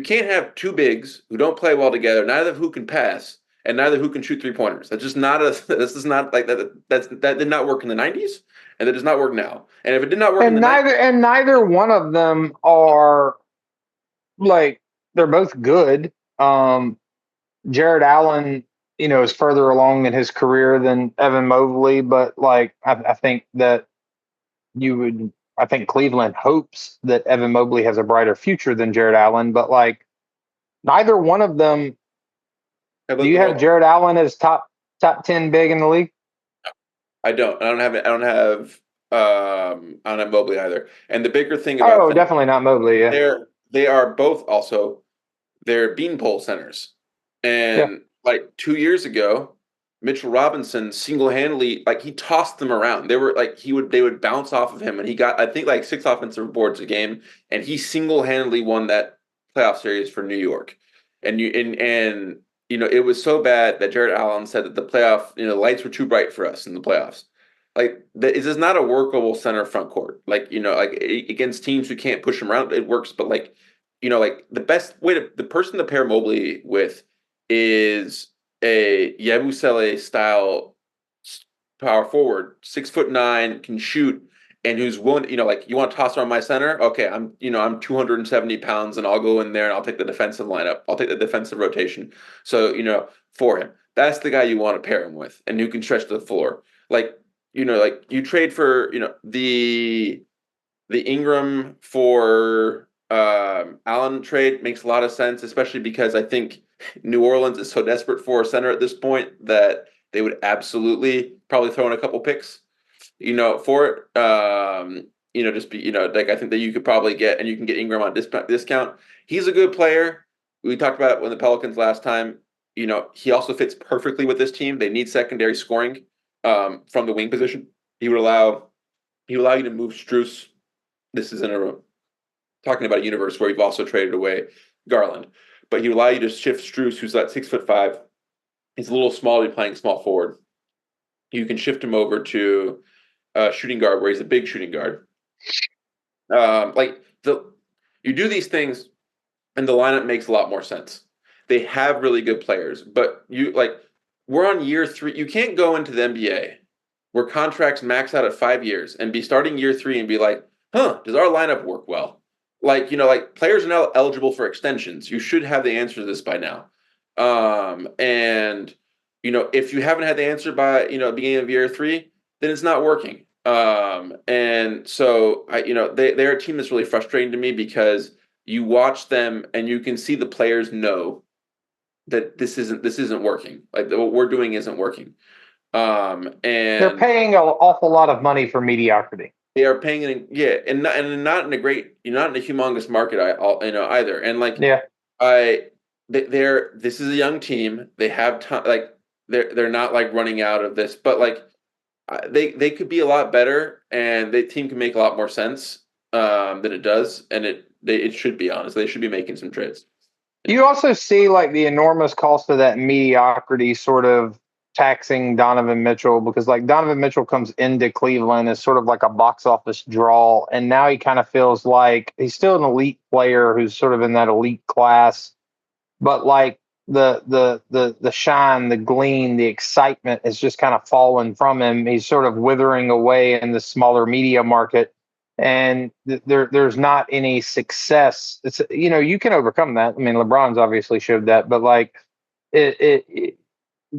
can't have 2 bigs who don't play well together, neither of who can pass and neither who can shoot 3-pointers. That's just not this is not like that. That did not work in the 90s, and that does not work now. And if it did not work neither one of them are like, they're both good. Jared Allen, is further along in his career than Evan Mobley, but like I think that I think Cleveland hopes that Evan Mobley has a brighter future than Jared Allen, but like neither one of them. Do you have Jared Allen as top 10 big in the league? I don't. I don't have Mobley either. And the bigger thing about definitely not Mobley. Yeah, they are both also they're beanpole centers. And like 2 years ago, Mitchell Robinson single-handedly, like, he tossed them around. They were like they would bounce off of him, and he got, I think, like 6 offensive boards a game, and he single-handedly won that playoff series for New York. And it was so bad that Jared Allen said that the playoff, the lights were too bright for us in the playoffs. Like, this is not a workable center front court. Like, like against teams who can't push him around, it works. But like, like the person to pair Mobley with is a Yabusele style power forward, 6'9", can shoot, and who's willing, like you want to toss around my center? Okay, I'm 270 pounds, and I'll go in there and I'll take the defensive lineup. I'll take the defensive rotation. So for him, that's the guy you want to pair him with, and who can stretch the floor. Like like you trade for the Ingram for Allen trade makes a lot of sense, especially because I think New Orleans is so desperate for a center at this point that they would absolutely probably throw in a couple picks, for it. Just be, like I think that you could probably get, and you can get Ingram on discount. He's a good player. We talked about it when the Pelicans last time. He also fits perfectly with this team. They need secondary scoring from the wing position. He would allow you to move Strus. This is talking about a universe where you've also traded away Garland, but he would allow you to shift Strus, who's that 6'5". He's a little small to be playing small forward. You can shift him over to shooting guard, where he's a big shooting guard. You do these things, and the lineup makes a lot more sense. They have really good players, but we're on year 3. You can't go into the NBA where contracts max out at 5 years and be starting year 3 and be like, does our lineup work well? Players are now eligible for extensions. You should have the answer to this by now. If you haven't had the answer by, beginning of year 3, then it's not working. And so they're a team that's really frustrating to me because you watch them and you can see the players know that this isn't working. Like what we're doing isn't working. And they're paying an awful lot of money for mediocrity. They are paying it, and not in a great, not in a humongous market, either. And this is a young team. They have time. They're not running out of this, but they could be a lot better, and the team can make a lot more sense than it does, and it should be honest. They should be making some trades. You also see the enormous cost of that mediocrity sort of taxing Donovan Mitchell, because Donovan Mitchell comes into Cleveland as sort of like a box office draw, and now he kind of feels like he's still an elite player who's sort of in that elite class, but the shine, the gleam, the excitement has just kind of fallen from him. He's sort of withering away in the smaller media market, and there's not any success. It's you can overcome that. I mean, LeBron's obviously showed that, but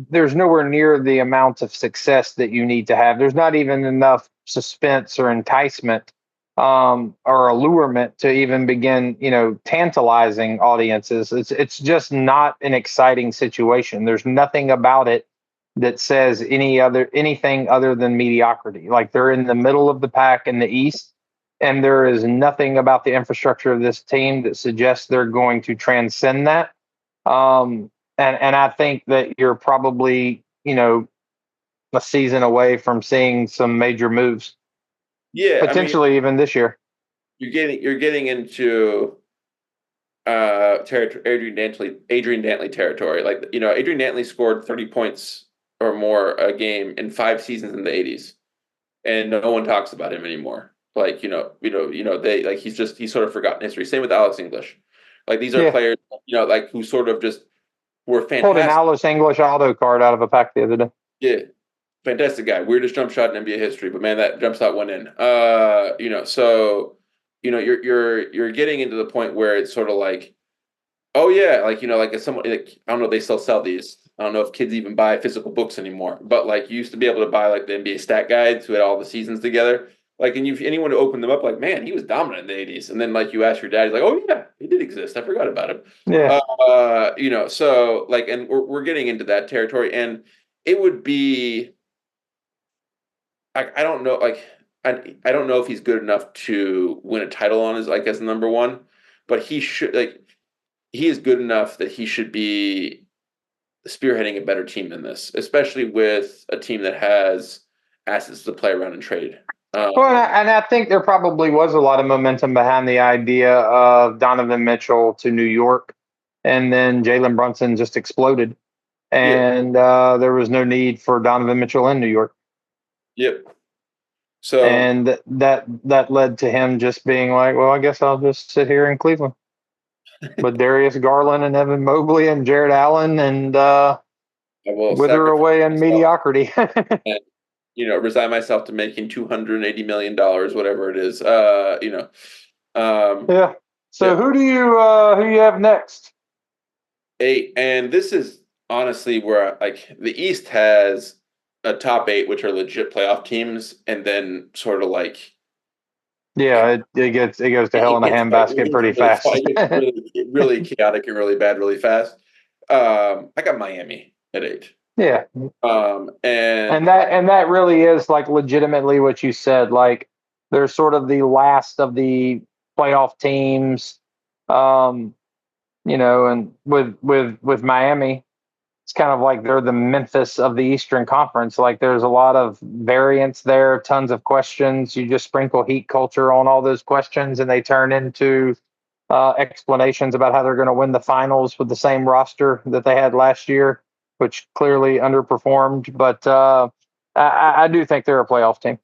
there's nowhere near the amount of success that you need to have. There's not even enough suspense or enticement or allurement to even begin, tantalizing audiences. It's just not an exciting situation. There's nothing about it that says anything other than mediocrity. They're in the middle of the pack in the East, and there is nothing about the infrastructure of this team that suggests they're going to transcend that. And I think that you're probably, a season away from seeing some major moves. Yeah, potentially even this year. You're getting into Adrian Dantley territory. Adrian Dantley scored 30 points or more a game in 5 seasons in the 80s, and no one talks about him anymore. He's sort of forgotten history. Same with Alex English. These are players, who sort of just were fantastic. Pulled an Alex English auto card out of a pack the other day. Yeah, fantastic guy. Weirdest jump shot in NBA history, but man, that jump shot went in. You're getting into the point where it's sort of oh yeah, if someone I don't know if they still sell these. I don't know if kids even buy physical books anymore, but you used to be able to buy the NBA stat guides who had all the seasons together. And anyone who opened them up, man, he was dominant in the 80s. And then you ask your dad, he's like, oh yeah, he did exist. I forgot about him. Yeah. And we're getting into that territory, and it would be, I don't know, I don't know if he's good enough to win a title on as number one, but he should, he is good enough that he should be spearheading a better team than this, especially with a team that has assets to play around and trade. And I think there probably was a lot of momentum behind the idea of Donovan Mitchell to New York, and then Jalen Brunson just exploded, and there was no need for Donovan Mitchell in New York. Yep. So and that led to him just being like, well, I guess I'll just sit here in Cleveland with Darius Garland and Evan Mobley and Jared Allen and I will Wither sacrifice away in myself mediocrity. and resign myself to making $280 million, whatever it is. Yeah. So Yeah, who you have next? 8, and this is honestly where like the East has a top 8, which are legit playoff teams, and then sort of like Yeah, it goes to hell it in a gets handbasket pretty fast. it gets really chaotic and really bad really fast. I got Miami at 8. Yeah. And And that really is like legitimately what you said. Like they're sort of the last of the playoff teams. Um, and with Miami, it's kind of like they're the Memphis of the Eastern Conference. Like there's a lot of variance there, tons of questions. You just sprinkle heat culture on all those questions, and they turn into explanations about how they're going to win the finals with the same roster that they had last year, which clearly underperformed. But I do think they're a playoff team.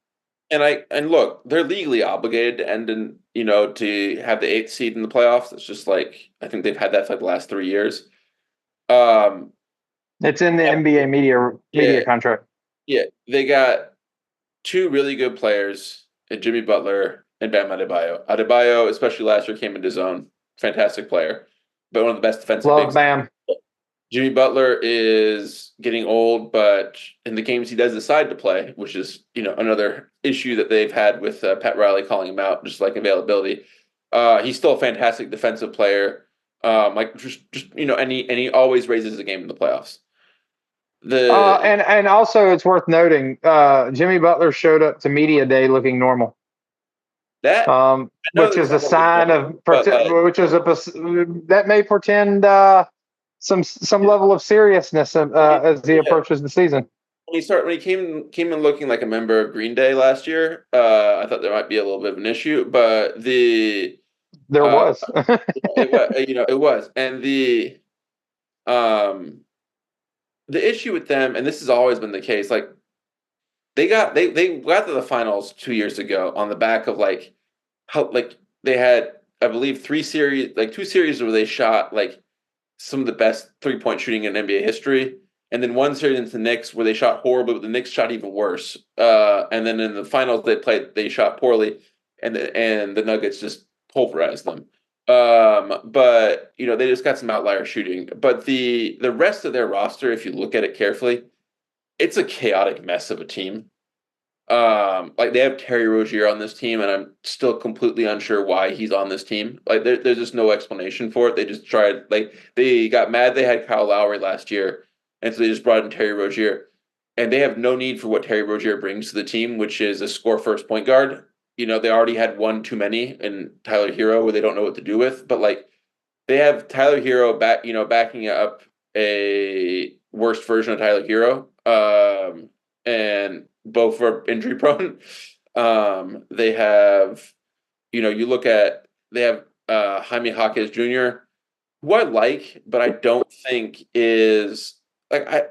and look, they're legally obligated to end in to have the 8th seed in the playoffs. It's just like I think they've had that for like the last 3 years. Um, It's in the NBA media yeah, contract. yeah, they got 2 really good players, Jimmy Butler and Bam Adebayo. Adebayo, especially last year, came into his own. Fantastic player, but one of the best defensive Love bigs. Bam. Jimmy Butler is getting old, but in the games he does decide to play, which is another issue that they've had with Pat Riley calling him out, just like availability. He's still a fantastic defensive player. Like and he always raises the game in the playoffs. The And also it's worth noting, Jimmy Butler showed up to media day looking normal. that I know Which that's is a not what we sign want, of but like that may portend some level of seriousness as he yeah, approaches the season. when he came in looking like a member of Green Day last year, I thought there might be a little bit of an issue, but There uh, was. it was it was, and um the issue with them, and this has always been the case, like they got to the finals 2 years ago on the back of like how like they had I believe 3 series, like 2 series where they shot like some of the best 3-point shooting in NBA history. And then one series into the Knicks where they shot horribly, but the Knicks shot even worse. And then in the finals they shot poorly, and the Nuggets just pulverized them. But they just got some outlier shooting. But the rest of their roster, if you look at it carefully, it's a chaotic mess of a team. Like they have Terry Rozier on this team, and I'm still completely unsure why he's on this team. Like there's just no explanation for it. They just tried, like they got mad they had Kyle Lowry last year, and so they just brought in Terry Rozier, and they have no need for what Terry Rozier brings to the team, which is a score first point guard. They already had one too many in Tyler Hero, where they don't know what to do with. But like they have Tyler Hero backing up a worst version of Tyler Hero. And both are injury prone. They have, you look at they have Jaime Jaquez Jr., who I like, but I don't think is like I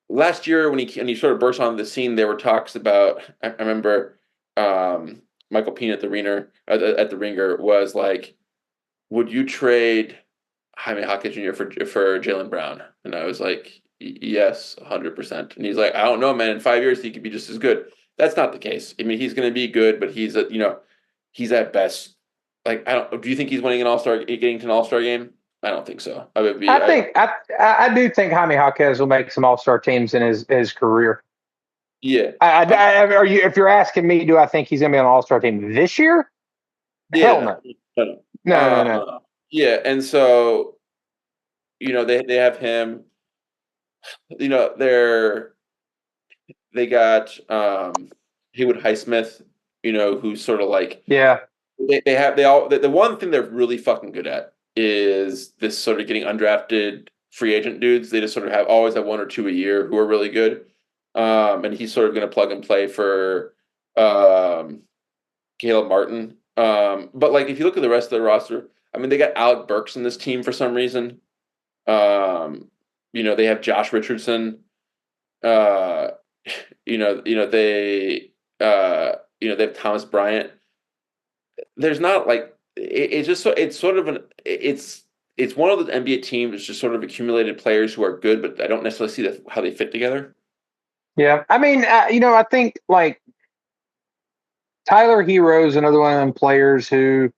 last year when he sort of burst onto the scene, there were talks about. I remember Michael Pena at the Ringer was like, "Would you trade Jaime Jaquez Jr. for Jaylen Brown?" And I was like, "Yes, 100%." And he's like, "I don't know, man. In 5 years, he could be just as good." That's not the case. I mean, he's going to be good, but he's at best. Like, I don't. Do you think he's winning an All Star, getting to an All Star game? I don't think so. I would be. I do think Jaime Jaquez will make some All Star teams in his career. Yeah. Are you if you're asking me, do I think he's going to be on an All Star team this year? Yeah. Hell No. no, No. No. no. Yeah, and so they have him. They got Haywood Highsmith. Who's sort of like Yeah, the one thing they're really fucking good at is this sort of getting undrafted free agent dudes. They just sort of always have one or two a year who are really good. And he's sort of going to plug and play for Caleb Martin. But like if you look at the rest of the roster, I mean they got Alec Burks in this team for some reason. They have Josh Richardson. Uh, they have Thomas Bryant. There's not like it's just so it's sort of it's one of the NBA teams that's just sort of accumulated players who are good, but I don't necessarily see how they fit together. Yeah, I mean, I think like Tyler Hero is another one of them players who,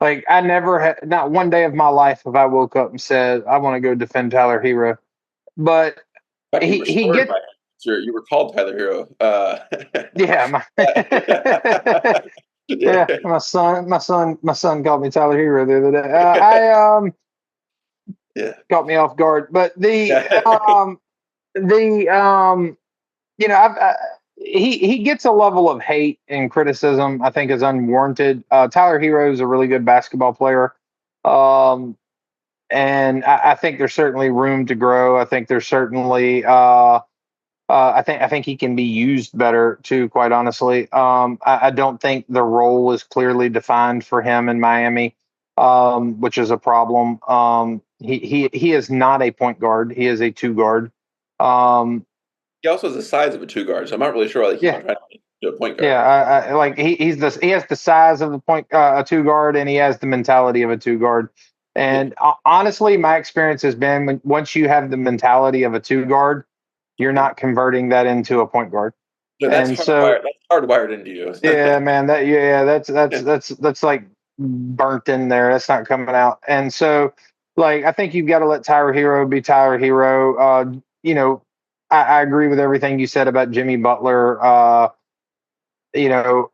like, I never had, not one day of my life have I woke up and said I want to go defend Tyler Hero, but In fact, you were he spurred gets by him. You were called Tyler Hero. yeah Yeah. yeah my son called me Tyler Hero the other day. I Yeah. caught me off guard, but Yeah. the he gets a level of hate and criticism I think is unwarranted. Tyler Hero is a really good basketball player, um, and I think there's certainly room to grow. I think there's certainly I think he can be used better too. Quite honestly, I don't think the role is clearly defined for him in Miami, which is a problem. He is not a point guard. He is a two guard. Um, He also has the size of a two guard, so I'm not really sure why they keep yeah, on trying to do a point guard. yeah. Like he has the size of a two guard, and he has the mentality of a two guard. Yeah. And honestly, my experience has been once you have the mentality of a two guard, you're not converting that into a point guard. So that's And so, hardwired. That's hardwired into you. yeah, man, that's like burnt in there. That's not coming out. And so, like, I think you've got to let Tyler Hero be Tyler Hero. I agree with everything you said about Jimmy Butler. You know,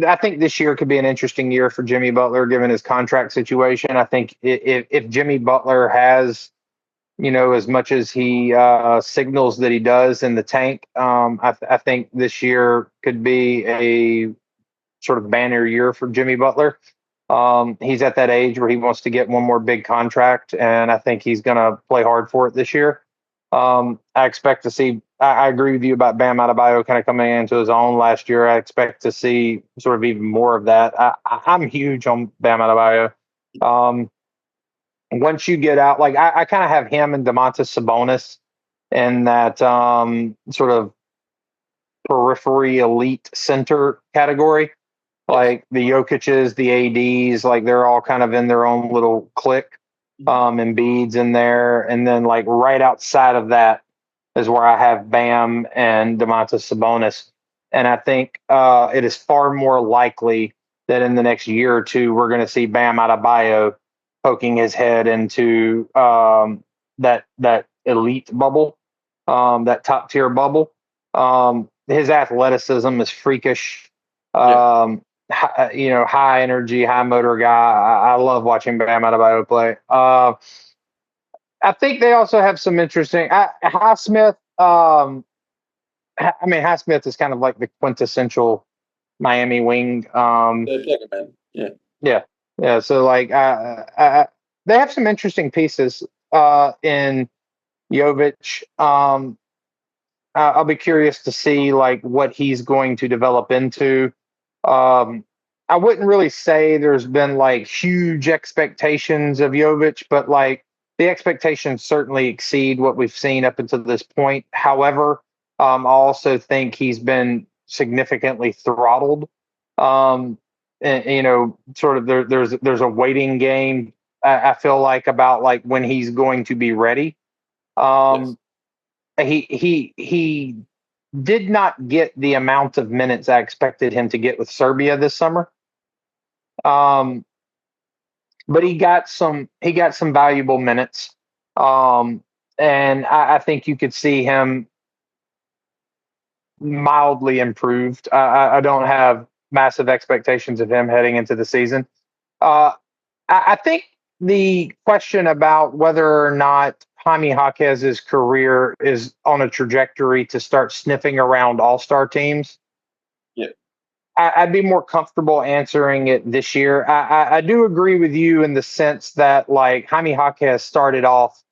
I think this year could be an interesting year for Jimmy Butler given his contract situation. I think if Jimmy Butler has, as much as he signals that he does in the tank, I think this year could be a sort of banner year for Jimmy Butler. He's at that age where he wants to get one more big contract, and I think he's going to play hard for it this year. I expect to see. I agree with you about Bam Adebayo kind of coming into his own last year. I expect to see sort of even more of that. I'm huge on Bam Adebayo. Once you get out, like I kind of have him and Domantas Sabonis in that sort of periphery elite center category. Yes. Like the Jokic's, the ADs, like they're all kind of in their own little clique. Embiid's in there, and then like right outside of that is where I have Bam and Domantas Sabonis, and I think it is far more likely that in the next year or two we're going to see Bam Adebayo poking his head into that elite bubble, that top tier bubble. His athleticism is freakish. Yeah. High energy, high motor guy. I love watching Bam Adebayo play. I think they also have some interesting. Highsmith. Highsmith is kind of like the quintessential Miami wing. The second man. Yeah. Yeah, yeah. So like, they have some interesting pieces in Jovic. I'll be curious to see like what he's going to develop into. Um, I wouldn't really say there's been like huge expectations of Jovic, but like the expectations certainly exceed what we've seen up until this point. However, I also think he's been significantly throttled. And, sort of there's a waiting game. I feel like about like when he's going to be ready. Yes. He did not get the amount of minutes I expected him to get with Serbia this summer. Um, but he got some valuable minutes. And I think you could see him mildly improved. I don't have massive expectations of him heading into the season. Uh, I think the question about whether or not Jaime Jaquez's career is on a trajectory to start sniffing around all-star teams, Yeah. I'd be more comfortable answering it this year. I do agree with you in the sense that like Jaime Jaquez started off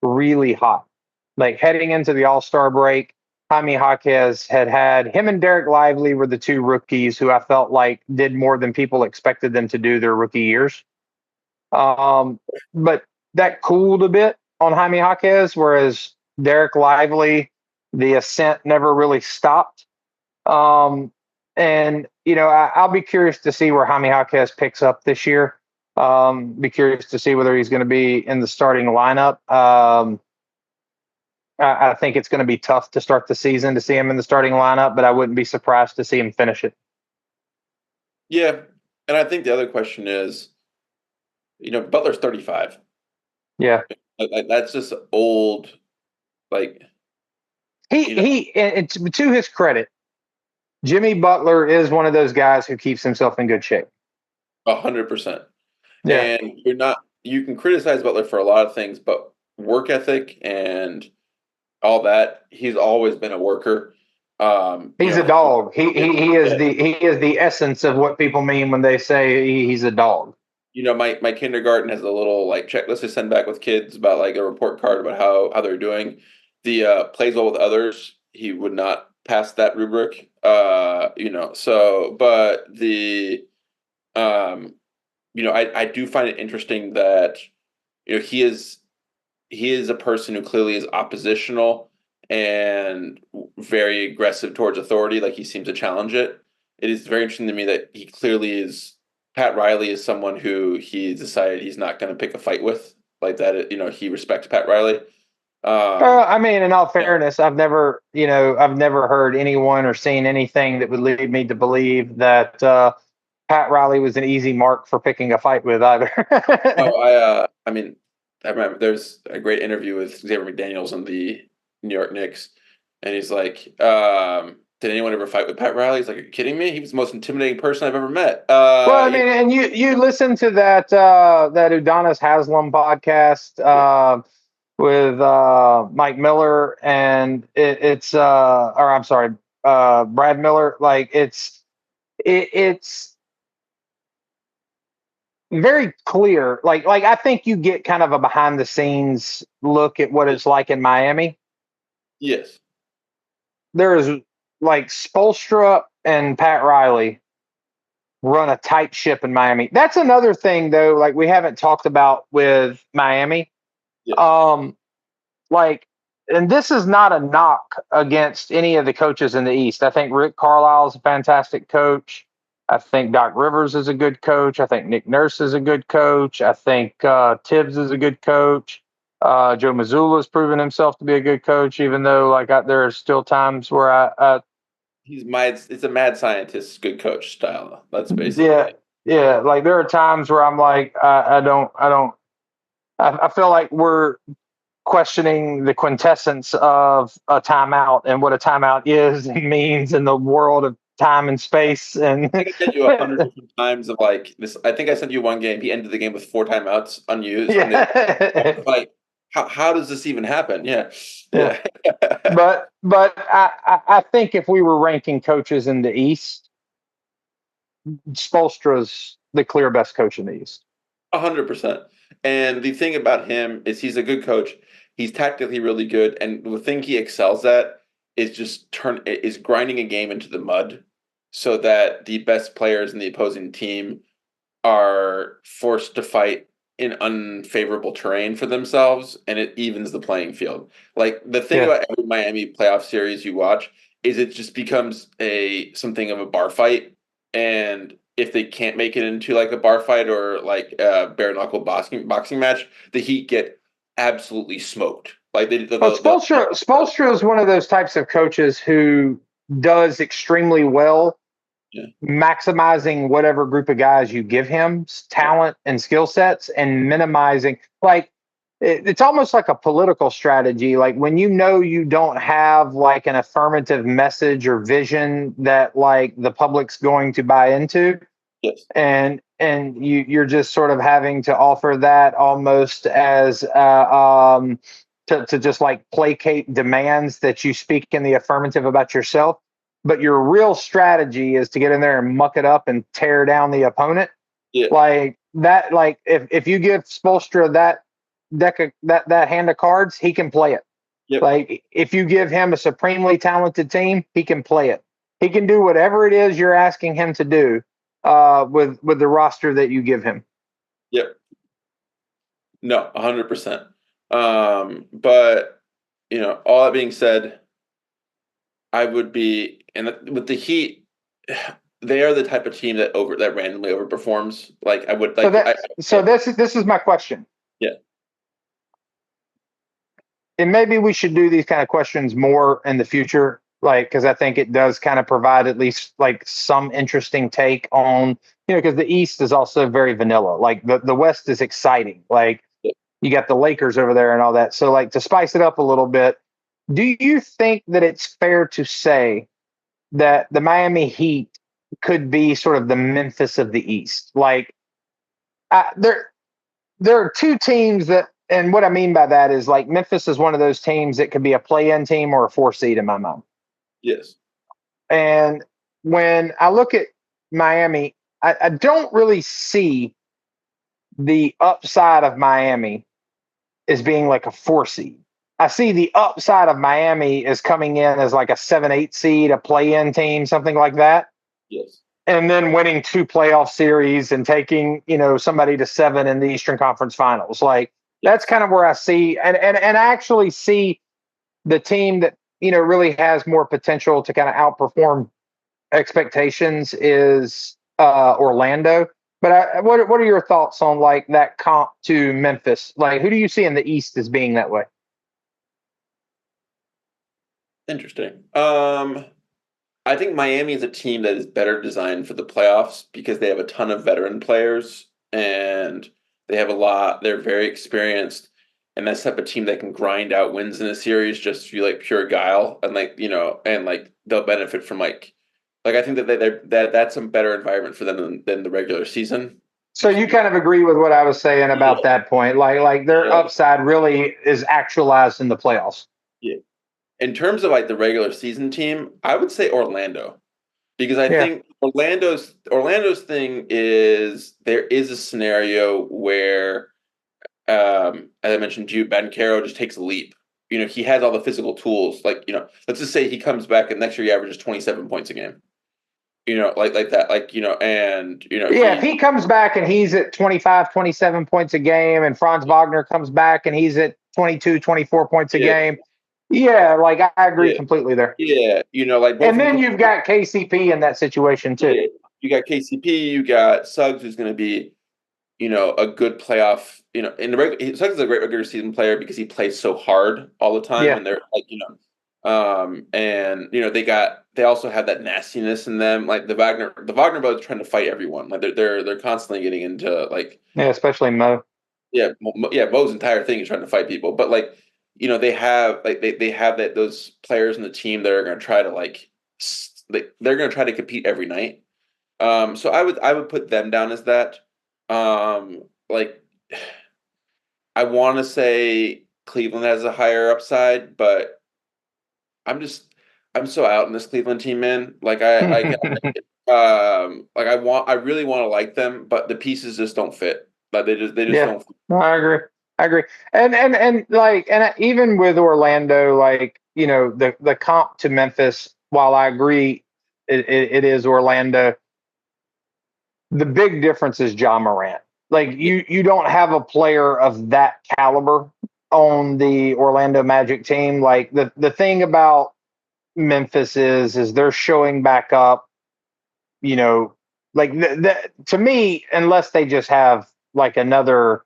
really hot. Like heading into the All-Star break, Jaime Jaquez had him and Derek Lively were the two rookies who I felt like did more than people expected them to do their rookie years. But that cooled a bit on Jaime Jaquez, whereas Derek Lively, the ascent never really stopped. And I'll be curious to see where Jaime Jaquez picks up this year. Be curious to see whether he's going to be in the starting lineup. I think it's going to be tough to start the season to see him in the starting lineup, but I wouldn't be surprised to see him finish it. Yeah, and I think the other question is, Butler's 35. Yeah, That's just old. Like, and to his credit, Jimmy Butler is one of those guys who keeps himself in good shape. 100%. Yeah, And you can criticize Butler for a lot of things, but work ethic and all that, he's always been a worker. he's a dog. He is the essence of what people mean when they say he's a dog. My kindergarten has a little like checklist to send back with kids about like a report card about how they're doing. The plays well with others, he would not pass that rubric. But um, I do find it interesting that he is a person who clearly is oppositional and very aggressive towards authority. Like he seems to challenge it. It is very interesting to me that he clearly is. Pat Riley is someone who he decided he's not going to pick a fight with. Like that, he respects Pat Riley. I mean, in all fairness, I've never heard anyone or seen anything that would lead me to believe that Pat Riley was an easy mark for picking a fight with either. No, I mean, I remember there's a great interview with Xavier McDaniels on the New York Knicks, and he's like, "Did anyone ever fight with Pat Riley?" He's like, "Are you kidding me? He was the most intimidating person I've ever met." Well, I mean, and you listen to that Udonis Haslam podcast with Mike Miller, and or I'm sorry, Brad Miller. Like it's very clear. Like I think you get kind of a behind the scenes look at what it's like in Miami. Yes. There is like Spoelstra and Pat Riley run a tight ship in Miami. That's another thing though, like we haven't talked about with Miami. Yes. Like, and this is not a knock against any of the coaches in the East. I think Rick Carlisle is a fantastic coach. I think Doc Rivers is a good coach. I think Nick Nurse is a good coach. I think Tibbs is a good coach. Joe Mazzulla has proven himself to be a good coach, even though there are still times where it's a mad scientist, good coach style. That's yeah, basically. yeah. Like there are times where I'm like, I feel like we're questioning the quintessence of a timeout and what a timeout is and means in the world of time and space. And I think I sent you 100 different times of like this. I think I sent you one game. He ended the game with 4 timeouts unused, and like, how does this even happen? Yeah. But I think if we were ranking coaches in the East, Spoelstra's the clear best coach in the East. 100%. And the thing about him is he's a good coach. He's tactically really good, and the thing he excels at is grinding a game into the mud, so that the best players in the opposing team are forced to fight in unfavorable terrain for themselves, and it evens the playing field. Like the thing about every Miami playoff series you watch is it just becomes something of a bar fight, and if they can't make it into like a bar fight or like a bare knuckle boxing match, the Heat get absolutely smoked. Like Spoelstra is one of those types of coaches who does extremely well maximizing whatever group of guys you give him talent and skill sets and minimizing it's almost like a political strategy. Like when you don't have like an affirmative message or vision that like the public's going to buy into. Yes. And you're just sort of having to offer that almost as to just like placate demands that you speak in the affirmative about yourself. But your real strategy is to get in there and muck it up and tear down the opponent. Yeah. Like that, like if you give Spoelstra that deck of, that hand of cards, he can play it. Yep. Like if you give him a supremely talented team, he can play it. He can do whatever it is you're asking him to do with the roster that you give him. Yep. No, 100%. But all that being said, I would be, and with the Heat, they are the type of team that randomly overperforms. Like I would like. This is my question. Yeah. And maybe we should do these kind of questions more in the future, like, because I think it does kind of provide at least like some interesting take on, because the East is also very vanilla. Like the West is exciting. Like you got the Lakers over there and all that. So like to spice it up a little bit, do you think that it's fair to say that the Miami Heat could be sort of the Memphis of the East? Like there are two teams that, and what I mean by that is like Memphis is one of those teams that could be a play-in team or a 4 seed in my mind. Yes. And when I look at Miami, I don't really see the upside of Miami as being like a 4 seed. I see the upside of Miami as coming in as like a 7-8 seed, a play-in team, something like that. Yes. And then winning 2 playoff series and taking, somebody to 7 in the Eastern Conference Finals. Like that's kind of where I see and I actually see the team that, really has more potential to kind of outperform expectations is Orlando. But what are your thoughts on like that comp to Memphis? Like who do you see in the East as being that way? Interesting. I think Miami is a team that is better designed for the playoffs because they have a ton of veteran players and they have a lot. They're very experienced, and that's the type of team that can grind out wins in a series just through like pure guile and and like they'll benefit from I think that that's a better environment for them than the regular season. So you kind of agree with what I was saying about that point, like their upside really is actualized in the playoffs. Yeah. In terms of like the regular season team, I would say Orlando because I think Orlando's thing is there is a scenario where, as I mentioned to you, Ben Caro just takes a leap. He has all the physical tools. Let's just say he comes back and next year he averages 27 points a game. Like that, if he comes back and he's at 25, 27 points a game, and Franz Wagner comes back and he's at 22, 24 points a game. Yeah, like I agree completely there. Yeah, and then you've got KCP in that situation too. Yeah, you got KCP, you got Suggs, who's going to be, a good playoff. In the regular, Suggs is a great regular season player because he plays so hard all the time, and they're they also have that nastiness in them. Like the Wagner brothers trying to fight everyone. Like they're constantly getting into especially Mo. Yeah, Mo's entire thing is trying to fight people, but they have they have those players in the team that are going to try to they're going to try to compete every night. So I would put them down as that. I want to say Cleveland has a higher upside, but I'm so out in this Cleveland team, man. I really want to like them, but the pieces just don't fit. Like they just don't fit. No, I agree. And even with Orlando, the comp to Memphis, while I agree it is Orlando, the big difference is Ja Morant. Like you don't have a player of that caliber on the Orlando Magic team. Like the thing about Memphis is they're showing back up, to me, unless they just have like another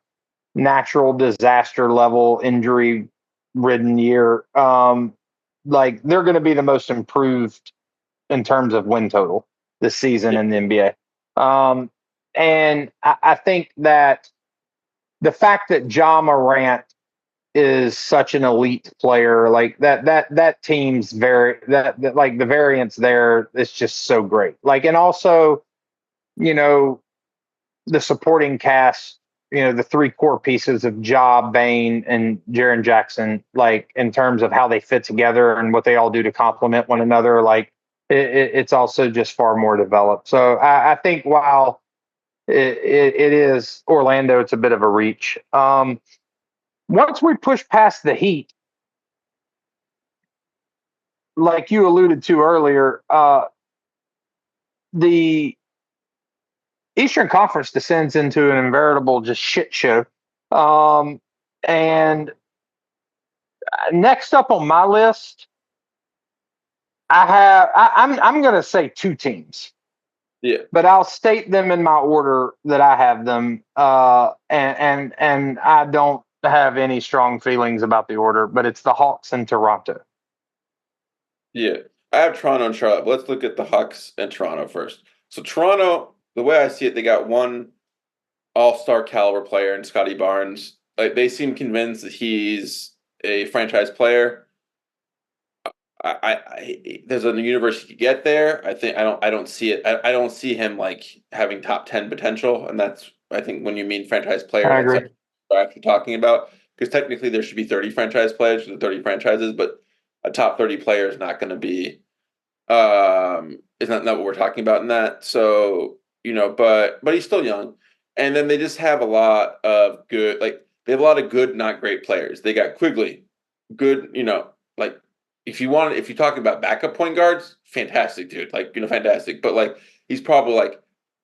natural disaster level injury ridden year, they're going to be the most improved in terms of win total this season in the NBA. And I think that the fact that Ja Morant is such an elite player, like that team's the variance there is just so great. And also, the supporting cast, the 3 core pieces of Ja, Bane, and Jaren Jackson, in terms of how they fit together and what they all do to complement one another, it's also just far more developed. So I think while it is Orlando, it's a bit of a reach. Once we push past the Heat, like you alluded to earlier, the Eastern Conference descends into an veritable just shit show. And next up on my list, I'm going to say 2 teams. Yeah. but I'll state them in my order that I have them. And I don't have any strong feelings about the order, but it's the Hawks and Toronto. Yeah. I have Toronto and Charlotte, but let's look at the Hawks and Toronto first. So Toronto, the way I see it, they got one all-star caliber player in Scotty Barnes. Like they seem convinced that he's a franchise player. There's a universe he could get there. I don't see it. I don't see him like having top 10 potential, and that's I think when you mean franchise player, I that's agree. what we're actually talking about. Because technically there should be 30 franchise players for the 30 franchises, but a top 30 player is not going to be is not what we're talking about in that. So, but he's still young. And then they just have a lot of good they have a lot of good, not great players. They got Quigley, good, like if you talk about backup point guards, fantastic dude. Fantastic. But he's probably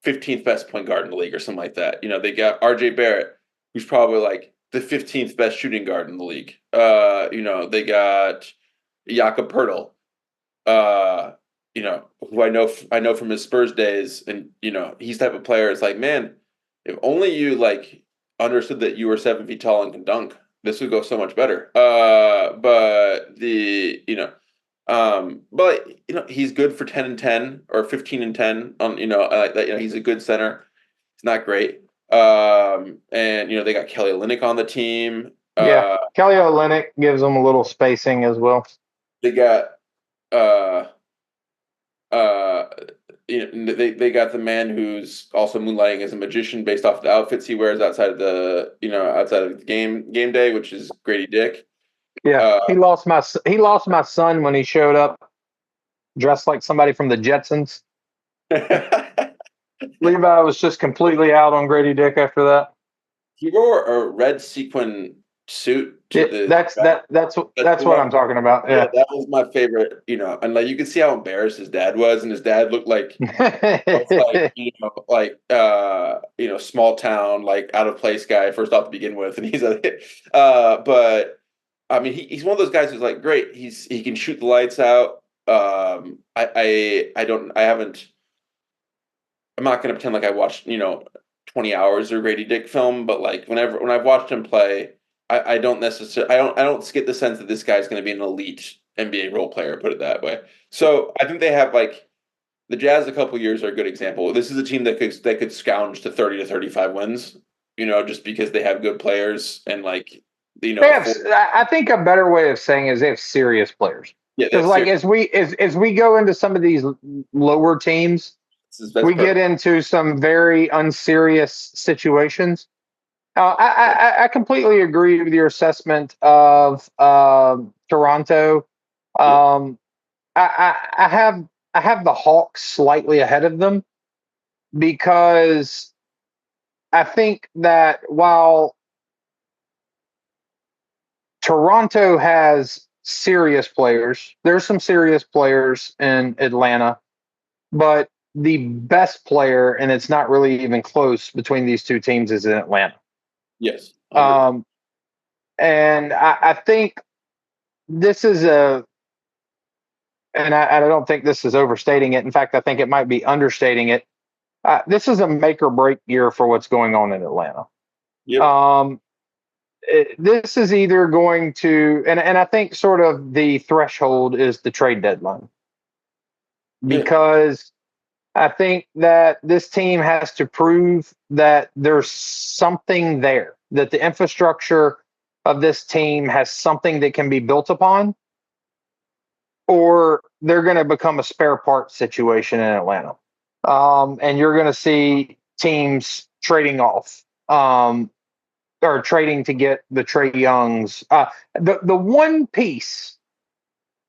15th best point guard in the league or something like that. They got RJ Barrett, who's probably the 15th best shooting guard in the league. They got Jakob Pertl, uh, who I know from his Spurs days, and he's the type of player. It's like, man, if only you understood that you were 7 feet tall and can dunk, this would go so much better. But he's good for 10 and 10 or 15 and 10 on that. He's a good center. He's not great. And they got Kelly Olynyk on the team. Yeah, Kelly Olynyk gives them a little spacing as well. They got uh uh they got the man who's also moonlighting as a magician based off the outfits he wears outside of the game day, which is Grady Dick. Yeah, Uh, he lost my son when he showed up dressed like somebody from the Jetsons. Levi was just completely out on Grady Dick after that. he wore a red sequin suit to Yeah, the that's the what one. I'm talking about. Yeah, Yeah. that was my favorite. And you could see how embarrassed his dad was, and his dad looked like both small town, out of place guy first off to begin with, and he's but I mean he's one of those guys who's great. He can shoot the lights out. I don't I haven't I'm not gonna pretend like I watched 20 hours of Grady Dick film, but when I've watched him play, I don't necessarily I don't get the sense that this guy's going to be an elite NBA role player. Put it that way. So I think they have the Jazz a couple years are a good example. This is a team that could scrounge to 30 to 35 wins. Just because they have good players and I think a better way of saying is they have serious players. yeah, Because as we go into some of these lower teams, we get into some very unserious situations. I completely agree with your assessment of Toronto. Um, I have the Hawks slightly ahead of them because I think that while Toronto has serious players, there's some serious players in Atlanta, but the best player, and it's not really even close between these two teams, is in Atlanta. yes, And I think this is and I don't think this is overstating it. In fact, I think it might be understating it. This is a make or break year for what's going on in Atlanta. Yep. This is either going to, and I think sort of the threshold is the trade deadline because I think that this team has to prove that there's something there, that the infrastructure of this team has something that can be built upon, or they're going to become a spare part situation in Atlanta. And you're going to see teams trading off or trading to get the Trae Youngs. The one piece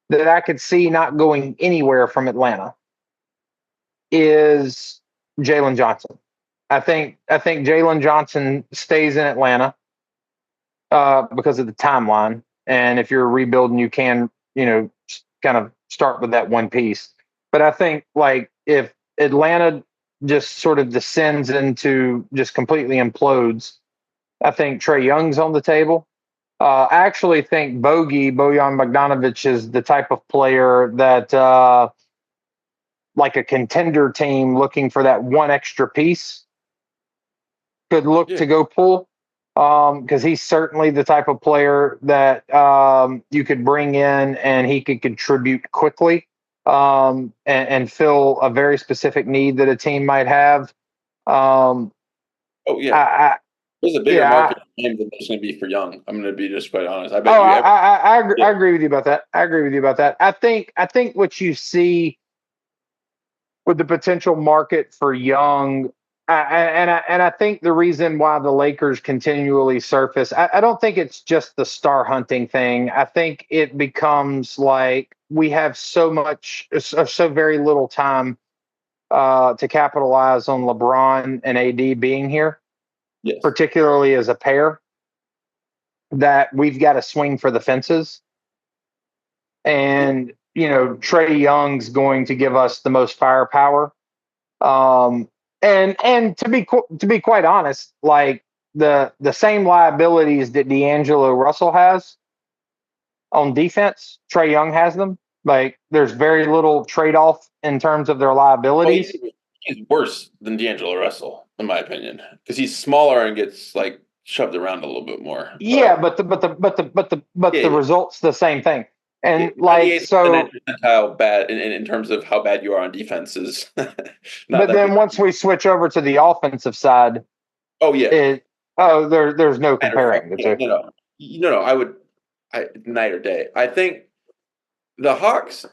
that I could see not going anywhere from Atlanta is Jalen Johnson. I think Jalen Johnson stays in Atlanta because of the timeline. And if you're rebuilding, you can, kind of start with that one piece. But I think if Atlanta just sort of descends into just completely implodes, I think Trae Young's on the table. I actually think Bojan Bogdanovic is the type of player that like a contender team looking for that one extra piece could look to go pull. Because he's certainly the type of player that you could bring in and he could contribute quickly and fill a very specific need that a team might have. Oh yeah, there's a bigger yeah, market for him than there's going to be for Young. I'm going to be just quite honest. I bet Oh, you. I agree with you about that. I agree with you about that. I think what you see with the potential market for Young, and I think the reason why the Lakers continually surface, I don't think it's just the star hunting thing. I think it becomes like we have so very little time to capitalize on LeBron and AD being here, Yes. particularly as a pair, that we've got to swing for the fences. And Trae Young's going to give us the most firepower. And to be quite honest, like the same liabilities that D'Angelo Russell has on defense, Trae Young has them. Like there's very little trade off in terms of their liabilities. He's worse than D'Angelo Russell, in my opinion, because he's smaller and gets like shoved around a little bit more. Yeah, but the result's the same thing. And like so, percentile bad in terms of how bad you are on defense is. but then once we switch over to the offensive side, there's no comparing the two. No, I would night or day. I think the Hawks.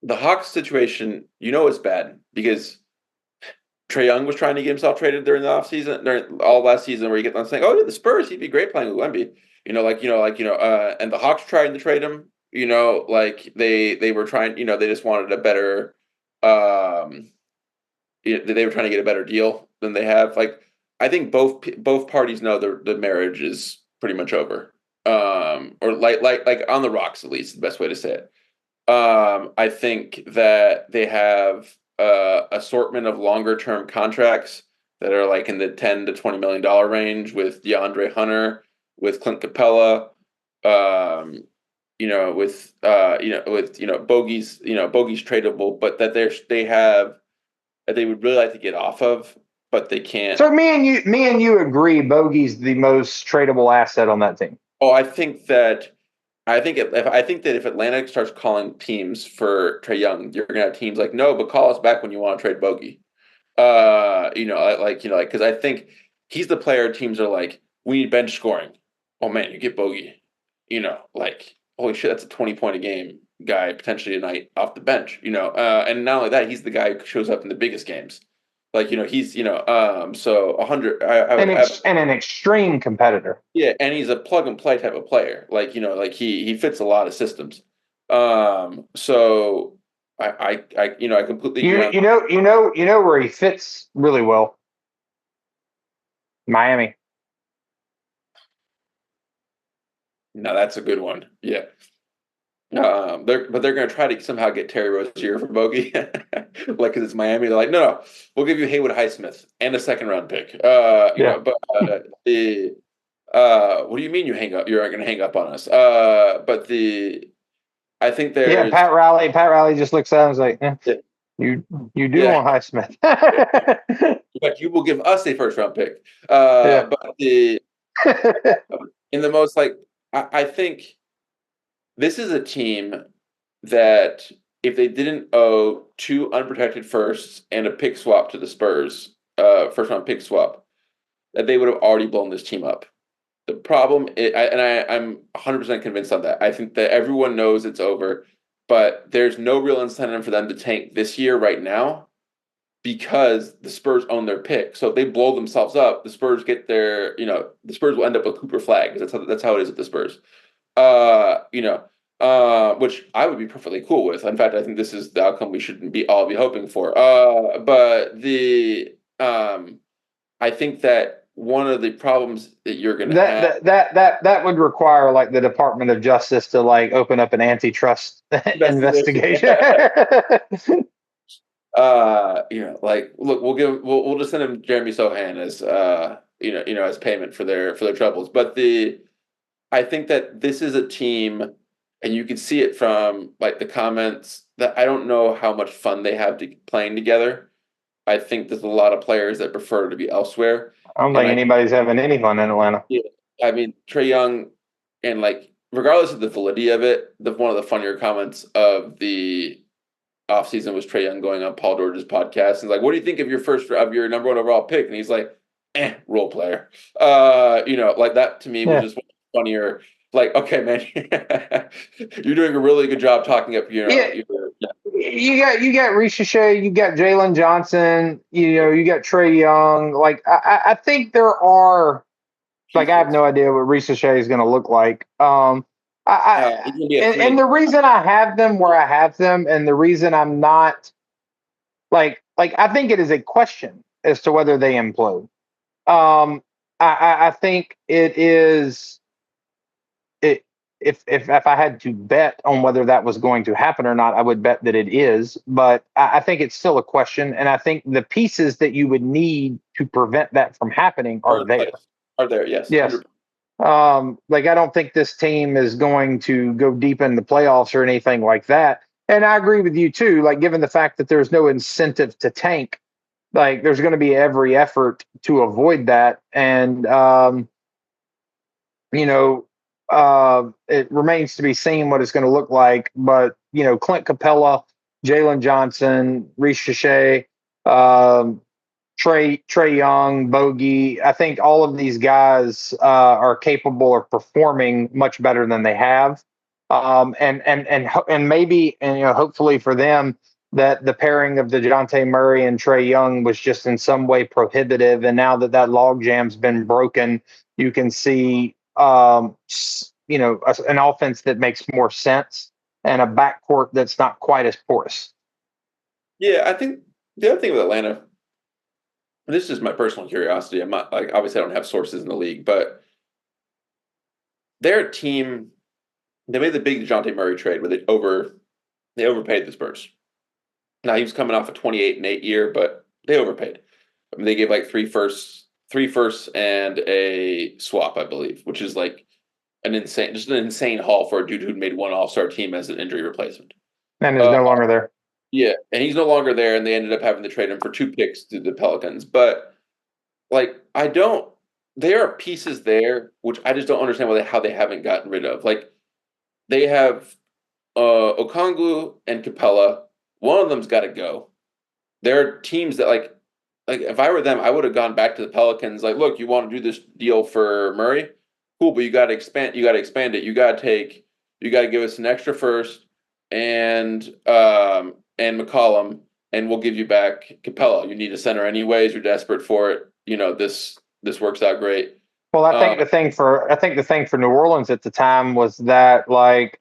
The Hawks situation, is bad because Trae Young was trying to get himself traded during the offseason, during all last season, where you get them saying, "Oh, the Spurs, he'd be great playing with Wemby." And the Hawks tried to trade him. Like they were trying. They just wanted a better. They were trying to get a better deal than they have. Like I think both parties know the marriage is pretty much over. Or like on the rocks, at least the best way to say it. I think that they have assortment of longer term contracts that are like in the $10 to $20 million range with DeAndre Hunter, with Clint Capella, with Bogey's tradable, but that they would really like to get off of, but they can't. So me and you agree Bogey's the most tradable asset on that team. Oh, I think that if Atlanta starts calling teams for Trae Young, you're gonna have teams like, no, but call us back when you want to trade Bogey. Because I think he's the player teams are like, we need bench scoring. Oh man, you get Bogey. Holy shit, that's a 20-point a game guy potentially tonight off the bench. And not only that, he's the guy who shows up in the biggest games. He's so 100 and an extreme competitor. Yeah, and he's a plug and play type of player. He fits a lot of systems. So I completely you know where he fits really well. Miami. No, that's a good one. Yeah. They're going to try to somehow get Terry Rozier for Bogey, because it's Miami. They're like, no, we'll give you Haywood Highsmith and a second round pick. What do you mean you're going to hang up on us? I think there's Pat Riley just looks at him and is like, you do want Highsmith. But you will give us a first round pick. But in the most I think. This is a team that if they didn't owe 2 unprotected firsts and a pick swap to the Spurs, first round pick swap, that they would have already blown this team up. The problem, I'm 100% convinced on that. I think that everyone knows it's over, but there's no real incentive for them to tank this year right now because the Spurs own their pick. So if they blow themselves up, the Spurs get the Spurs will end up with Cooper Flag. That's how it is with the Spurs. Which I would be perfectly cool with. In fact, I think this is the outcome we should all be hoping for. But I think that one of the problems that you're going to have that would require like the Department of Justice to like open up an antitrust investigation. Look, we'll just send him Jeremy Sohan as as payment for their troubles. But I think that this is a team and you can see it from like the comments that I don't know how much fun they have playing together. I think there's a lot of players that prefer to be elsewhere, I don't and think anybody's having any fun in Atlanta. yeah, I mean Trae Young, and like regardless of the validity of it, one of the funnier comments of the offseason was Trae Young going on Paul George's podcast and like, what do you think of your number one overall pick? And he's like, role player. Like that to me was Yeah. just funnier. Like, okay, man, you're doing a really good job talking up, Yeah. You got Ricochet, you got Jalen Johnson, you got Trae Young. Like I think there are, like, I have no idea what Ricochet is going to look like. He's gonna be a three. And the reason I have them where I have them, and the reason I'm not like I think it is a question as to whether they implode. I think it is it. If I had to bet on whether that was going to happen or not, I would bet that it is. But I think it's still a question, and I think the pieces that you would need to prevent that from happening are there. Are there? Yes. Yes. 100%. Like I don't think this team is going to go deep in the playoffs or anything like that. And I agree with you too. Like given the fact that there's no incentive to tank, like there's going to be every effort to avoid that. And you know, it remains to be seen what it's going to look like. But Clint Capella, Jalen Johnson, Ricochet, um, Trae Young, Bogey. I think all of these guys are capable of performing much better than they have, and maybe hopefully for them that the pairing of DeJounte Murray and Trae Young was just in some way prohibitive, and now that logjam's been broken, you can see an offense that makes more sense and a backcourt that's not quite as porous. Yeah, I think the other thing with Atlanta, and this is my personal curiosity. I'm not like obviously I don't have sources in the league, but their team, they made the big DeJounte Murray trade where they overpaid the Spurs. Now he was coming off a 28-8 year, but they overpaid. I mean, they gave like three firsts and a swap, I believe, which is like an insane haul for a dude who'd made one All-Star team as an injury replacement. And is no longer there. Yeah, and he's no longer there, and they ended up having to trade him for 2 picks to the Pelicans. But like, there are pieces there which I just don't understand how they haven't gotten rid of. Like, they have Okongwu and Capella. One of them's got to go. There are teams that like if I were them, I would have gone back to the Pelicans. Like, look, you want to do this deal for Murray? Cool, but you got to expand. You got to expand it. You got to give us an extra first and McCollum, and we'll give you back Capella. You need a center anyways. You're desperate for it. This works out great. Well, I think the thing for New Orleans at the time was that like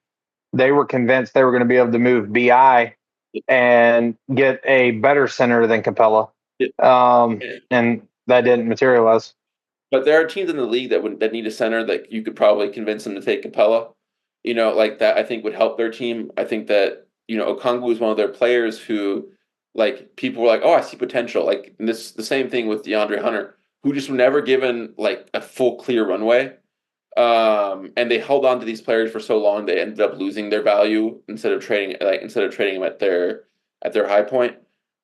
they were convinced they were going to be able to move BI and get a better center than Capella, and that didn't materialize. But there are teams in the league that need a center that you could probably convince them to take Capella. Like that I think would help their team. I think that Okongwu is one of their players who, like, people were like, oh, I see potential. Like the same thing with DeAndre Hunter, who just were never given like a full clear runway. And they held on to these players for so long they ended up losing their value instead of trading them at their high point.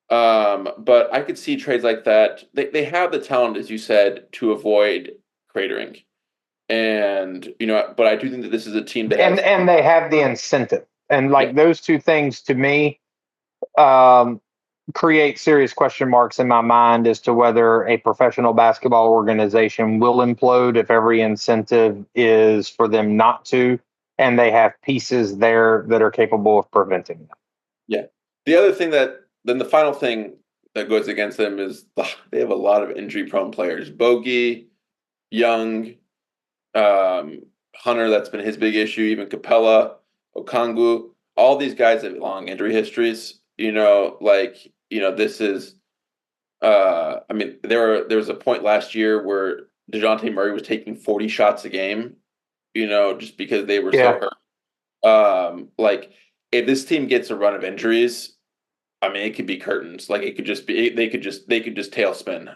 But I could see trades like that. They have the talent, as you said, to avoid cratering. And but I do think that this is a team that and they have the incentive. And like those two things to me create serious question marks in my mind as to whether a professional basketball organization will implode if every incentive is for them not to, and they have pieces there that are capable of preventing them. Yeah. The other thing then the final thing that goes against them is they have a lot of injury-prone players. Bogey, Young, Hunter, that's been his big issue. Even Capella, Okongwu, all these guys have long injury histories. This is. I mean, there was a point last year where DeJounte Murray was taking 40 shots a game. Just because they were so hurt. If this team gets a run of injuries, I mean, it could be curtains. Like it could just be they could just tailspin.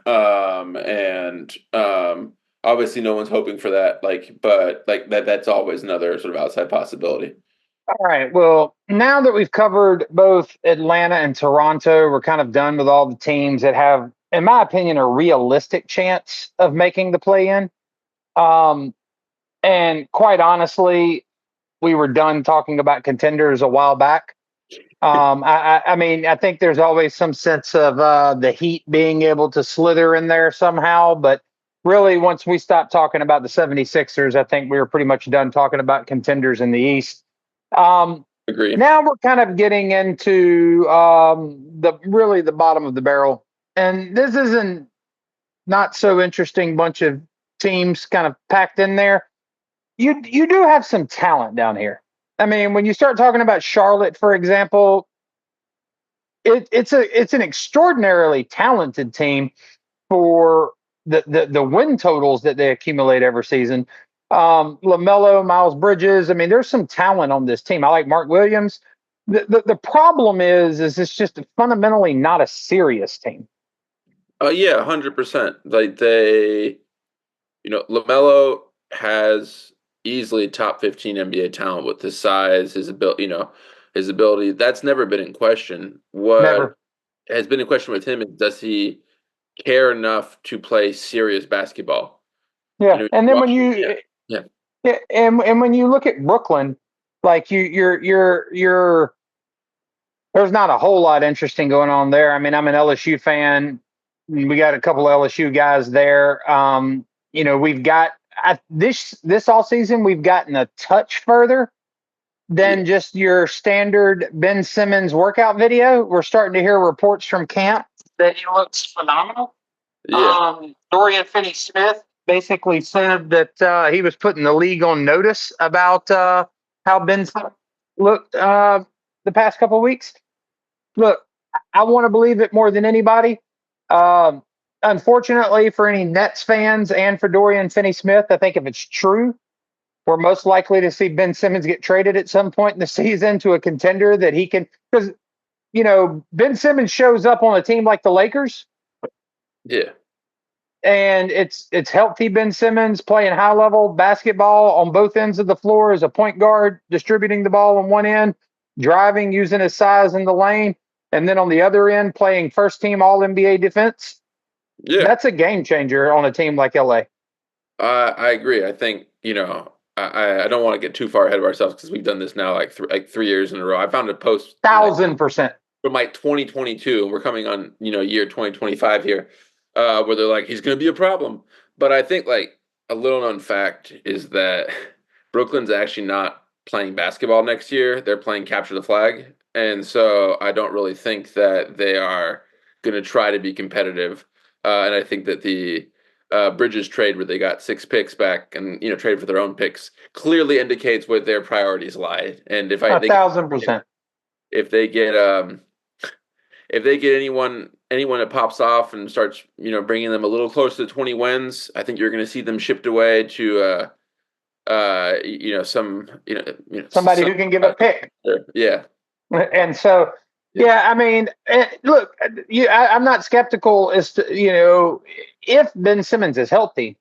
Obviously, no one's hoping for that. But that's always another sort of outside possibility. All right. Well, now that we've covered both Atlanta and Toronto, we're kind of done with all the teams that have, in my opinion, a realistic chance of making the play in. Um, and quite honestly, we were done talking about contenders a while back. I mean, I think there's always some sense of the Heat being able to slither in there somehow. But really, once we stopped talking about the 76ers, I think we were pretty much done talking about contenders in the East. Um, Agree. Now we're kind of getting into the bottom of the barrel. And this isn't not so interesting bunch of teams kind of packed in there. You do have some talent down here. I mean, when you start talking about Charlotte, for example, it's an extraordinarily talented team for the win totals that they accumulate every season. LaMelo, Miles Bridges. I mean, there's some talent on this team. I like Mark Williams. The problem is it's just fundamentally not a serious team. Yeah, 100%. Like LaMelo has easily top 15 NBA talent with his size, his ability, his ability. That's never been in question. What Never. has been in question with him is, does he care enough to play serious basketball? Yeah. And then when Yeah, you yeah, and when you look at Brooklyn, like you're there's not a whole lot interesting going on there. I mean, I'm an LSU fan. We got a couple of LSU guys there. We've got this all season. We've gotten a touch further yeah, than just your standard Ben Simmons workout video. We're starting to hear reports from camp that he looks phenomenal. yeah, Dorian Finney-Smith basically said that he was putting the league on notice about how Ben Simmons looked the past couple of weeks. Look, I want to believe it more than anybody. Um, Unfortunately, for any Nets fans and for Dorian Finney-Smith, I think if it's true, we're most likely to see Ben Simmons get traded at some point in the season to a contender that he can. Because Ben Simmons shows up on a team like the Lakers, yeah, and it's healthy Ben Simmons playing high level basketball on both ends of the floor as a point guard, distributing the ball on one end, driving, using his size in the lane, and then on the other end playing first team All NBA defense. yeah. That's a game changer on a team like LA. I agree. I think I don't want to get too far ahead of ourselves because we've done this now like 3 years in a row. I found a post from 1,000%. like 2022, and we're coming on year 2025 here, where they're like, he's going to be a problem. But I think like a little known fact is that Brooklyn's actually not playing basketball next year. They're playing capture the flag, and so I don't really think that they are going to try to be competitive. And I think that the Bridges trade, where they got 6 picks back and trade for their own picks, clearly indicates what their priorities lie. And if A they 1,000%. if they get if they get anyone that pops off and starts bringing them a little closer to 20 wins, I think you're going to see them shipped away to some Somebody who can give a pick. yeah, And so, yeah, yeah, I mean, look, I'm not skeptical as to, if Ben Simmons is healthy.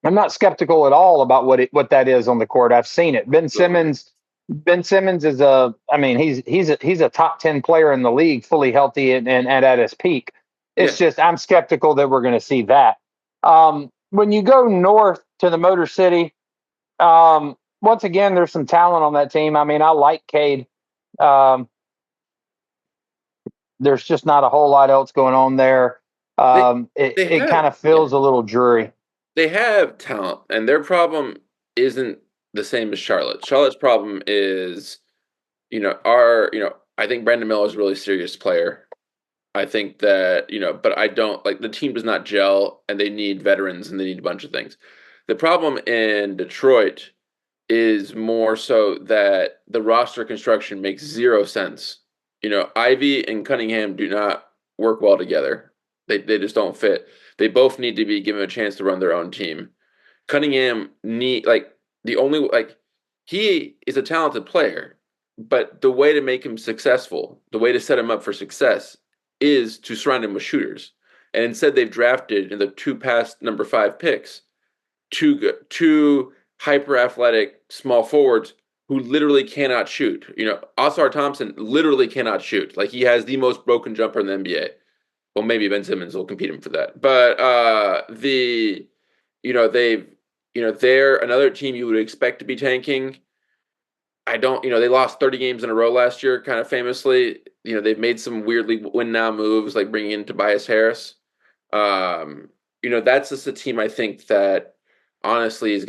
I'm not skeptical at all about what that is on the court. I've seen it. Ben Simmons is I mean, he's a top 10 player in the league, fully healthy and at his peak. yeah, It's just I'm skeptical that we're going to see that. When you go north to the Motor City, once again, there's some talent on that team. I mean, I like Cade. Um, there's just not a whole lot else going on there. they they It have kind of yeah. feels a little dreary. They have talent, and their problem isn't the same as Charlotte. Charlotte's problem is, I think Brandon Miller is a really serious player. I think that, but I don't like the team does not gel, and they need veterans and they need a bunch of things. The problem in Detroit is more so that the roster construction makes zero sense. Ivy and Cunningham do not work well together. They just don't fit. They both need to be given a chance to run their own team. Cunningham the only he is a talented player, but the way to make him successful, the way to set him up for success is to surround him with shooters. And instead they've drafted in the 2 past number 5 picks two hyper athletic small forwards who literally cannot shoot. Oscar Thompson literally cannot shoot. Like, he has the most broken jumper in the NBA. Well, maybe Ben Simmons will compete him for that. But they're another team you would expect to be tanking. I don't, they lost 30 games in a row last year, kind of famously. They've made some weirdly win now moves, like bringing in Tobias Harris. That's just a team I think that honestly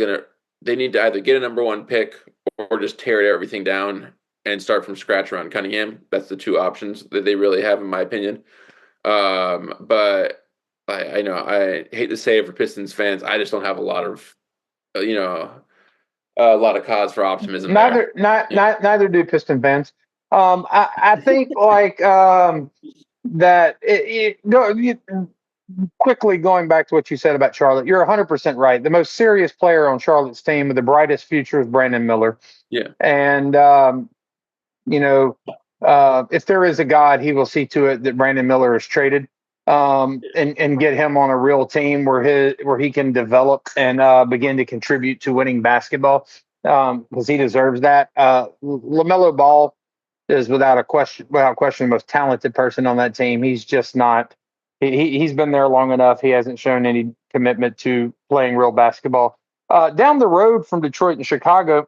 they need to either get a number one pick or just tear everything down and start from scratch around Cunningham. That's the two options that they really have, in my opinion. But I know I hate to say it for Pistons fans, I just don't have a lot of cause for optimism there. Neither do Piston fans. I think that quickly going back to what you said about Charlotte, you're 100% right. The most serious player on Charlotte's team with the brightest future is Brandon Miller. Yeah. And, if there is a God, he will see to it that Brandon Miller is traded and get him on a real team where he can develop and begin to contribute to winning basketball because he deserves that. LaMelo Ball is without question the most talented person on that team. He's just not. He's been there long enough. He hasn't shown any commitment to playing real basketball. Down the road from Detroit and Chicago,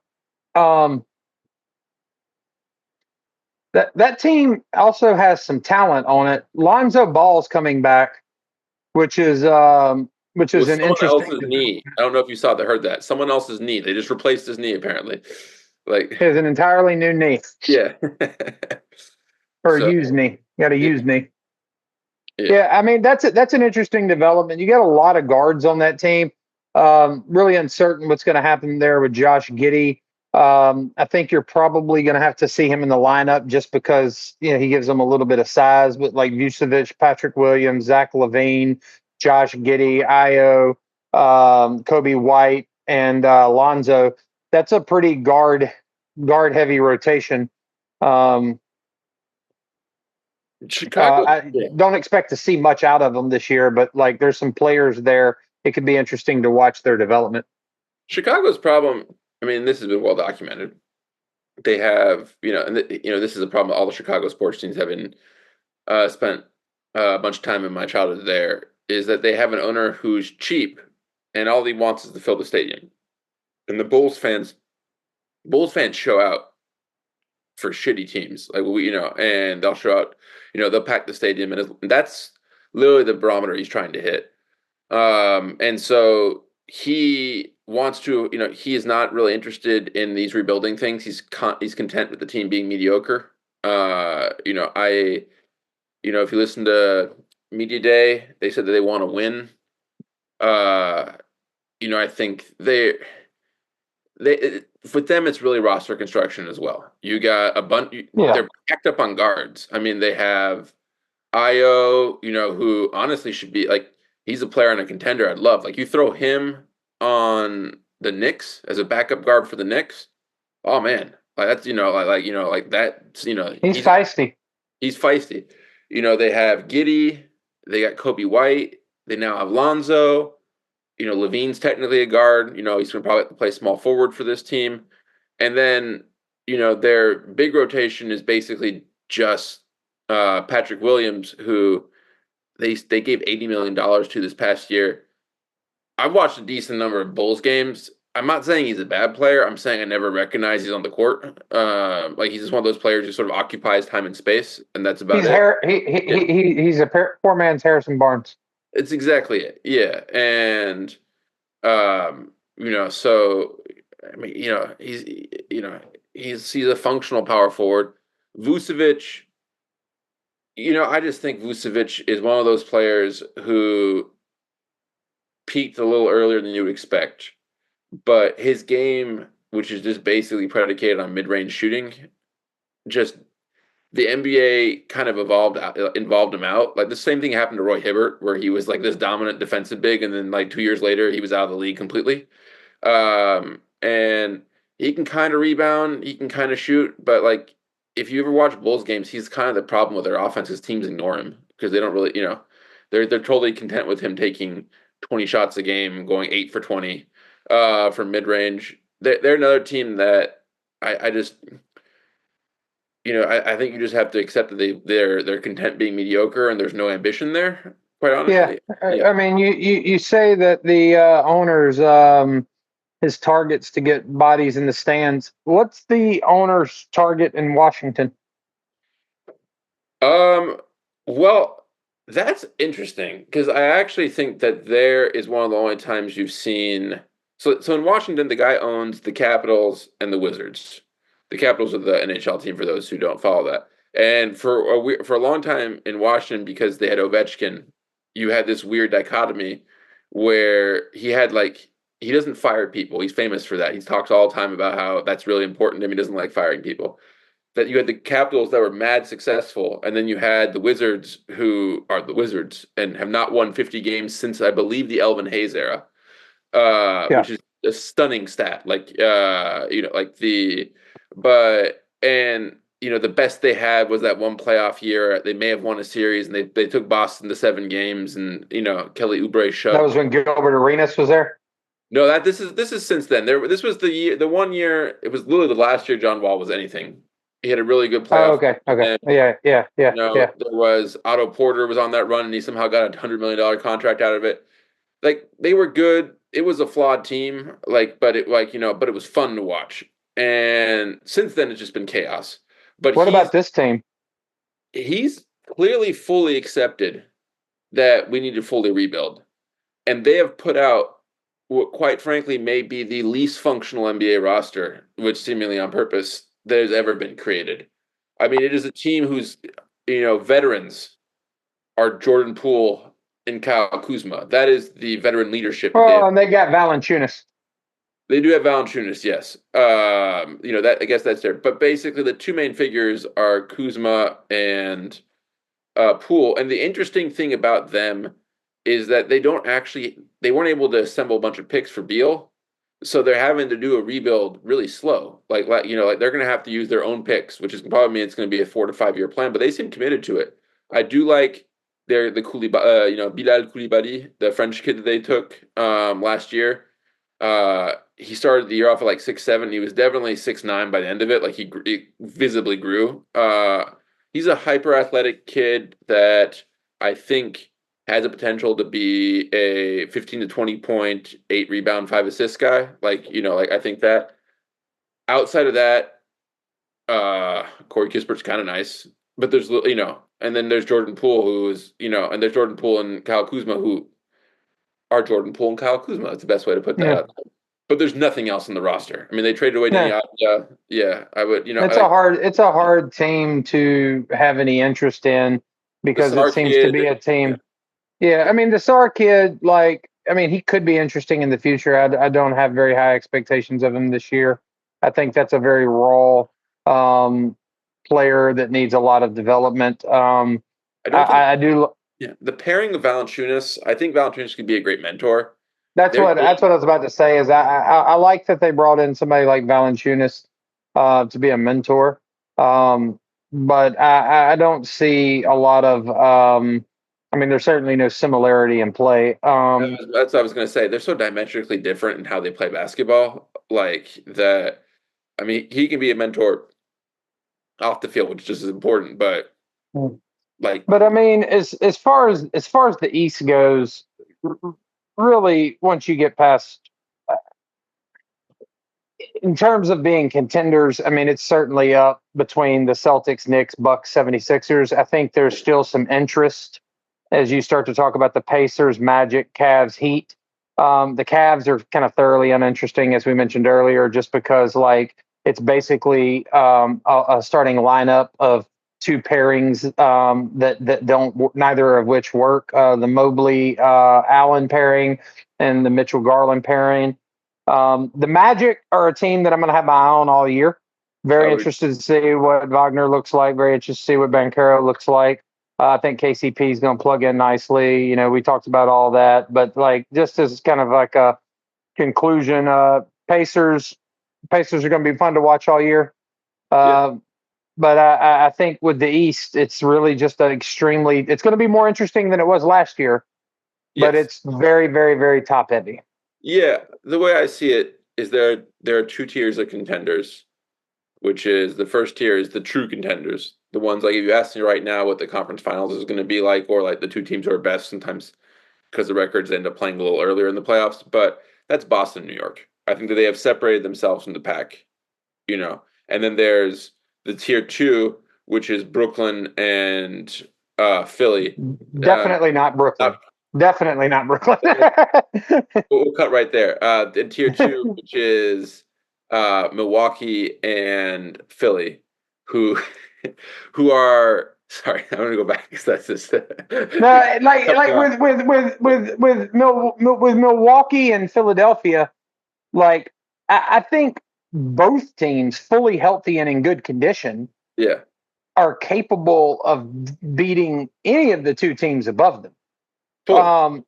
that team also has some talent on it. Lonzo Ball's coming back, which is an interesting else's knee. I don't know if you heard that. Someone else's knee. They just replaced his knee apparently. Like, is an entirely new knee. Yeah. Or a used knee. You got a used knee. Yeah, I mean that's an interesting development. You got a lot of guards on that team. Really uncertain what's going to happen there with Josh Giddey. I think you're probably going to have to see him in the lineup just because he gives them a little bit of size. But like Vucevic, Patrick Williams, Zach LaVine, Josh Giddey, Io, Kobe White, and Lonzo. That's a pretty guard heavy rotation. Chicago. I don't expect to see much out of them this year, but like there's some players there. It could be interesting to watch their development. Chicago's problem, I mean, this has been well documented. They have, this is a problem all the Chicago sports teams have been spent a bunch of time in my childhood there, is that they have an owner who's cheap and all he wants is to fill the stadium. And the Bulls fans show out for shitty teams, like and they'll show out, they'll pack the stadium, and that's literally the barometer he's trying to hit. And so he wants to, he is not really interested in these rebuilding things. He's content with the team being mediocre. If you listen to Media Day, they said that they want to win. I think they with them, it's really roster construction as well. You got a bunch. Yeah. They're packed up on guards. I mean, they have Io, who honestly should be like, he's a player and a contender I'd love. Like, you throw him on the Knicks as a backup guard for the Knicks. Oh man, like that's he's feisty. He's feisty. They have Giddey. They got Kobe White. They now have Lonzo. Levine's technically a guard. He's going to probably have to play small forward for this team. And then, their big rotation is basically just Patrick Williams, who they gave $80 million to this past year. I've watched a decent number of Bulls games. I'm not saying he's a bad player. I'm saying I never recognize he's on the court. He's just one of those players who sort of occupies time and space, and that's about it. He's a poor man's Harrison Barnes. It's exactly it. Yeah. And, so, I mean, he's a functional power forward. Vucevic, I just think Vucevic is one of those players who peaked a little earlier than you would expect, but his game, which is just basically predicated on mid-range shooting, just the NBA kind of involved him out. Like the same thing happened to Roy Hibbert, where he was like this dominant defensive big, and then like 2 years later, he was out of the league completely. And he can kind of rebound, he can kind of shoot, but like if you ever watch Bulls games, he's kind of the problem with their offense. His teams ignore him because they don't really, they're totally content with him taking 20 shots a game, going 8 for 20 from mid range. They're another team that I just, I think you just have to accept that they're content being mediocre and there's no ambition there. Quite Yeah, honestly, I mean, you say that the owners his targets to get bodies in the stands. What's the owner's target in Washington? Um, well, that's interesting because I actually think that there is one of the only times you've seen. So in Washington, the guy owns the Capitals and the Wizards. The Capitals are the NHL team for those who don't follow that. And for a long time in Washington, because they had Ovechkin, you had this weird dichotomy where he doesn't fire people. He's famous for that. He talks all the time about how that's really important to him. He doesn't like firing people. That you had the Capitals that were mad successful, and then you had the Wizards who are the Wizards and have not won 50 games since I believe the Elvin Hayes era, Yeah, which is a stunning stat. Like the but and the best they had was that one playoff year. They may have won a series, and they took Boston to 7 games, and Kelly Oubre that shoved. was when Gilbert Arenas was there. No, this is since then. This was the 1 year. It was literally the last year John Wall was anything. He had a really good Oh, playoff. okay, okay, And yeah. there was Otto Porter was on that run, and he somehow got $100 million contract out of it. Like they were good. It was a flawed team, but it was fun to watch. And since then, it's just been chaos. But What he's about this team? he's clearly fully accepted that we need to fully rebuild, and they have put out what, quite frankly, may be the least functional NBA roster, which seemingly on purpose, that has ever been created. I mean, it is a team whose veterans are Jordan Poole and Kyle Kuzma. That is the veteran leadership that Oh, and they got Valanciunas. they do have Valanciunas, yes. That I guess that's there. But basically, the two main figures are Kuzma and Poole. And the interesting thing about them is that they weren't able to assemble a bunch of picks for Beal, so they're having to do a rebuild really slow. Like they're going to have to use their own picks, which is probably mean it's going to be a 4 to 5 year plan. But they seem committed to it. I do like the Bilal Koulibaly, the French kid that they took last year. He started the year off at like 6'7". He was definitely 6'9" by the end of it. Like he visibly grew. He's a hyper athletic kid that I think has a potential to be a 15 to 20 point, 8 rebound, 5 assist guy. I think that. Outside of that, Corey Kispert's kind of nice, but and then there's Jordan Poole and there's Jordan Poole and Kyle Kuzma who are Jordan Poole and Kyle Kuzma. That's the best way to put that Yeah, out. But there's nothing else in the roster. I mean, they traded away Danny yeah. Avdija. Yeah, I would. It's a hard team to have any interest in The because it Sar seems to kid. be a Yeah, team. Yeah, I mean the Sar kid, he could be interesting in the future. I don't have very high expectations of him this year. I think that's a very raw um, player that needs a lot of development. I don't think. I do. Yeah, the pairing of Valanciunas. I think Valanciunas could be a great mentor. They're That's what I was about to say. Is I like that they brought in somebody like Valanciunas to be a mentor, but I don't see a lot of. I mean, there's certainly no similarity in play. That's what I was going to say. They're so diametrically different in how they play basketball. Like that. I mean, he can be a mentor off the field, which is just as important. But like, But I mean, as far as the East goes, really, once you get past in terms of being contenders, I mean, it's certainly up between the Celtics, Knicks, Bucks, 76ers. I think there's still some interest as you start to talk about the Pacers, Magic, Cavs, Heat. The Cavs are kind of thoroughly uninteresting, as we mentioned earlier, just because it's basically a starting lineup of two pairings that don't neither of which work. The Mobley Allen pairing and the Mitchell Garland pairing. The Magic are a team that I'm going to have my eye on all year. Very interested to see what Wagner looks like. Very interested to see what Banchero looks like. I think KCP is going to plug in nicely. We talked about all that, but just as kind of like a conclusion, Pacers are going to be fun to watch all year. yeah, But I think with the East, it's really just it's going to be more interesting than it was last year, but yes, it's very, very, very top heavy. yeah. The way I see it is there are two tiers of contenders. which is the first tier is the true contenders. The ones like if you ask me right now what the conference finals is going to be like, or like the two teams who are best sometimes because the records end up playing a little earlier in the playoffs. But that's Boston, New York. I think that they have separated themselves from the pack, And then there's the tier 2, which is Brooklyn and Philly. Definitely not Brooklyn. Definitely not Brooklyn. We'll cut right there. In tier 2, which is Milwaukee and Philly, who are sorry. I'm gonna go back because that's just no, like with Milwaukee and Philadelphia, like I think both teams, fully healthy and in good condition, are capable of beating any of the two teams above them. Cool.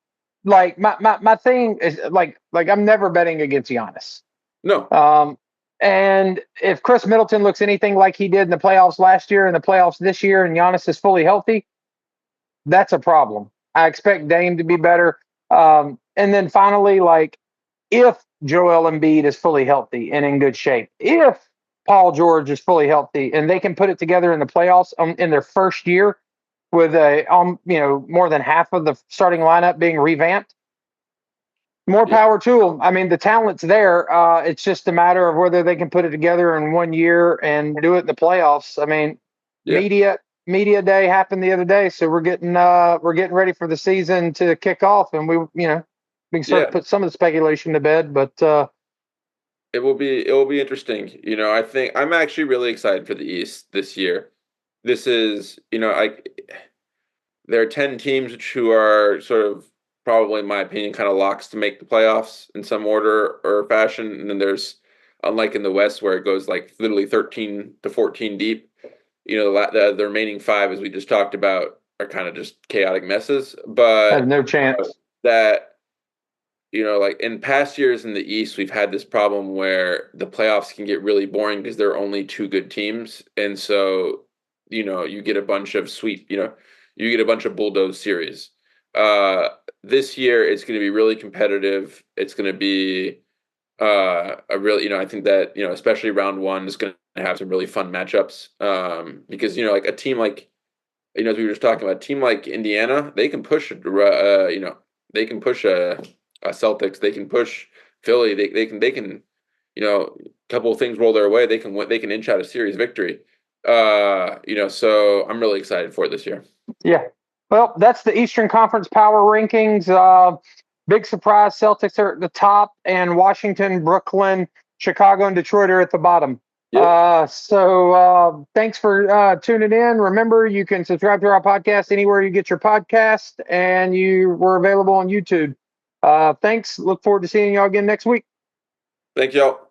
Like my thing is like I'm never betting against Giannis. No. And if Chris Middleton looks anything like he did in the playoffs last year and the playoffs this year, and Giannis is fully healthy, that's a problem. I expect Dame to be better. And then finally, like if Joel Embiid is fully healthy and in good shape, if Paul George is fully healthy and they can put it together in the playoffs in their first year with more than half of the starting lineup being revamped, more power to them. I mean, the talent's there. It's just a matter of whether they can put it together in 1 year and do it in the playoffs. I mean, media day happened the other day, so we're getting ready for the season to kick off, and we can start to put some of the speculation to bed. But it will be interesting. I think I'm actually really excited for the East this year. This is there are 10 teams who are sort of probably, in my opinion, kind of locks to make the playoffs in some order or fashion. And then there's, unlike in the West where it goes like literally 13 to 14 deep, the remaining 5, as we just talked about, are kind of just chaotic messes. But have no chance. That, like in past years in the East, we've had this problem where the playoffs can get really boring because there are only 2 good teams. And so, you get a bunch of you get a bunch of bulldoze series. This year, it's going to be really competitive. It's going to be a really, I think that, especially round 1 is going to have some really fun matchups because, like a team like, as we were just talking about, a team like Indiana, they can push, they can push a Celtics, they can push Philly, they can, a couple of things roll their way, they can inch out a series victory. So I'm really excited for it this year. Yeah. Well, that's the Eastern Conference power rankings. Big surprise, Celtics are at the top, and Washington, Brooklyn, Chicago, and Detroit are at the bottom. Yep. So thanks for tuning in. Remember, you can subscribe to our podcast anywhere you get your podcast, and we're available on YouTube. Thanks. Look forward to seeing y'all again next week. Thank y'all.